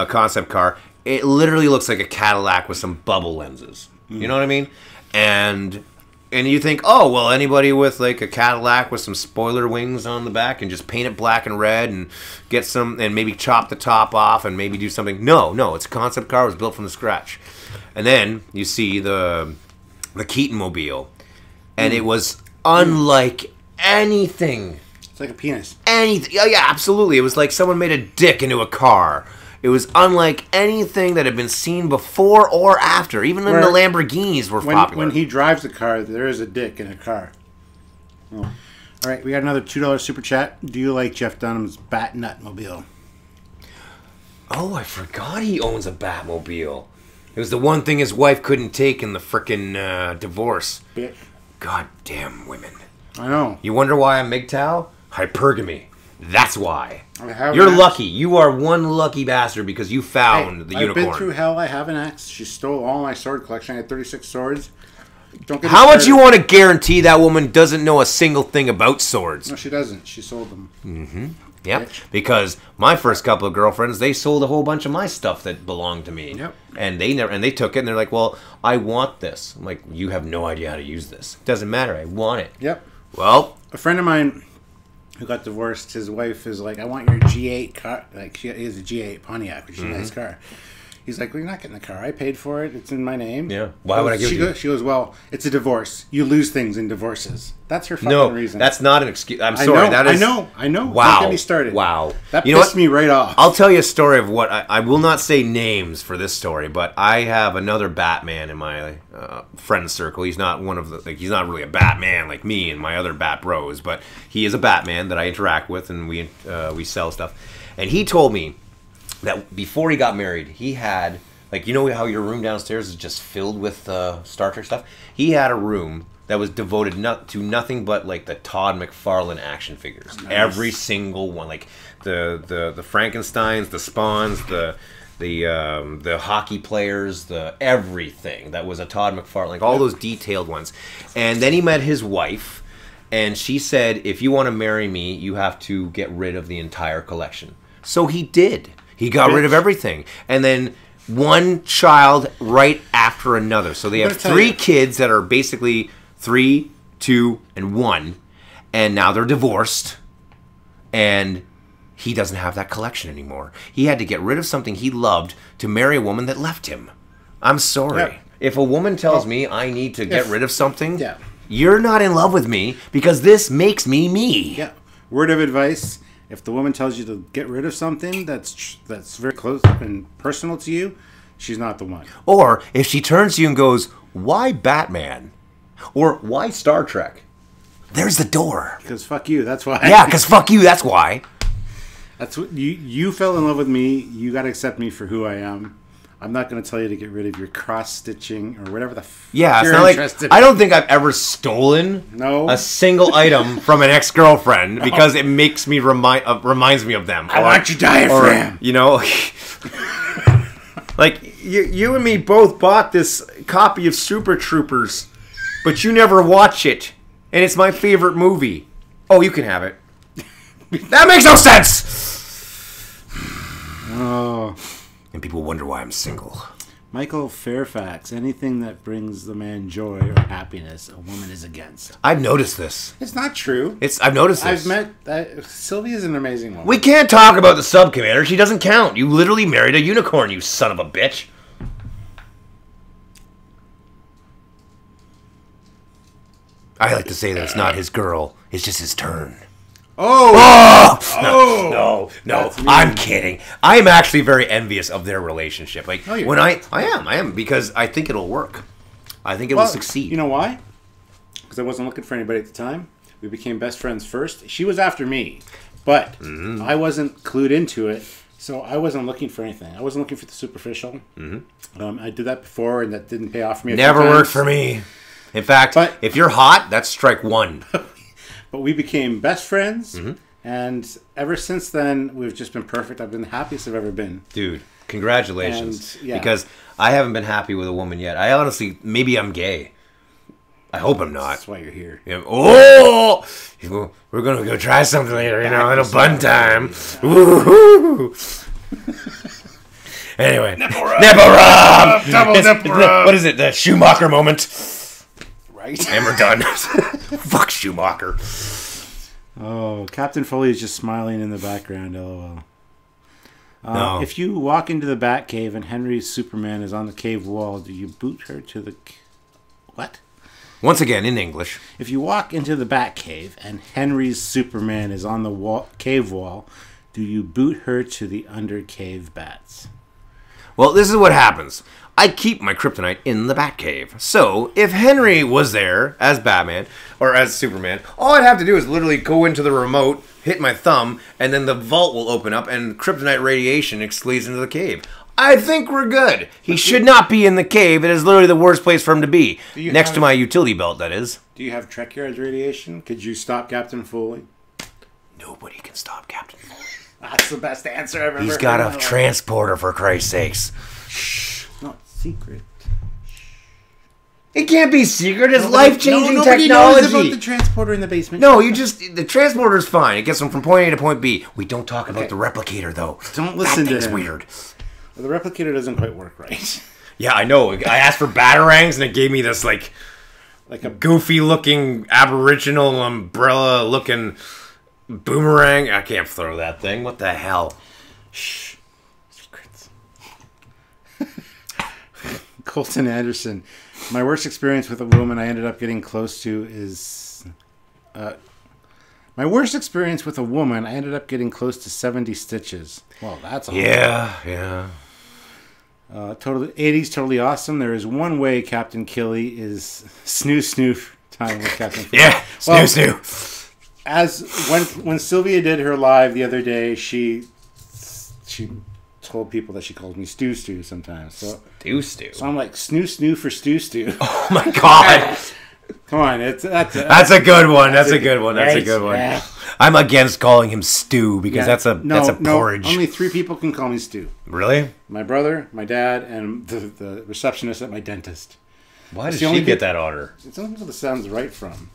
concept car, it literally looks like a Cadillac with some bubble lenses. You know what I mean? And And you think, oh, well, anybody with like a Cadillac with some spoiler wings on the back and just paint it black and red and get some, and maybe chop the top off and maybe do something. No, it's a concept car. It was built from the scratch. And then you see the Keaton Mobile, and it was unlike anything. It's like a penis. Anything. Oh, yeah, absolutely. It was like someone made a dick into a car. It was unlike anything that had been seen before or after. Even when the Lamborghinis were popular. When he drives the car, there is a dick in a car. Oh. All right, we got another $2 super chat. Do you like Jeff Dunham's Bat Nut Mobile? Oh, I forgot he owns a Batmobile. It was the one thing his wife couldn't take in the frickin' divorce. Bitch. Goddamn women. I know. You wonder why I'm MGTOW? Hypergamy. That's why. You're lucky. You are one lucky bastard because you found the unicorn. I've been through hell. I have an ex. She stole all my sword collection. I had 36 swords. How much you want to guarantee that woman doesn't know a single thing about swords? No, she doesn't. She sold them. Mm-hmm. Yep. Because my first couple of girlfriends, they sold a whole bunch of my stuff that belonged to me. Yep. And they took it and they're like, well, I want this. I'm like, you have no idea how to use this. Doesn't matter. I want it. Yep. Well, a friend of mine who got divorced, his wife is like, I want your G8 car. Like, she has a G8 Pontiac, which is a nice car. He's like, well, you're not getting the car. I paid for it. It's in my name. Yeah. Why would I give you? She goes, well, it's a divorce. You lose things in divorces. That's her fucking reason. That's not an excuse. I'm sorry. I know. Wow. Don't get me started. Wow. That pissed me right off. I'll tell you a story of what I will not say names for this story, but I have another Batman in my friend circle. He's not one of the he's not really a Batman like me and my other Bat bros, but he is a Batman that I interact with and we sell stuff. And he told me that before he got married, he had you know how your room downstairs is just filled with Star Trek stuff? He had a room that was devoted to nothing but like the Todd McFarlane action figures. Nice. Every single one, like the Frankensteins, the Spawns, the hockey players, the everything that was a Todd McFarlane, like all those detailed ones. And then he met his wife, and she said, "If you want to marry me, you have to get rid of the entire collection." So he did. He got rid of everything, and then one child right after another. So they have 3 kids that are basically 3, 2, and 1, and now they're divorced, and he doesn't have that collection anymore. He had to get rid of something he loved to marry a woman that left him. I'm sorry. Yeah. If a woman tells me I need to get rid of something, you're not in love with me because this makes me me. Yeah. Word of advice. If the woman tells you to get rid of something that's very close and personal to you, she's not the one. Or if she turns to you and goes, why Batman? Or why Star Trek? There's the door. Because fuck you, that's why. Yeah, because fuck you, that's why. That's what you fell in love with me. You got to accept me for who I am. I'm not going to tell you to get rid of your cross-stitching or whatever the it's not like, I don't think I've ever stolen a single item from an ex-girlfriend because it makes me reminds me of them. I want your diaphragm. Or, you know, like, you and me both bought this copy of Super Troopers, but you never watch it, and it's my favorite movie. Oh, you can have it. That makes no sense! Oh... And people wonder why I'm single. Michael Fairfax, anything that brings the man joy or happiness, a woman is against. I've noticed this. It's not true. I've noticed this. I've met... Sylvia's an amazing woman. We can't talk about the sub-commander. She doesn't count. You literally married a unicorn, you son of a bitch. I like to say that it's not his girl. It's just his turn. No, I'm kidding. I'm actually very envious of their relationship. Like when I am because I think it'll work. I think it will succeed. You know why? Because I wasn't looking for anybody at the time. We became best friends first. She was after me, but I wasn't clued into it, so I wasn't looking for anything. I wasn't looking for the superficial. I did that before, and that didn't pay off for me. Never worked for me. In fact, if you're hot, that's strike one. But we became best friends, and ever since then, we've just been perfect. I've been the happiest I've ever been. Dude, congratulations. Because I haven't been happy with a woman yet. I honestly, maybe I'm gay. I hope I'm not. That's why you're here. Yeah. Oh! We're going to go try something later, a little bun time. Woohoo! Anyway. Nipple rub! Double nipple rub! What is it? The Schumacher moment? Right. And we're done. Fuck Schumacher. Oh, Captain Foley is just smiling in the background. LOL. No. If you walk into the Batcave and Henry's Superman is on the cave wall, do you boot her to the... What? Once again, in English. If you walk into the Batcave and Henry's Superman is on the cave wall, do you boot her to the undercave bats? Well, this is what happens. I keep my kryptonite in the Batcave. So, if Henry was there as Batman, or as Superman, all I'd have to do is literally go into the remote, hit my thumb, and then the vault will open up and kryptonite radiation leads into the cave. I think we're good. He should not be in the cave. It is literally the worst place for him to be. Next to my utility belt, that is. Do you have Trekyards radiation? Could you stop Captain Foley? Nobody can stop Captain Foley. That's the best answer I've ever heard. He's got a transporter, for Christ's sakes. Shh. Not secret. It can't be secret. It's life-changing nobody technology. knows about the transporter in the basement. No, the transporter's fine. It gets them from point A to point B. We don't talk about the replicator, though. Don't listen to him. That thing's weird. Well, the replicator doesn't quite work right. Yeah, I know. I asked for batarangs, and it gave me this, like a goofy-looking, aboriginal, umbrella-looking boomerang. I can't throw that thing. What the hell? Shh. Secrets. Colton Anderson. My worst experience with a woman I ended up getting close to is... my worst experience with a woman, I ended up getting close to 70 stitches. Well, that's awesome. Yeah. Totally 80s, totally awesome. There is one way Captain Killy is snoof time with Captain Foley. Yeah, snoo. As when Sylvia did her live the other day, she told people that she called me Stew sometimes. So I'm like snoo for Stew. Oh my god. Come on, that's a good one. That's a good one. Yeah. I'm against calling him Stew because that's a porridge. Only 3 people can call me Stew. Really? My brother, my dad, and the receptionist at my dentist. Why did she get that honor? It's only people that sounds right from.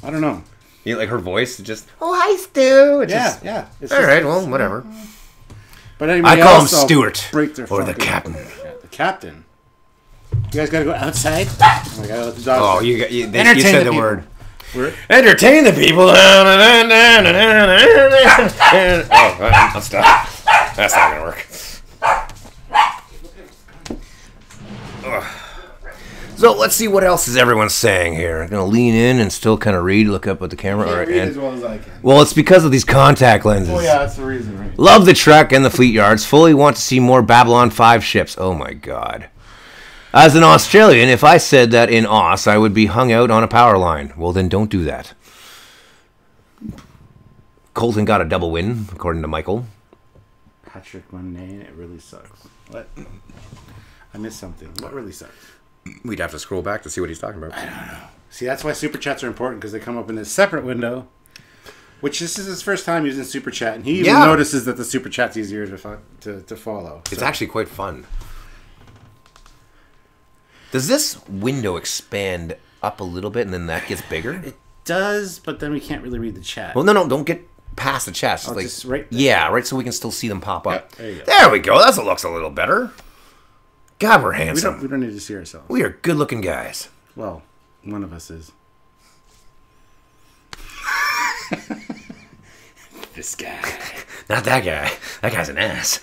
I don't know. You like her voice? Just hi Stew. Yeah. All right. Well, whatever. But anyway, I call him Stuart break their or the captain. Yeah, the captain. You guys gotta go outside. Oh, let the dogs you said the word. Entertain the people. I'll stop. That's not gonna work. So let's see what else is everyone saying here. I'm gonna lean in and still kind of look up at the camera. I can't read as well as I can. Well, it's because of these contact lenses. Oh yeah, that's the reason, right? Love the Trek and the Fleet Yards. Fully want to see more Babylon 5 ships. Oh my god. As an Australian, if I said that in Aus, I would be hung out on a power line. Well, then don't do that. Colton got a double win, according to Michael. Patrick Mundane, it really sucks. What? I missed something. What really sucks? We'd have to scroll back to see what he's talking about. I don't know. See, that's why Super Chats are important, because they come up in a separate window. Which this is his first time using Super Chat, and he even notices that the Super Chat's easier to follow. It's actually quite fun. Does this window expand up a little bit and then that gets bigger? It does, but then we can't really read the chat. Well, no, don't get past the chat. Oh, like, just right there. Yeah, right, so we can still see them pop up. Yeah, there we go. That looks a little better. God, we're handsome. We don't need to see ourselves. We are good-looking guys. Well, one of us is. This guy. Not that guy. That guy's an ass.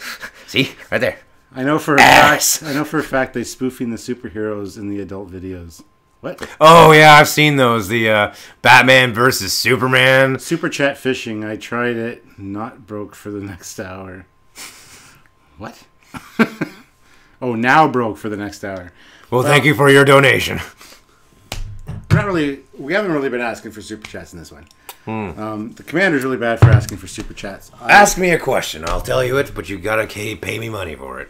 See? Right there. I know for a fact they're spoofing the superheroes in the adult videos. What? Oh yeah, I've seen those. The Batman versus Superman. Super Chat fishing. I tried it. Not broke for the next hour. What? Oh, now broke for the next hour. Well, thank you for your donation. We haven't really been asking for super chats in this one. The commander's really bad for asking for super chats. Ask me a question. I'll tell you it, but you gotta pay me money for it.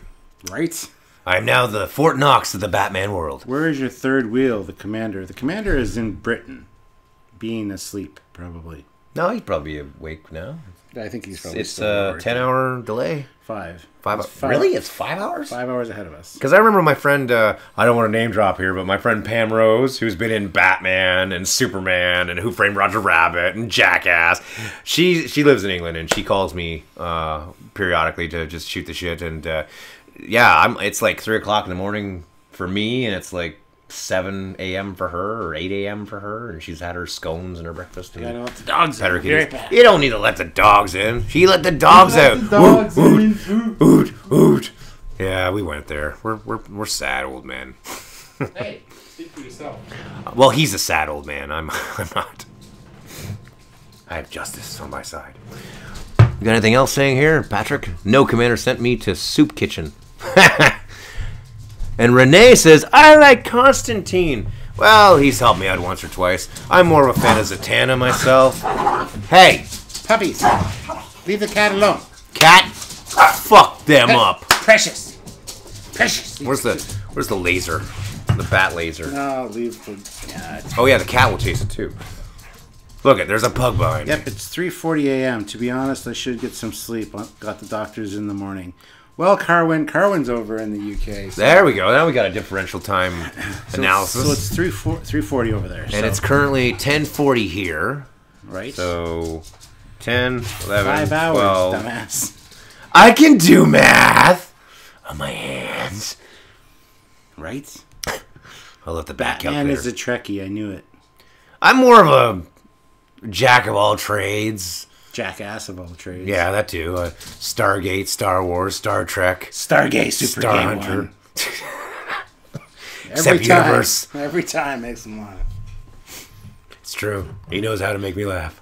Right? I am now the Fort Knox of the Batman world. Where is your third wheel, the commander? The commander is in Britain, being asleep, probably. No, he'd probably be awake now. I think he's probably It's a 10-hour delay. 5. Really? It's 5 hours? 5 hours ahead of us. Because I remember my friend, I don't want to name drop here, but my friend Pam Rose, who's been in Batman and Superman and Who Framed Roger Rabbit and Jackass, she lives in England and she calls me periodically to just shoot the shit. And it's like 3 o'clock in the morning for me, and it's like 7 a.m. for her or 8 a.m. for her, and she's had her scones and her breakfast. I don't let the dogs Pet her out. Be right kitties. back. You don't need to let the dogs in. She let the dogs out. The dogs in. Oot, oot. Yeah, we went there. We're sad old men. Hey, speak for yourself. Well, he's a sad old man. I'm not. I have justice on my side. You got anything else saying here, Patrick? No, Commander sent me to Soup Kitchen. And Renee says, I like Constantine. Well, he's helped me out once or twice. I'm more of a fan of Zatanna myself. Hey, Puppies, leave the cat alone. cat, fuck them up. Precious. Precious. Where's the laser? The bat laser. No, leave the cat. Oh yeah, the cat will chase it too. Look it, there's a pug behind me. Yep, it's 3:40 a.m. To be honest, I should get some sleep. Got the doctors in the morning. Well, Carwin's over in the UK. So, There we go. Now we got a differential time analysis. So it's 3:40 over there. And it's currently 10:40 here. right. So 10, 11, 5 hours, 12. dumbass. I can do math on my hands. Right. I love the back Batman calculator. is a Trekkie. I knew it. I'm more of a jack of all trades. Jackass of all trades. Yeah, that too. Stargate, Star Wars, Star Trek, Stargate, Super Star Game Hunter. One. Except universe. Every time makes him laugh. It's true. He knows how to make me laugh.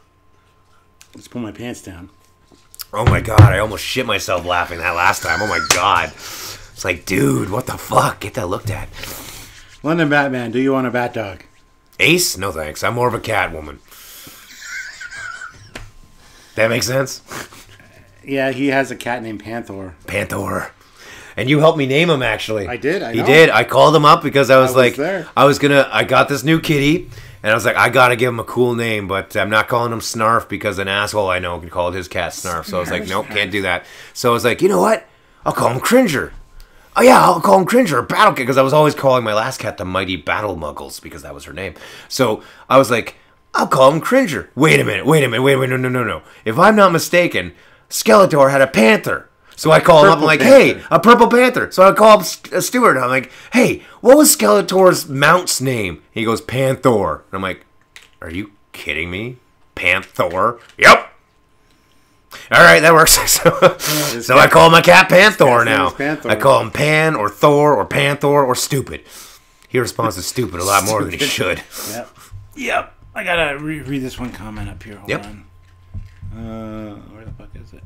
Let's pull my pants down. Oh my god, I almost shit myself laughing that last time. Oh my god. It's like, dude, what the fuck? Get that looked at. London Batman, do you want a bat dog? Ace? No thanks. I'm more of a cat woman. That makes sense? Yeah, he has a cat named Panther. Panther. And you helped me name him, actually. I did, I He know. did. I called him up because I was like, there. I got this new kitty, and I was like, I gotta give him a cool name, but I'm not calling him Snarf because an asshole I know called his cat Snarf. So I was like, nope, can't do that. So I was like, you know what? I'll call him Cringer. Oh yeah, I'll call him Cringer, or Battle Cat, because I was always calling my last cat the Mighty Battle Muggles because that was her name. So I was like, I'll call him Cringer. Wait a minute, no. If I'm not mistaken, Skeletor had a panther. So I call him up, I'm like, hey, a purple panther. So I call up Stuart, I'm like, hey, what was Skeletor's mount's name? He goes, Panther. And I'm like, are you kidding me? Panther? Yep. All right, that works. So I call my cat Panther now. Panther. I call him Pan or Thor or Panther or Stupid. He responds to stupid a lot more than he should. Yep. I gotta read this one comment up here. Hold Yep. on. Where the fuck is it?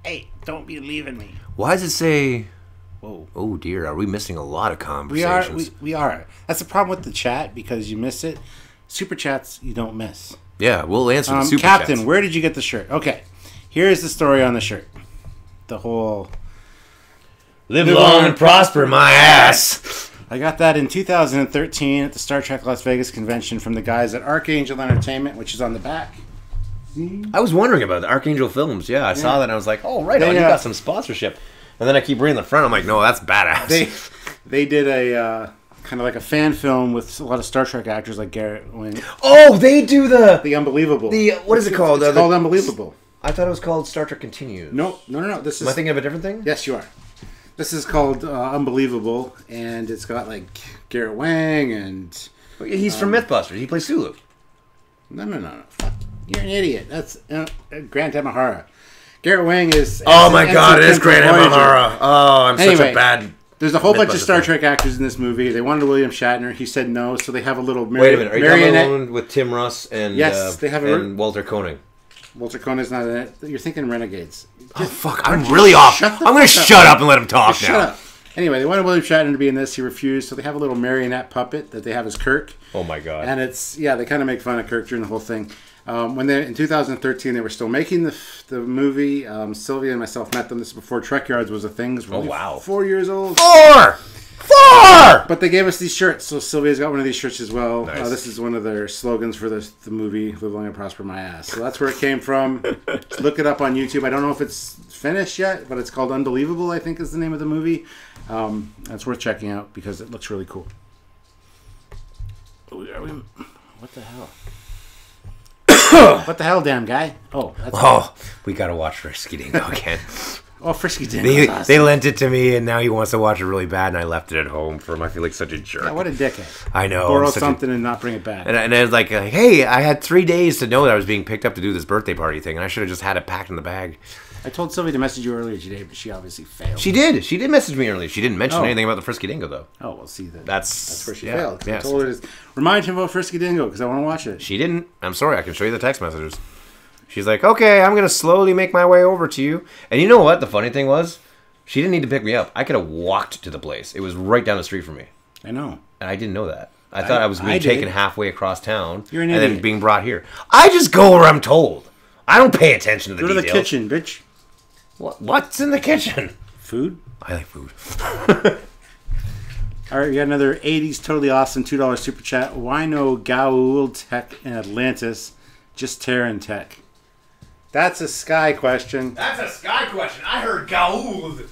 Hey, don't be leaving me. Why does it say... Whoa. Oh, dear. Are we missing a lot of We conversations? are. We are. That's the problem with the chat because you miss it. Super chats you don't miss. Yeah, we'll answer the super Captain, chats. where did you get the shirt? Okay, here's the story on the shirt. The whole. Live long and prosper, my ass. I got that in 2013 at the Star Trek Las Vegas convention from the guys at Archangel Entertainment, which is on the back. I was wondering about the Archangel Films. Yeah, I saw that and I was like, oh, right They, on, you got some sponsorship. And then I keep reading the front. I'm like, no, that's badass. They did a kind of like a fan film with a lot of Star Trek actors like Garrett Wing. Oh, they do the Unbelievable. what is it called? It's called Unbelievable. I thought it was called Star Trek Continues. No. This is. Am I thinking of a different thing? Yes, you are. This is called Unbelievable, and it's got like Garrett Wang and. He's from Mythbusters. He plays Sulu. No. Fuck. You're an idiot. That's Grant Imahara. Garrett Wang is. Oh my god, it is Ensign Grant Voyager. Imahara. Oh, I'm such Anyway, a bad... There's a whole bunch of Mythbusters Star fan. Trek actors in this movie. They wanted William Shatner. He said no, so they have a little Wait a minute. Are you marionette. talking with Tim Russ and, Yes, they have a- and Walter Koenig? Walter Koenig's not in it. You're thinking Renegades. Oh, fuck. I'm really off. shut the I'm going to fuck up. shut up and let him talk Just now. shut up. Anyway, they wanted William Shatner to be in this. He refused, so they have a little marionette puppet that they have as Kirk. Oh, my God. And it's, they kind of make fun of Kirk during the whole thing. When they in 2013, they were still making the movie. Sylvia and myself met them. This is before Trekyards was a thing. This was only wow. 4 years old. Four! But they gave us these shirts, so Sylvia's got one of these shirts as well. Nice. This is one of their slogans for the movie, Live Long and Prosper My Ass. So that's where it came from. Look it up on YouTube. I don't know if it's finished yet, but it's called Unbelievable, I think is the name of the movie. That's worth checking out because it looks really cool. What the hell? What the hell, damn guy? Oh, that's Oh, we got to watch Risky Dingo again. Oh, Frisky Dingo's awesome. They lent it to me, and now he wants to watch it really bad, and I left it at home for him. I feel like such a jerk. Yeah, what a dickhead. I know. Borrow something and not bring it back. And I was like, hey, I had 3 days to know that I was being picked up to do this birthday party thing, and I should have just had it packed in the bag. I told Sylvie to message you earlier today, but she obviously failed. She did. She did message me earlier. She didn't mention anything about the Frisky Dingo, though. Oh, well, see, that's where she yeah, failed. Yes. I told her to remind him about Frisky Dingo because I want to watch it. She didn't. I'm sorry. I can show you the text messages. She's like, okay, I'm going to slowly make my way over to you. And you know what? The funny thing was, she didn't need to pick me up. I could have walked to the place. It was right down the street from me. I know. And I didn't know that. I thought I was being taken halfway across town You're an and idiot. then being brought here. I just go where I'm told. I don't pay attention to the Go to details. the kitchen, bitch. What's in the kitchen? Food? I like food. All right, we got another 80s totally awesome $2 super chat. Why no Gaul Tech in Atlantis? Just Terran Tech. That's a Sky question. That's a Sky question. I heard Gauld.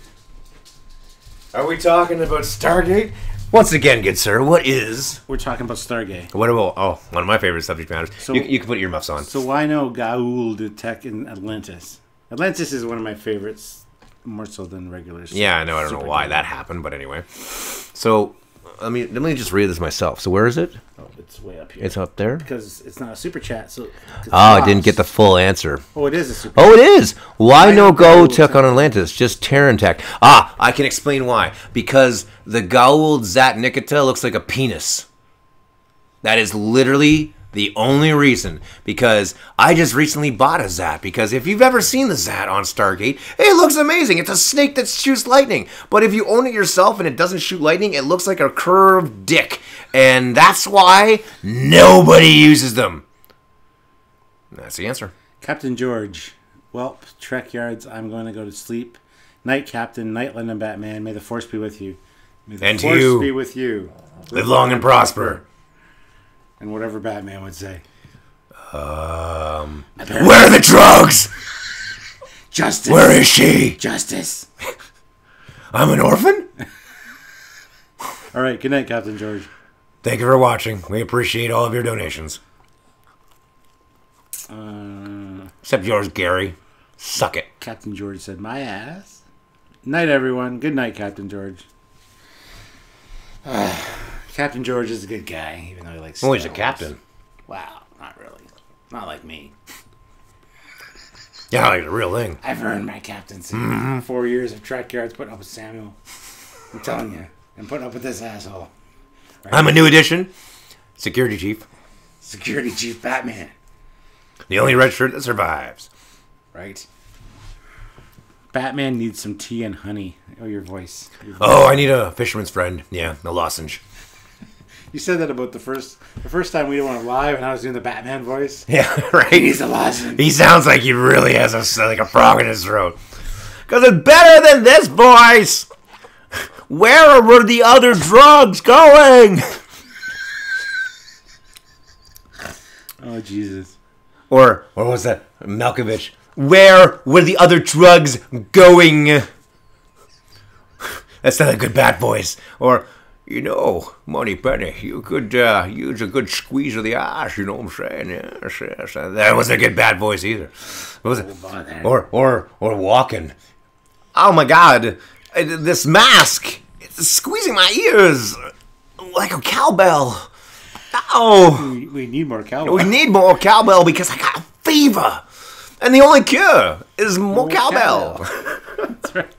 Are we talking about Stargate? Once again, good sir, what is... We're talking about Stargate. What about... Oh, one of my favorite subject matters. So- you can put earmuffs on. So why no Gaul Tech in Atlantis? Atlantis is one of my favorites, more so than regular. Yeah, I know. I don't know why that happened, but anyway. So, let me just read this myself. So where is it? Oh, it's way up here. It's up there? Because it's not a super chat. So I didn't get the full answer. Oh, it is a super. Oh, it is. Why no Gaul Tech Tech on Atlantis? Just Terran Tech. Ah, I can explain why. Because the Gaul Zat Nikita looks like a penis. That is literally the only reason. Because I just recently bought a Zat. Because if you've ever seen the Zat on Stargate, it looks amazing. It's a snake that shoots lightning. But if you own it yourself and it doesn't shoot lightning, it looks like a curved dick. And that's why nobody uses them. That's the answer. Captain George. Well, Trekyards, I'm going to go to sleep. Night, Captain. Night, London Batman. May the Force be with you. May the And to Force you. be with you. Live long and prosper. And whatever Batman would say. Where are the drugs? Justice. Where is she? Justice. I'm an orphan? All right. Good night, Captain George. Thank you for watching. We appreciate all of your donations. Except yours, Gary. Suck it. Captain George said, my ass. Night, everyone. Good night, Captain George. Captain George is a good guy, even though he likes Oh, he's a Star Wars. captain. Wow, not really. Not like me. Yeah, like the real thing. I've earned my captaincy. 4 years of Trekyards putting up with Samuel. I'm telling you. I'm putting up with this asshole. Right? I'm a new addition. Security chief. Security Chief Batman. The only red shirt that survives. Right? Batman needs some tea and honey. Oh, your voice. Oh, I need a fisherman's friend. Yeah, a lozenge. You said that about the first time we went live and I was doing the Batman voice. Yeah, right. He's a lozenge. He sounds like he really has a frog in his throat. Because it's better than this voice. Where were the other drugs going? Oh, Jesus. Or what was that? Malkovich. Where were the other drugs going? That's not a good bat voice. Or, Money Penny, you could use a good squeeze of the ass, you know what I'm saying? Yes, yes. That wasn't a good bad voice either. What was it? Or walking. Oh my God. This mask. It's squeezing my ears like a cowbell. Oh. We need more cowbell. We need more cowbell because I got a fever. And the only cure is more cowbell. That's right.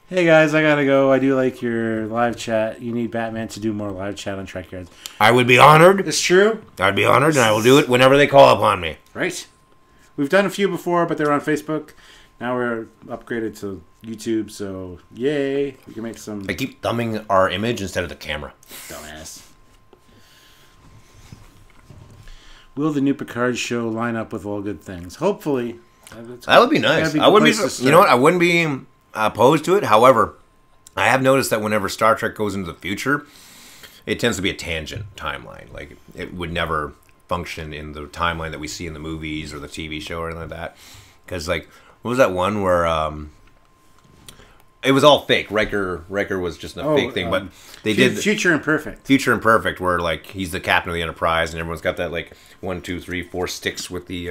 Hey guys, I gotta go. I do like your live chat. You need Batman to do more live chat on Trekyards. I would be honored. It's true. I'd be honored, and I will do it whenever they call upon me. Right. We've done a few before, but they're on Facebook. Now we're upgraded to YouTube, so yay. We can make some... I keep thumbing our image instead of the camera. Dumbass. Will the new Picard show line up with all good things? Hopefully. That would be nice. I wouldn't be... You know what? I wouldn't be opposed to it. However, I have noticed that whenever Star Trek goes into the future, it tends to be a tangent timeline. Like, it would never function in the timeline that we see in the movies or the TV show or anything like that. Because, like, what was that one where it was all fake? Riker was just a fake thing, but they did Future Imperfect. Future Imperfect, where like he's the captain of the Enterprise, and everyone's got that like 1, 2, 3, 4 sticks with the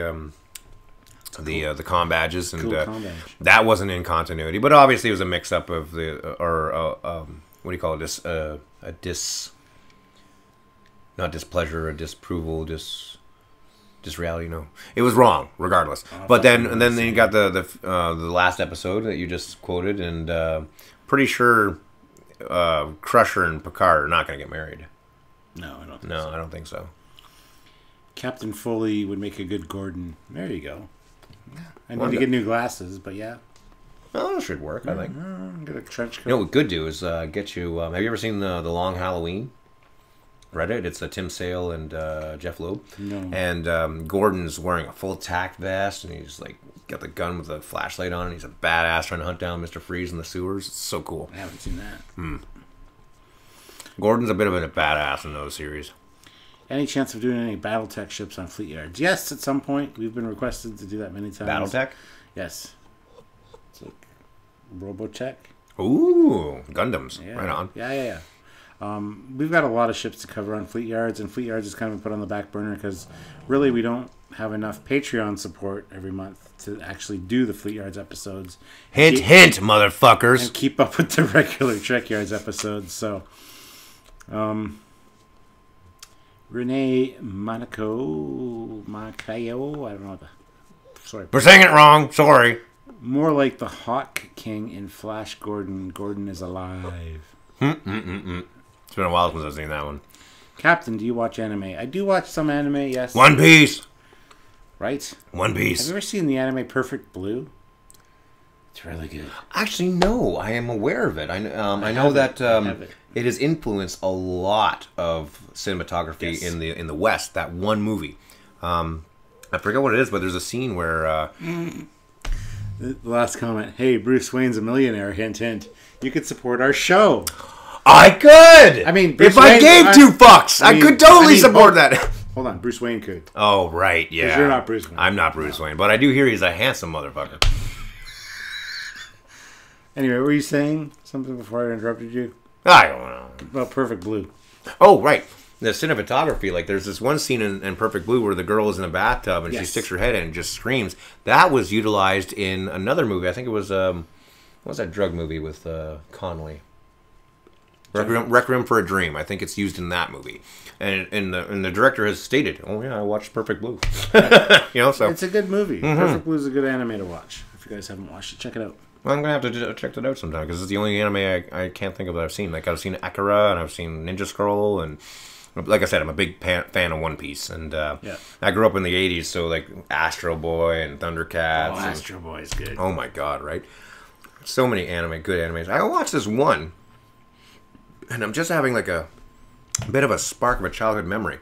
the comm badges, and Cool comm badge. that wasn't in continuity. But obviously, it was a mix-up of the what do you call it? Not displeasure, a disapproval, reality. No, it was wrong, regardless. But then you got the last episode that you just quoted, and pretty sure Crusher and Picard are not going to get married. No, I don't think No, so. I don't think so. Captain Foley would make a good Gordon. There you go. I need Wonder. to get new glasses, but yeah. Oh, that should work. I think. Get a trench coat. You know what we could do is get you. Have you ever seen the Long Halloween? Read it? It's Tim Sale and Jeff Loeb. No. And Gordon's wearing a full tack vest, and he's like got the gun with the flashlight on, and he's a badass trying to hunt down Mr. Freeze in the sewers. It's so cool. I haven't seen that. Gordon's a bit of a badass in those series. Any chance of doing any BattleTech ships on Fleet Yards? Yes, at some point. We've been requested to do that many times. BattleTech? Yes. It's like Robotech. Ooh, Gundams. Yeah. Right on. Yeah. We've got a lot of ships to cover on Fleet Yards, and Fleet Yards is kind of put on the back burner because really we don't have enough Patreon support every month to actually do the Fleet Yards episodes. Hint, hint, motherfuckers. And keep up with the regular Trekyards episodes. So, Renee Macayo, I don't know. Sorry. We're saying it wrong. Sorry. More like the Hawk King in Flash Gordon. Gordon is alive. It's been a while since I've seen that one. Captain, do you watch anime? I do watch some anime, yes. One Piece. Right? One Have Piece. you ever seen the anime Perfect Blue? It's really good. Actually, no. I am aware of it. I know have that it. I have it. it has influenced a lot of cinematography Yes. in the West. That one movie. I forget what it is, but there's a scene where The last comment. Hey, Bruce Wayne's a millionaire. Hint, hint. You could support our show. I could. I mean, if Bruce I Wayne- gave two fucks, I mean- could totally I mean, support that. Hold on. Bruce Wayne could. Oh right, yeah. you're not Bruce Wayne. I'm not Bruce Wayne, but I do hear he's a handsome motherfucker. Anyway, were you saying something before I interrupted you? I don't know. About Perfect Blue. Oh right, the cinematography. Like there's this one scene in Perfect Blue where the girl is in a bathtub and she Yes. sticks her head in and just screams. That was utilized in another movie. I think it was what was that drug movie with Connolly? Requiem for a Dream. I think it's used in that movie, and the director has stated, "Oh yeah, I watched Perfect Blue." So It's a good movie. Mm-hmm. Perfect Blue is a good anime to watch. If you guys haven't watched it, check it out. I'm gonna have to check that out sometime because it's the only anime I can't think of that I've seen. Like I've seen Akira and I've seen Ninja Scroll, and like I said, I'm a big fan of One Piece, and I grew up in the '80s, so like Astro Boy and Thundercats. Oh, and- Astro Boy is good. Oh my god, right? So many good animes. I watched this one, and I'm just having like a bit of a spark of a childhood memory.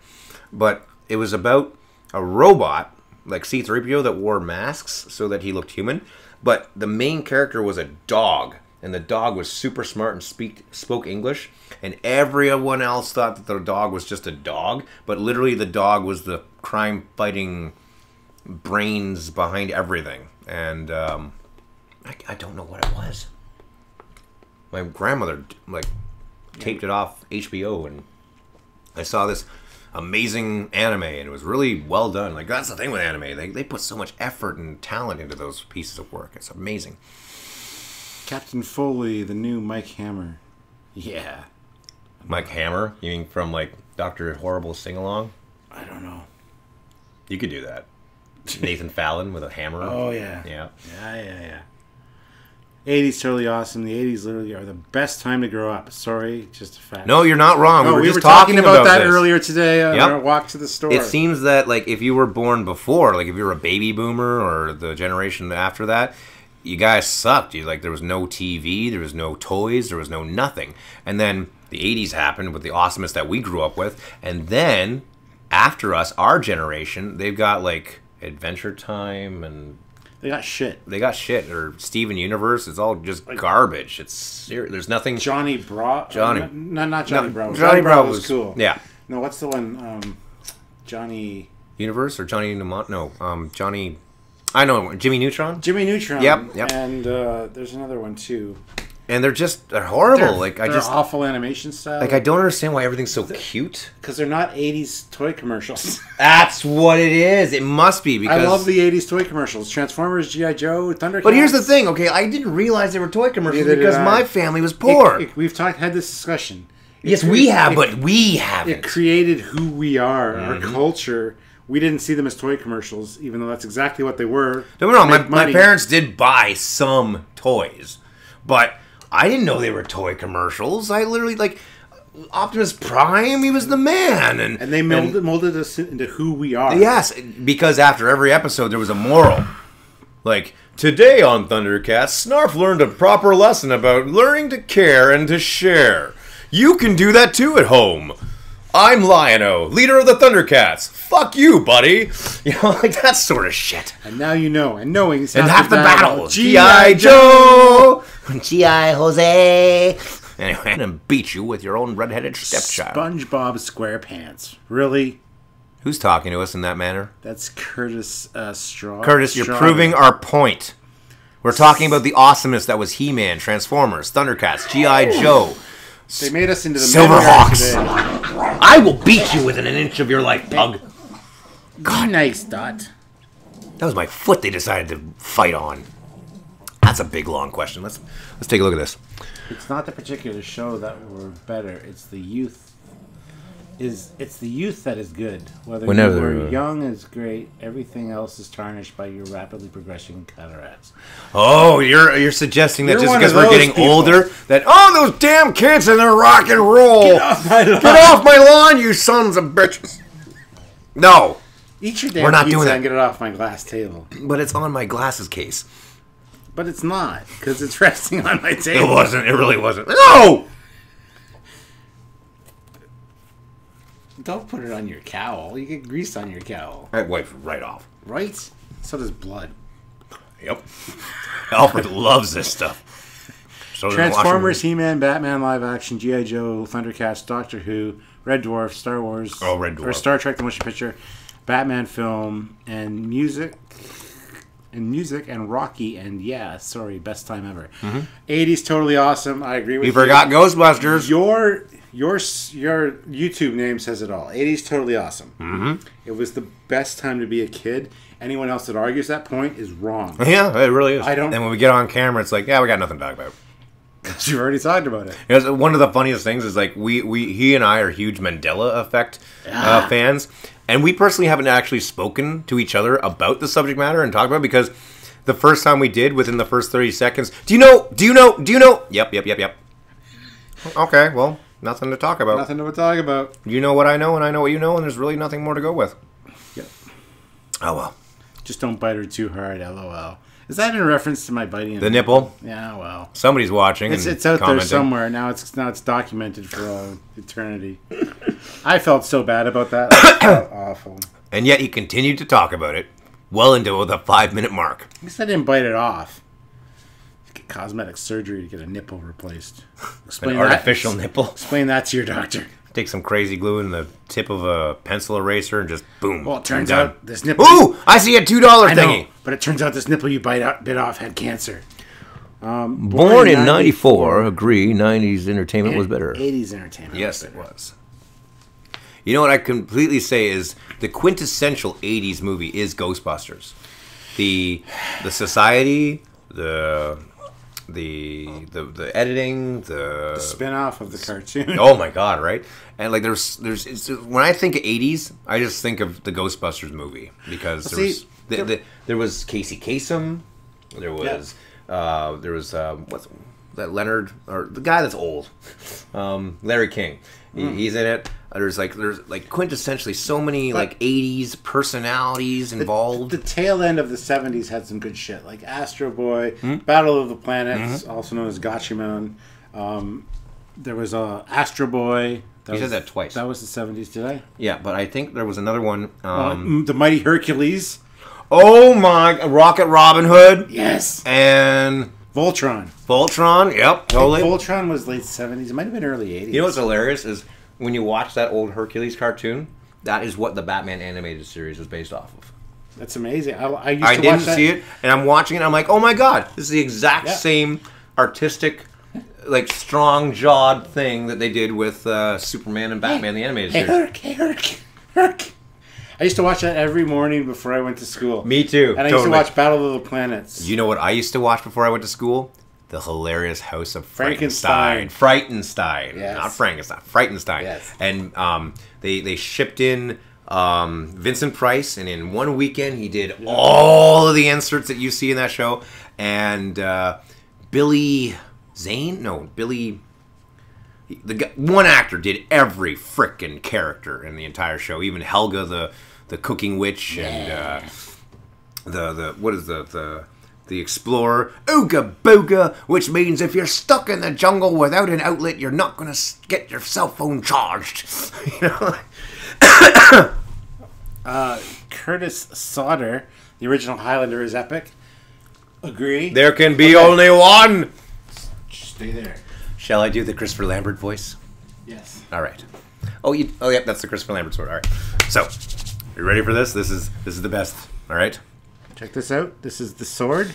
But it was about a robot, like C-3PO, that wore masks so that he looked human. But the main character was a dog, and the dog was super smart and spoke English. And everyone else thought that the dog was just a dog, but literally the dog was the crime-fighting brains behind everything. And I don't know what it was. My grandmother taped it off HBO, and I saw this amazing anime, and it was really well done. Like that's the thing with anime; they put so much effort and talent into those pieces of work. It's amazing. Captain Foley, the new Mike Hammer. Yeah. Mike Hammer, you mean from like Dr. Horrible Sing Along? I don't know. You could do that. Nathan Fallon with a hammer. Oh, yeah. Yeah. Yeah. 80s totally awesome. The 80s literally are the best time to grow up. Sorry, just a fact. No, you're not wrong. No, we were we just were talking about that this. earlier today on Yep. our walk to the store. It seems that like if you were born before, like if you were a baby boomer or the generation after that, you guys sucked. There was no TV, there was no toys, there was no nothing. And then the 80s happened with the awesomeness that we grew up with, and then after us, our generation, they've got like Adventure Time and They got shit. or Steven Universe. It's all just garbage. It's serious. There's nothing. Johnny Bra. Johnny. No, not Johnny Bravo. Johnny Bravo was cool. Yeah. No, what's the one? Johnny. Universe or Johnny Mnemonic? No, Johnny. I know Jimmy Neutron. Jimmy Neutron. Yep. And there's another one too. and they're horrible. They're awful animation style. Like, I don't understand why everything's so cute. Because they're not 80s toy commercials. That's what it is. It must be, because I love the 80s toy commercials. Transformers, G.I. Joe, Thundercats. But here's the thing, okay? I didn't realize they were toy commercials Neither because did I. my family was poor. We've had this discussion. Yes, we have, but we haven't. It created who we are, our Mm-hmm. culture. We didn't see them as toy commercials, even though that's exactly what they were. No, Make my money. parents did buy some toys, but I didn't know they were toy commercials. I literally, like, Optimus Prime, he was the man. And they molded us into who we are. Yes, because after every episode there was a moral. Like, today on Thundercats, Snarf learned a proper lesson about learning to care and to share. You can do that too at home. I'm Lion-O, leader of the Thundercats. Fuck you, buddy. You know, like that sort of shit. And now you know. And knowing is And half the battle. G.I. G.I. Joe! G.I. Jose! Anyway, I'm gonna beat you with your own red-headed stepchild. SpongeBob SquarePants. Really? Who's talking to us in that manner? That's Curtis Straw. Curtis, you're Straw- proving our point. We're talking about the awesomeness that was He-Man, Transformers, Thundercats, G.I. Joe. They made us into the Silverhawks. men we are today. I will beat you within an inch of your life, pug. God, nice, Dot. That was my foot they decided to fight on. That's a big, long question. Let's take a look at this. It's not the particular show that were better. It's the youth. It's the youth that is good. Whether you were young is great. Everything else is tarnished by your rapidly progressing cataracts. Oh, you're suggesting that You're just one because of we're those getting people. older, that those damn kids and their rock and roll. Get off my lawn. Get off my lawn, you sons of bitches. No, Eat your damn We're not pizza doing that. and get it off my glass table. but it's on my glasses case. But it's not, because it's resting on my It table. wasn't. It really wasn't. No. Don't put it on your cowl. You get grease on your cowl. I wiped right off. Right? So does blood. Yep. Alfred loves this stuff. So does Transformers, He-Man, Batman live action, G.I. Joe, Thundercats, Doctor Who, Red Dwarf, Star Wars. Oh, Red Dwarf. Or Star Trek the motion picture, Batman film, and music. And Rocky, and best time ever. 80s, totally awesome. I agree with you. We forgot Ghostbusters. Your YouTube name says it all. 80s, totally awesome. Mm-hmm. It was the best time to be a kid. Anyone else that argues that point is wrong. Yeah, it really is. I don't- And when we get on camera, it's like, we got nothing to talk about. Because you've already talked about it. Because one of the funniest things is, like, he and I are huge Mandela Effect fans, and we personally haven't actually spoken to each other about the subject matter and talked about it, because the first time we did, within the first 30 seconds, do you know? Yep. Okay, well, nothing to talk about. Nothing to talk about. You know what I know, and I know what you know, and there's really nothing more to go with. Yep. Oh, well. Just don't bite her too hard, LOL. Is that in reference to my biting? The nipple? Yeah, well. Somebody's watching. It's and out commenting. there somewhere. Now it's documented for all eternity. I felt so bad about that. I felt awful. And yet he continued to talk about it well into the 5-minute mark. At least I didn't bite it off. Get cosmetic surgery to get a nipple replaced. An artificial nipple. Explain that to your doctor. Take some crazy glue in the tip of a pencil eraser and just boom. Well, it turns done. out this nipple. Ooh! I see a $2 I thingy. know, but it turns out this nipple you bit off had cancer. Born in 94, agree, 90s entertainment was better. 80s entertainment. Yes, it was. You know what I completely say is the quintessential 80s movie is Ghostbusters. The society, the editing, the Spin-off of the cartoon. oh my god, right? And like when I think of 80s, I just think of the Ghostbusters movie, because there was Casey Kasem, there was what's that, Leonard, or the guy that's old, Larry King. He's in it. There's quintessentially so many 80s personalities involved. The tail end of the 70s had some good shit, like Astro Boy, Battle of the Planets, also known as Gatchaman. There was Astro Boy. You said that twice. That was the 70s, did I? Yeah, but I think there was another one. The Mighty Hercules. Oh my, Rocket Robin Hood. Yes. And Voltron. Yep, totally. Voltron was late 70s. It might have been early 80s. You know what's hilarious is when you watch that old Hercules cartoon, that is what the Batman animated series was based off of. That's amazing. I used I to didn't watch that. see it, and I'm watching it, and I'm like, oh my god, this is the exact same artistic like strong-jawed thing that they did with Superman and Batman the animated series. Hey, Herc. I used to watch that every morning before I went to school. Me too. And I used to watch Battle of the Planets. You know what I used to watch before I went to school? The hilarious House of Frankenstein. Frightenstein. Yes. Not Frankenstein. Frightenstein. Yes. And they shipped in Vincent Price, and in one weekend he did all of the inserts that you see in that show. And Billy Zane? No, Billy... one actor did every frickin' character in the entire show. Even Helga, the cooking witch, and the explorer, Ooga Booga, which means if you're stuck in the jungle without an outlet, you're not gonna get your cell phone charged. You know. Curtis Sauter, the original Highlander, is epic. Agree. There can be only one. Stay there. Shall I do the Christopher Lambert voice? Yes. All right. Oh, yep, that's the Christopher Lambert sword. All right. So, you ready for this? This is the best. All right. Check this out. This is the sword,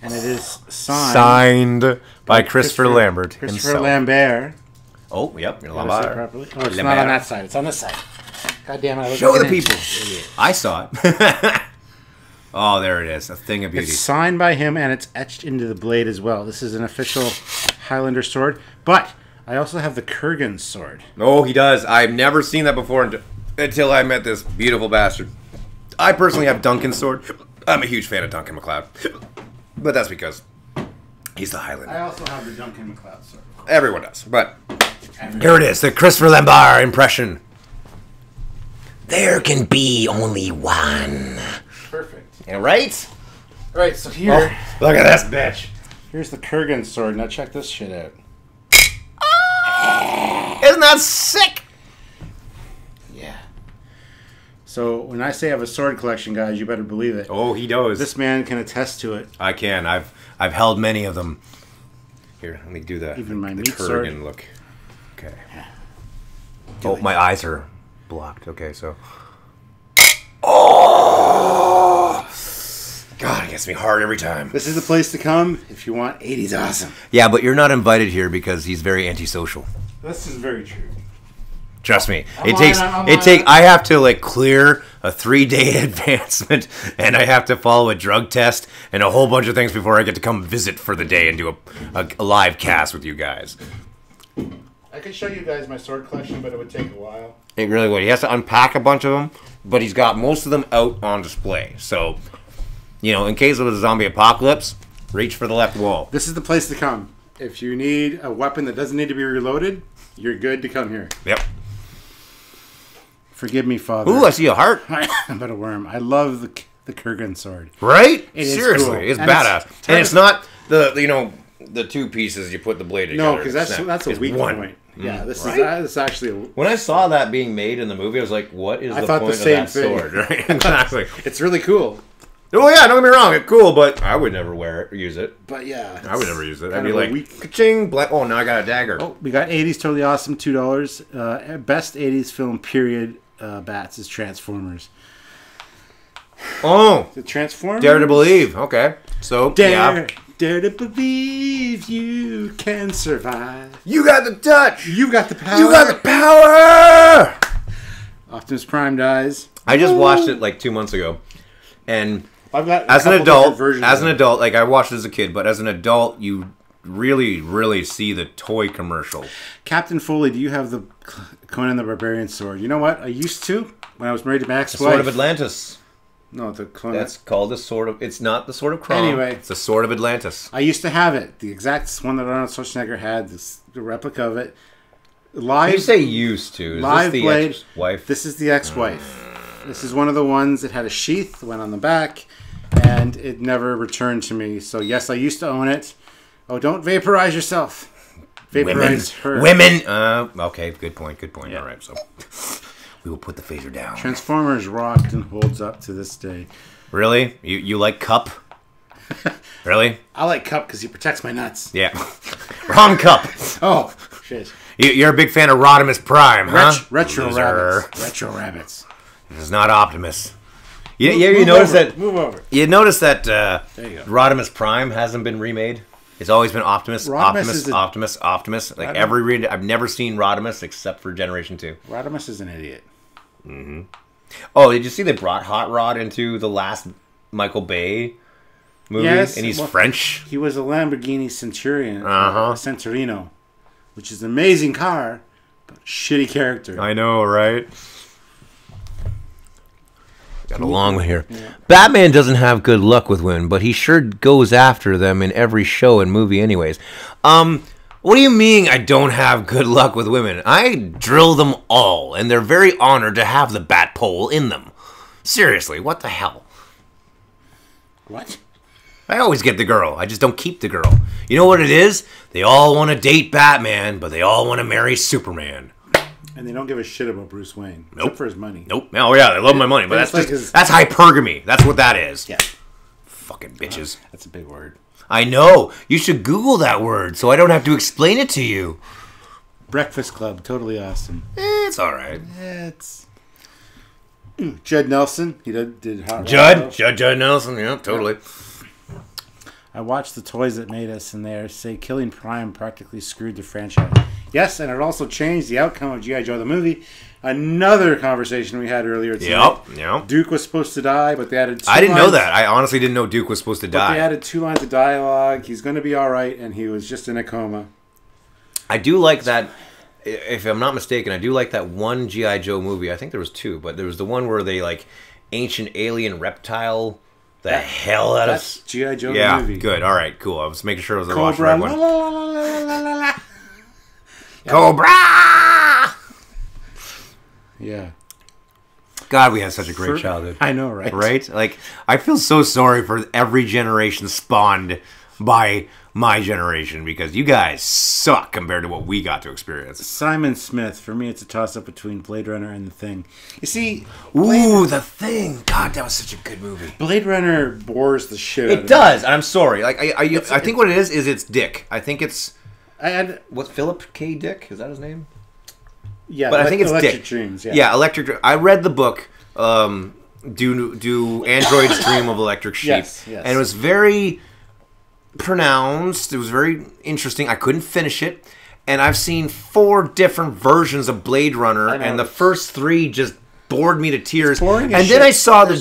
and it is signed by Christopher Lambert himself. Lambert. Oh, yep. Did I say it properly? Oh, it's not on that side. It's on this side. God damn it! Show the people. I saw it. Oh, there it is. A thing of beauty. It's signed by him, and it's etched into the blade as well. This is an official Highlander sword. But I also have the Kurgan sword. Oh, he does. I've never seen that before until I met this beautiful bastard. I personally have Duncan's sword. I'm a huge fan of Duncan MacLeod. But that's because he's the Highlander. I also have the Duncan MacLeod sword. Everyone does. But here it is. The Christopher Lambert impression. There can be only one. Perfect. Yeah, right? All right, so here... Oh, look at this bitch. Here's the Kurgan sword. Now check this shit out. Isn't that sick? Yeah. So when I say I have a sword collection, guys, you better believe it. Oh, he does. This man can attest to it. I can. I've held many of them. Here, let me do the Even my the meat Kurgan sword. look. Okay. Oh, my eyes are blocked. Okay, so. Oh! God, it gets me hard every time. This is the place to come if you want 80s awesome. Yeah, but you're not invited here because he's very antisocial. This is very true. Trust me. I I have to like clear a 3-day advancement, and I have to follow a drug test and a whole bunch of things before I get to come visit for the day and do a live cast with you guys. I could show you guys my sword collection, but it would take a while. It really would. He has to unpack a bunch of them, but he's got most of them out on display. So, you know, in case of a zombie apocalypse, reach for the left wall. This is the place to come. If you need a weapon that doesn't need to be reloaded, you're good to come here. Yep. Forgive me, Father. Ooh, I see a heart. I'm but a worm. I love the Kurgan sword. Right? It is Seriously, cool. it's And badass. And it's not the two pieces you put the blade together. No, because that's a It's weak one. point. Yeah, this is actually a... When I saw that being made in the movie, I was like, what is the point of that sword? Right? Exactly. It's really cool. Oh, yeah, don't get me wrong. It's cool, but I would never wear it or use it. But yeah. I would never use it. I'd kind be of a like, weak- ka-ching, oh, now I got a dagger. Oh, we got 80s Totally Awesome, $2. Best 80s film period bats is Transformers. Oh. The Transformers? Dare to believe. Okay. So, yeah. Dare to believe you can survive. You got the touch. You got the power. You got the power. Optimus Prime dies. I just watched it like 2 months ago. And I've got as an adult, versions like I watched it as a kid, but as an adult, you really, really see the toy commercial. Captain Foley, do you have the Conan the Barbarian sword? You know what? I used to when I was married to my ex-wife. Sword of Atlantis. No, the Conan. That's called the Sword of... It's not the Sword of Crom. Anyway. It's the Sword of Atlantis. I used to have it. The exact one that Arnold Schwarzenegger had. The replica of it. Live. You say used to. Is live this the blade. ex-wife? This is the ex-wife. This is one of the ones that had a sheath, went on the back, and it never returned to me. So yes, I used to own it. Oh, don't vaporize yourself. Vaporize her. Women. Okay, good point. Yeah. All right, so we will put the phaser down. Transformers rocked and holds up to this day. Really? You like Cup? Really? I like Cup because he protects my nuts. Yeah. Wrong Cup. Oh, shit. You're a big fan of Rodimus Prime, huh? Retro Loser. rabbits. Retro rabbits. This is not Optimus. You notice that? Move over. You notice that There you go. Rodimus Prime hasn't been remade? It's always been Optimus, Rodimus Optimus. Like every read, I've never seen Rodimus except for Generation 2. Rodimus is an idiot. Mm-hmm. Oh, did you see they brought Hot Rod into the last Michael Bay movie? Yes, and he's French. He was a Lamborghini Centurion, Uh-huh. Centurino, which is an amazing car, but shitty character. I know, right? Got a long one here. Yeah. Batman doesn't have good luck with women, but he sure goes after them in every show and movie anyways. What do you mean I don't have good luck with women? I drill them all, and they're very honored to have the bat pole in them. Seriously, what the hell? What? I always get the girl. I just don't keep the girl. You know what it is? They all want to date Batman, but they all want to marry Superman. And they don't give a shit about Bruce Wayne. Nope. Except for his money. Nope. Oh, yeah, they love my money. But that's like that's hypergamy. That's what that is. Yeah. Fucking bitches. That's a big word. I know. You should Google that word so I don't have to explain it to you. Breakfast Club. Totally awesome. It's all right. Yeah, it's... Judd Nelson. He did Hot Rod. Judd Nelson. Yeah, totally. Yeah. I watched The Toys That Made Us, and they say killing Prime practically screwed the franchise. Yes, and it also changed the outcome of G.I. Joe the movie. Another conversation we had earlier tonight. Yep. Duke was supposed to die, but they added 2 I didn't lines. know that. I honestly didn't know Duke was supposed to die. They added 2 lines of dialogue. He's going to be all right, and he was just in a coma. I do like that. If I'm not mistaken, I do like that one G.I. Joe movie. I think there was 2, but there was the one where they, like, ancient alien reptile... hell out of... That's G.I. Joe yeah, movie. Good. All right, cool. I was making sure I was Cobra. watching the right one. La, la, la, la, la, la. Cobra! Yeah. God, we had such a great childhood. I know, right? Right? Like, I feel so sorry for every generation spawned by my generation because you guys suck compared to what we got to experience. Simon Smith. For me, it's a toss-up between Blade Runner and The Thing. You see... The Thing. God, that was such a good movie. Blade Runner bores the shit out of It does. I'm sorry. Like, I think what it is it's Dick. I think it's... What's Philip K. Dick? Is that his name? Yeah, but I think it's Electric Dick. Dreams. Yeah, Electric. I read the book. Do Androids Dream of Electric Sheep? Yes. And it was very pronounced. It was very interesting. I couldn't finish it, and I've seen 4 different versions of Blade Runner, and the first 3 just bored me to tears. And then I saw the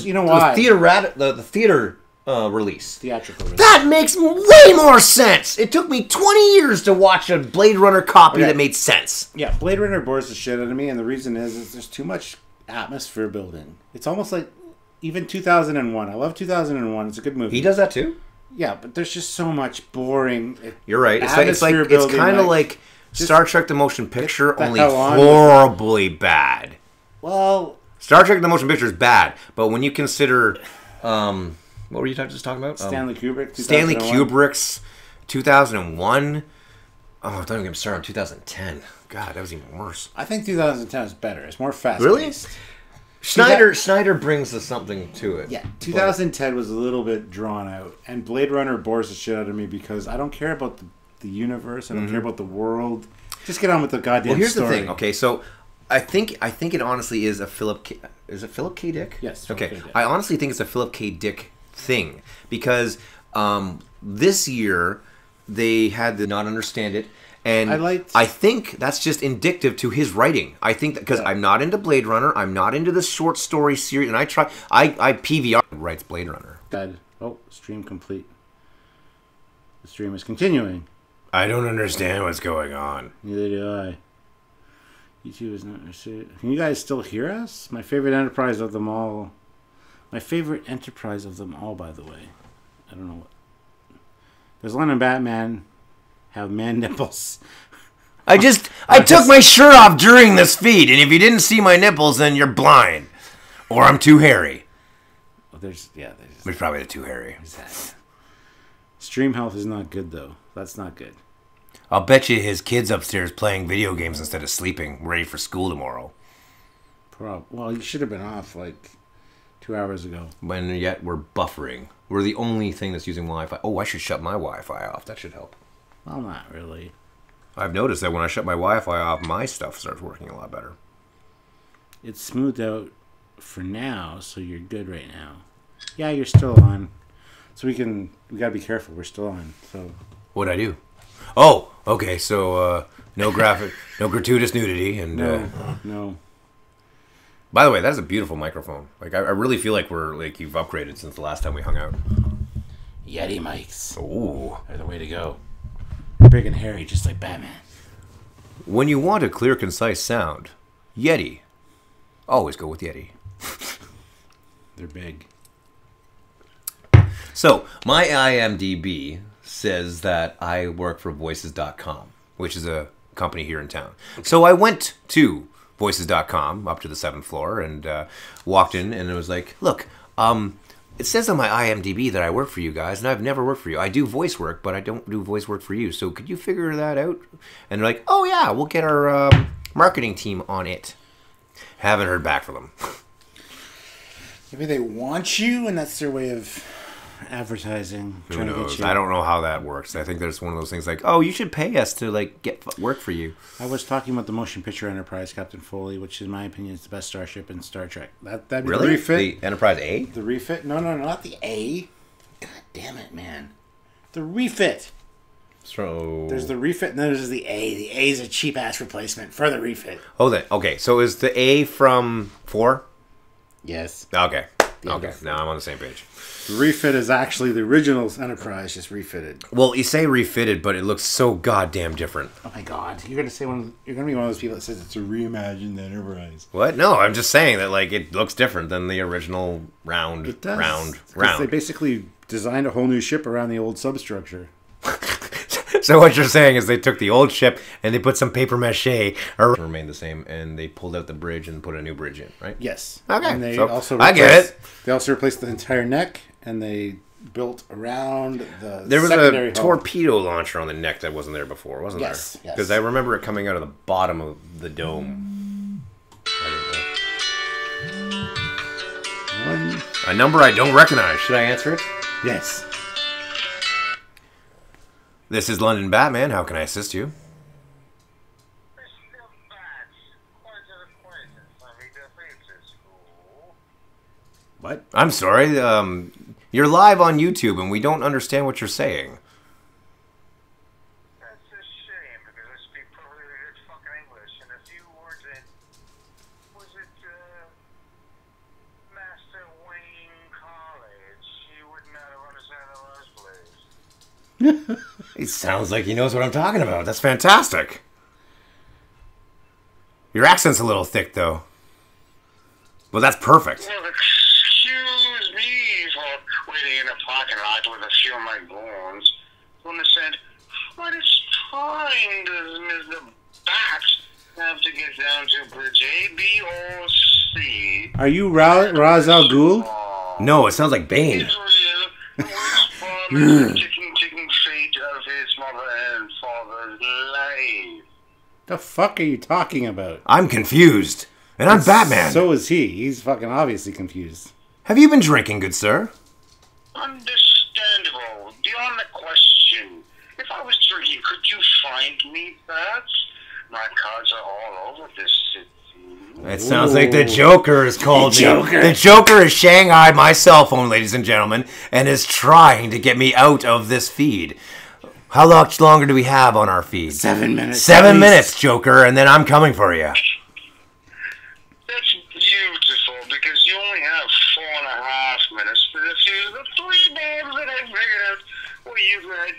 theater release. Theatrical release. That makes way more sense. It took me 20 years to watch a Blade Runner copy that made sense. Yeah, Blade Runner bores the shit out of me, and the reason is there's too much atmosphere building. It's almost like even 2001. I love 2001. It's a good movie. He does that too? Yeah, but there's just so much boring. You're right. It's kind of like Star Trek: The Motion Picture, only horribly bad. Well, Star Trek: The Motion Picture is bad, but when you consider, what were you just talking about? Stanley Kubrick. Stanley Kubrick's 2001. Oh, don't even get me started on 2010. God, that was even worse. I think 2010 is better. It's more fast. Really? Snyder brings something to it. Yeah, 2010 was a little bit drawn out, and Blade Runner bores the shit out of me because I don't care about the universe. I don't care about the world. Just get on with the goddamn story. Well, here's the thing. Okay, so I think it honestly is a Philip K. Is it Philip K. Dick? Yes. Okay, K. Dick. I honestly think it's a Philip K. Dick thing because this year they had to not understand it. And I think that's just indicative to his writing. I think that because I'm not into Blade Runner, I'm not into the short story series, and I PVR writes Blade Runner. Oh, stream complete. The stream is continuing. I don't understand what's going on. Neither do I. YouTube is not. Can you guys still hear us? My favorite enterprise of them all. My favorite enterprise of them all, by the way. I don't know what. There's one in Batman. Have man nipples. I took my shirt off during this feed, and if you didn't see my nipples, then you're blind, or I'm too hairy. Well, there's probably too hairy. Stream health is not good though. That's not good. I'll bet you his kid's upstairs playing video games instead of sleeping, ready for school tomorrow. Well, you should have been off like 2 hours ago. When yet we're buffering. We're the only thing that's using Wi-Fi. Oh, I should shut my Wi-Fi off. That should help. Well, not really. I've noticed that when I shut my Wi-Fi off, my stuff starts working a lot better. It's smoothed out for now, so you're good right now. Yeah, you're still on. So we gotta be careful. We're still on. So What'd I do? Oh, okay. So no gratuitous nudity, and No. by the way, that is a beautiful microphone. Like I really feel like you've upgraded since the last time we hung out. Yeti mics. Ooh. They're the way to go. Big and hairy, just like Batman. When you want a clear, concise sound, Yeti. Always go with Yeti. They're big. So, my IMDb says that I work for Voices.com, which is a company here in town. So I went to Voices.com up to the 7th floor and walked in, and it was like, look, it says on my IMDb that I work for you guys, and I've never worked for you. I do voice work, but I don't do voice work for you. So could you figure that out? And they're like, oh yeah, we'll get our marketing team on it. Haven't heard back from them. Maybe they want you, and that's their way of advertising. Who knows? I don't know how that works. I think there's one of those things like, oh, you should pay us to like get work for you. I was talking about the Motion Picture Enterprise, Captain Foley, which in my opinion is the best starship in Star Trek. That'd be Really? the refit. The Enterprise A? The refit? No, not the A. God damn it, man. The refit. So There's the refit, and then there's the A. The A is a cheap ass replacement for the refit. oh, okay. So is the A from 4? Yes. Okay. Yeah, Okay. Now I'm on the same page. The refit is actually the original Enterprise, just refitted. Well, you say refitted, but it looks so goddamn different. Oh my god, you're gonna be one of those people that says it's a reimagined Enterprise. What? No, I'm just saying that like it looks different than the original round. It does. Round. They basically designed a whole new ship around the old substructure. So what you're saying is they took the old ship and they put some paper mache or remained the same, and they pulled out the bridge and put a new bridge in, right? Yes. Okay. And they So, also I get it. They also replaced the entire neck, and they built around the There was secondary a hull. torpedo launcher on the neck that wasn't there before, wasn't Yes, there? yes. Because I remember it coming out of the bottom of the dome. A number I don't recognize. Should I answer it? Yes. This is London Batman. How can I assist you? What? I'm sorry. You're live on YouTube and we don't understand what you're saying. That's a shame, because I speak perfectly good fucking English, and if you weren't in, was it, Master Wayne College, you would not have understood the first place. It sounds like he knows what I'm talking about. That's fantastic. Your accent's a little thick, though. Well, that's perfect. Well, excuse me for waiting in a parking lot with a few of my goons. When I said, what is time does Mr. Bat have to get down to Bridge A, B, O, C? Are you Ra's al Ghul? No, it sounds like Bane. Israel was from the ticking fate of his mother and father's life. The fuck are you talking about? I'm confused. And I'm Batman. So is he. He's fucking obviously confused. Have you been drinking, good sir? Understandable. Beyond the question, if I was drinking, could you find me, Bats? My cards are all over this city. It sounds like the Joker has called me. Joker. The Joker has shanghaied my cell phone, ladies and gentlemen, and is trying to get me out of this feed. How much longer do we have on our feed? 7 minutes. 7 at least. minutes, Joker, and then I'm coming for you. That's beautiful, because you only have 4.5 minutes to defuse the 3 names that I figured out where you had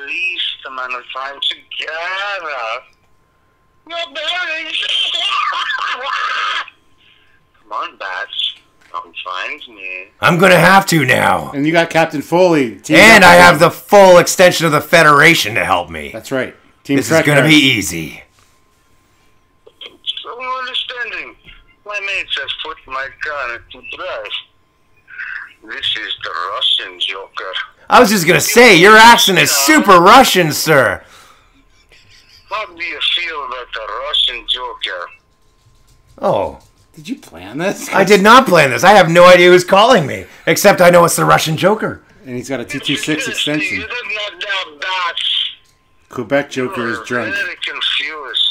least amount of time together. You're bearing. Come on, Bats. Come find me. I'm gonna have to now. And you got Captain Foley. And I have the full extension of the Federation to help me. That's right. Team This is gonna Trekyards. be easy. So no understanding. My mates have put my gun to drive. This is the Russian Joker. I was just gonna say, your accent is super Russian, sir. How do you feel about the Russian Joker? Oh, Did you plan this? I did not plan this. I have no idea who's calling me. Except I know it's the Russian Joker. And he's got a 226 extension. You did not doubt that. Quebec Joker is You're drunk. very confused.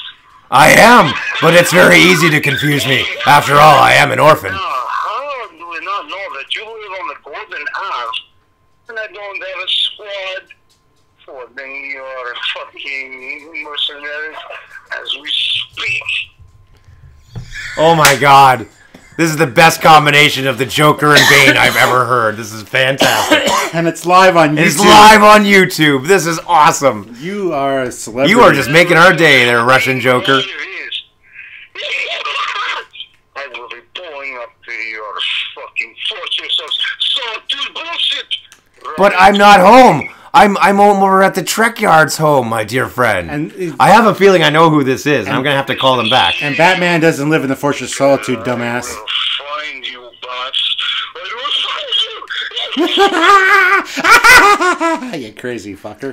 I am, but it's very easy to confuse me. After all, I am an orphan. Now, how do we not know that you live on the Golden Ave and I don't have a squad affording your fucking mercenaries as we speak. Oh my god. This is the best combination of the Joker and Bane I've ever heard. This is fantastic. And it's live on YouTube. It's live on YouTube. This is awesome. You are a celebrity. You are just making our day there, Russian Joker. Here it is. I will be pulling up to your fucking fortress of sawtooth bullshit. But I'm not home. I'm over at the Trekyards home, my dear friend. And I have a feeling I know who this is, and I'm going to have to call them back. And Batman doesn't live in the Fortress of Solitude, dumbass. I will find you, bots. I will find you. You crazy fucker.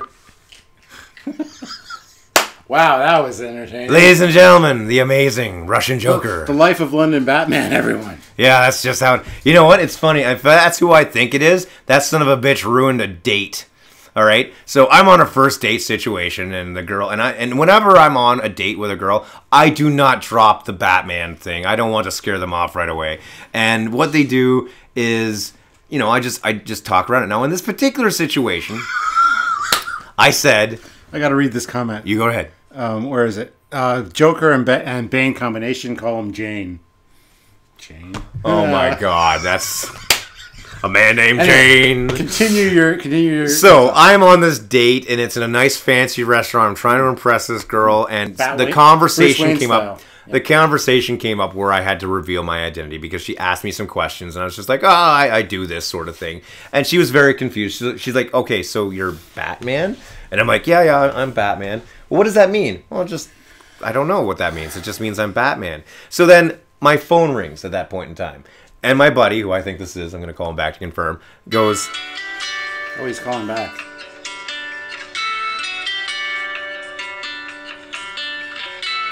Wow, that was entertaining. Ladies and gentlemen, the amazing Russian Joker. The Life of London Batman, everyone. Yeah, that's just how... You know what? It's funny. If that's who I think it is, that son of a bitch ruined a date. All right? So I'm on a first date situation, and the girl... And whenever I'm on a date with a girl, I do not drop the Batman thing. I don't want to scare them off right away. And what they do is... You know, I just talk around it. Now, in this particular situation, I said... I gotta read this comment. You go ahead. Where is it? Joker and Bane combination, call him Jane. Jane. Oh my god, that's a man named Jane. Continue your. So I'm on this date, and it's in a nice fancy restaurant. I'm trying to impress this girl, and the conversation came up. The conversation came up where I had to reveal my identity because she asked me some questions, and I was just like, "Oh, I do this sort of thing," and she was very confused. She's like, "Okay, so you're Batman?" And I'm like, yeah, I'm Batman. Well, what does that mean? Well, I don't know what that means. It just means I'm Batman. So then my phone rings at that point in time. And my buddy, who I think this is, I'm going to call him back to confirm, goes... Oh, he's calling back.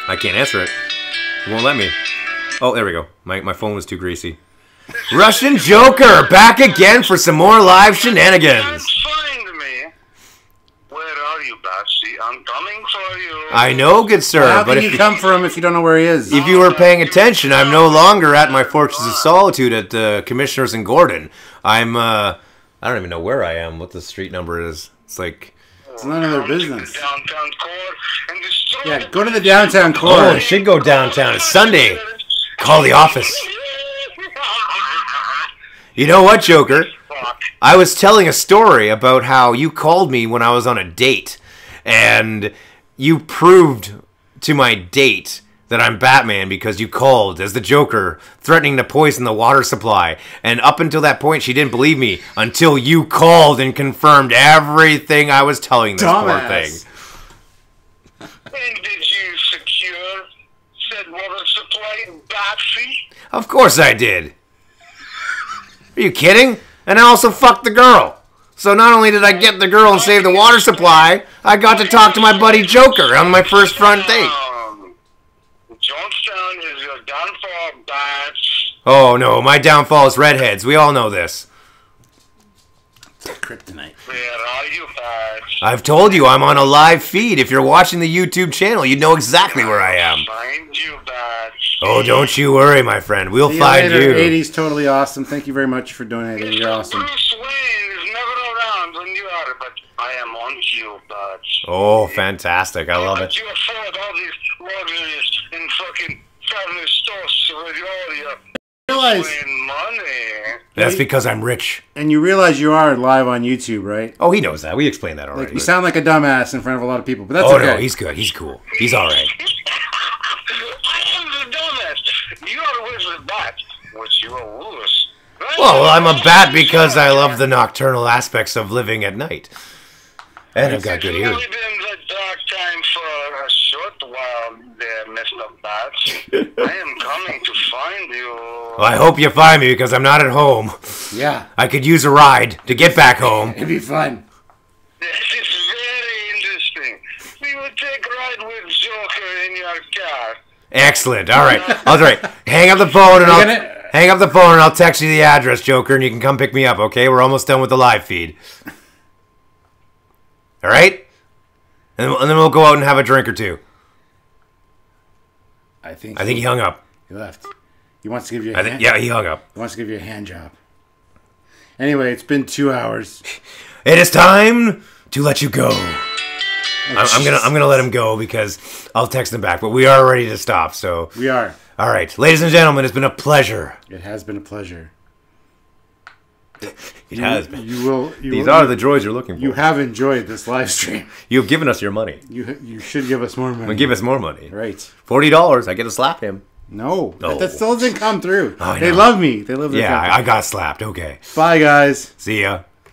I can't answer it. It won't let me. Oh, there we go. My phone was too greasy. Russian Joker, back again for some more live shenanigans. Find me. Where are you, Batsy? I'm coming for you. I know, good sir. How but can you come for him if you don't know where he is? If you were paying attention, I'm no longer at my Fortress of Solitude at the Commissioners in Gordon. I'm, I don't even know where I am, what the street number is. It's like... It's none of their business. Downtown core and destroy Yeah, go to the downtown core. Oh, I should go downtown. It's Sunday. Call the office. You know what, Joker? I was telling a story about how you called me when I was on a date, and you proved to my date that I'm Batman because you called as the Joker, threatening to poison the water supply. And up until that point, she didn't believe me until you called and confirmed everything I was telling this poor thing. And did you secure said water supply, Batsy? Of course I did. Are you kidding? And I also fucked the girl. So not only did I get the girl and save the water supply, I got to talk to my buddy Joker on my first front date. Johnstown is your downfall, Bats. Oh no, my downfall is redheads. We all know this. Kryptonite. Where are you, Bats? I've told you I'm on a live feed. If you're watching the YouTube channel, you know exactly where I am. Find you, Bats. Oh, don't you worry, my friend. We'll See find you. you. Later. 80's totally awesome. Thank you very much for donating. You're awesome. Bruce Wayne is never around when you are, but I am on you, Bats. Oh, fantastic. I love it. You afford all these luxuries in fucking family stores with all your Realize, Wayne money. That's because I'm rich. and you realize you are live on YouTube, right? Oh, he knows that. We explained that already. Like, you sound like a dumbass in front of a lot of people, but that's Oh, okay. no, he's good. He's cool. He's all right. I am the dumbass. You are with the bat, which you are Lewis. Right? Well, I'm a bat because I love the nocturnal aspects of living at night. And I've got good It's hearing. only been the dark time for a short while there, Mr. Bats. I am coming to find you. Well, I hope you find me because I'm not at home. Yeah, I could use a ride to get back home. it'd be fun. This is very interesting. We will take a ride with Joker in your car. Excellent. All right. All right. Hang up the phone and hang up the phone and I'll text you the address, Joker, and you can come pick me up. Okay? We're almost done with the live feed. All right? And then we'll go out and have a drink or two. I think I think he hung up. he left. He wants to give you a hand. Yeah, he hung up. He wants to give you a hand job. Anyway, it's been 2 hours. It is time to let you go. I'm gonna let him go because I'll text him back. But we are ready to stop. So We are. all right, ladies and gentlemen, it's been a pleasure. It has been a pleasure. It has been. These are the droids you're looking for. You have enjoyed this live stream. You've given us your money. You should give us more money. Give us more money. Right. $40. I get to slap him. No. No. That still doesn't come through. I They know. love me. They love their Yeah, company. I got slapped. Okay. Bye, guys. See ya.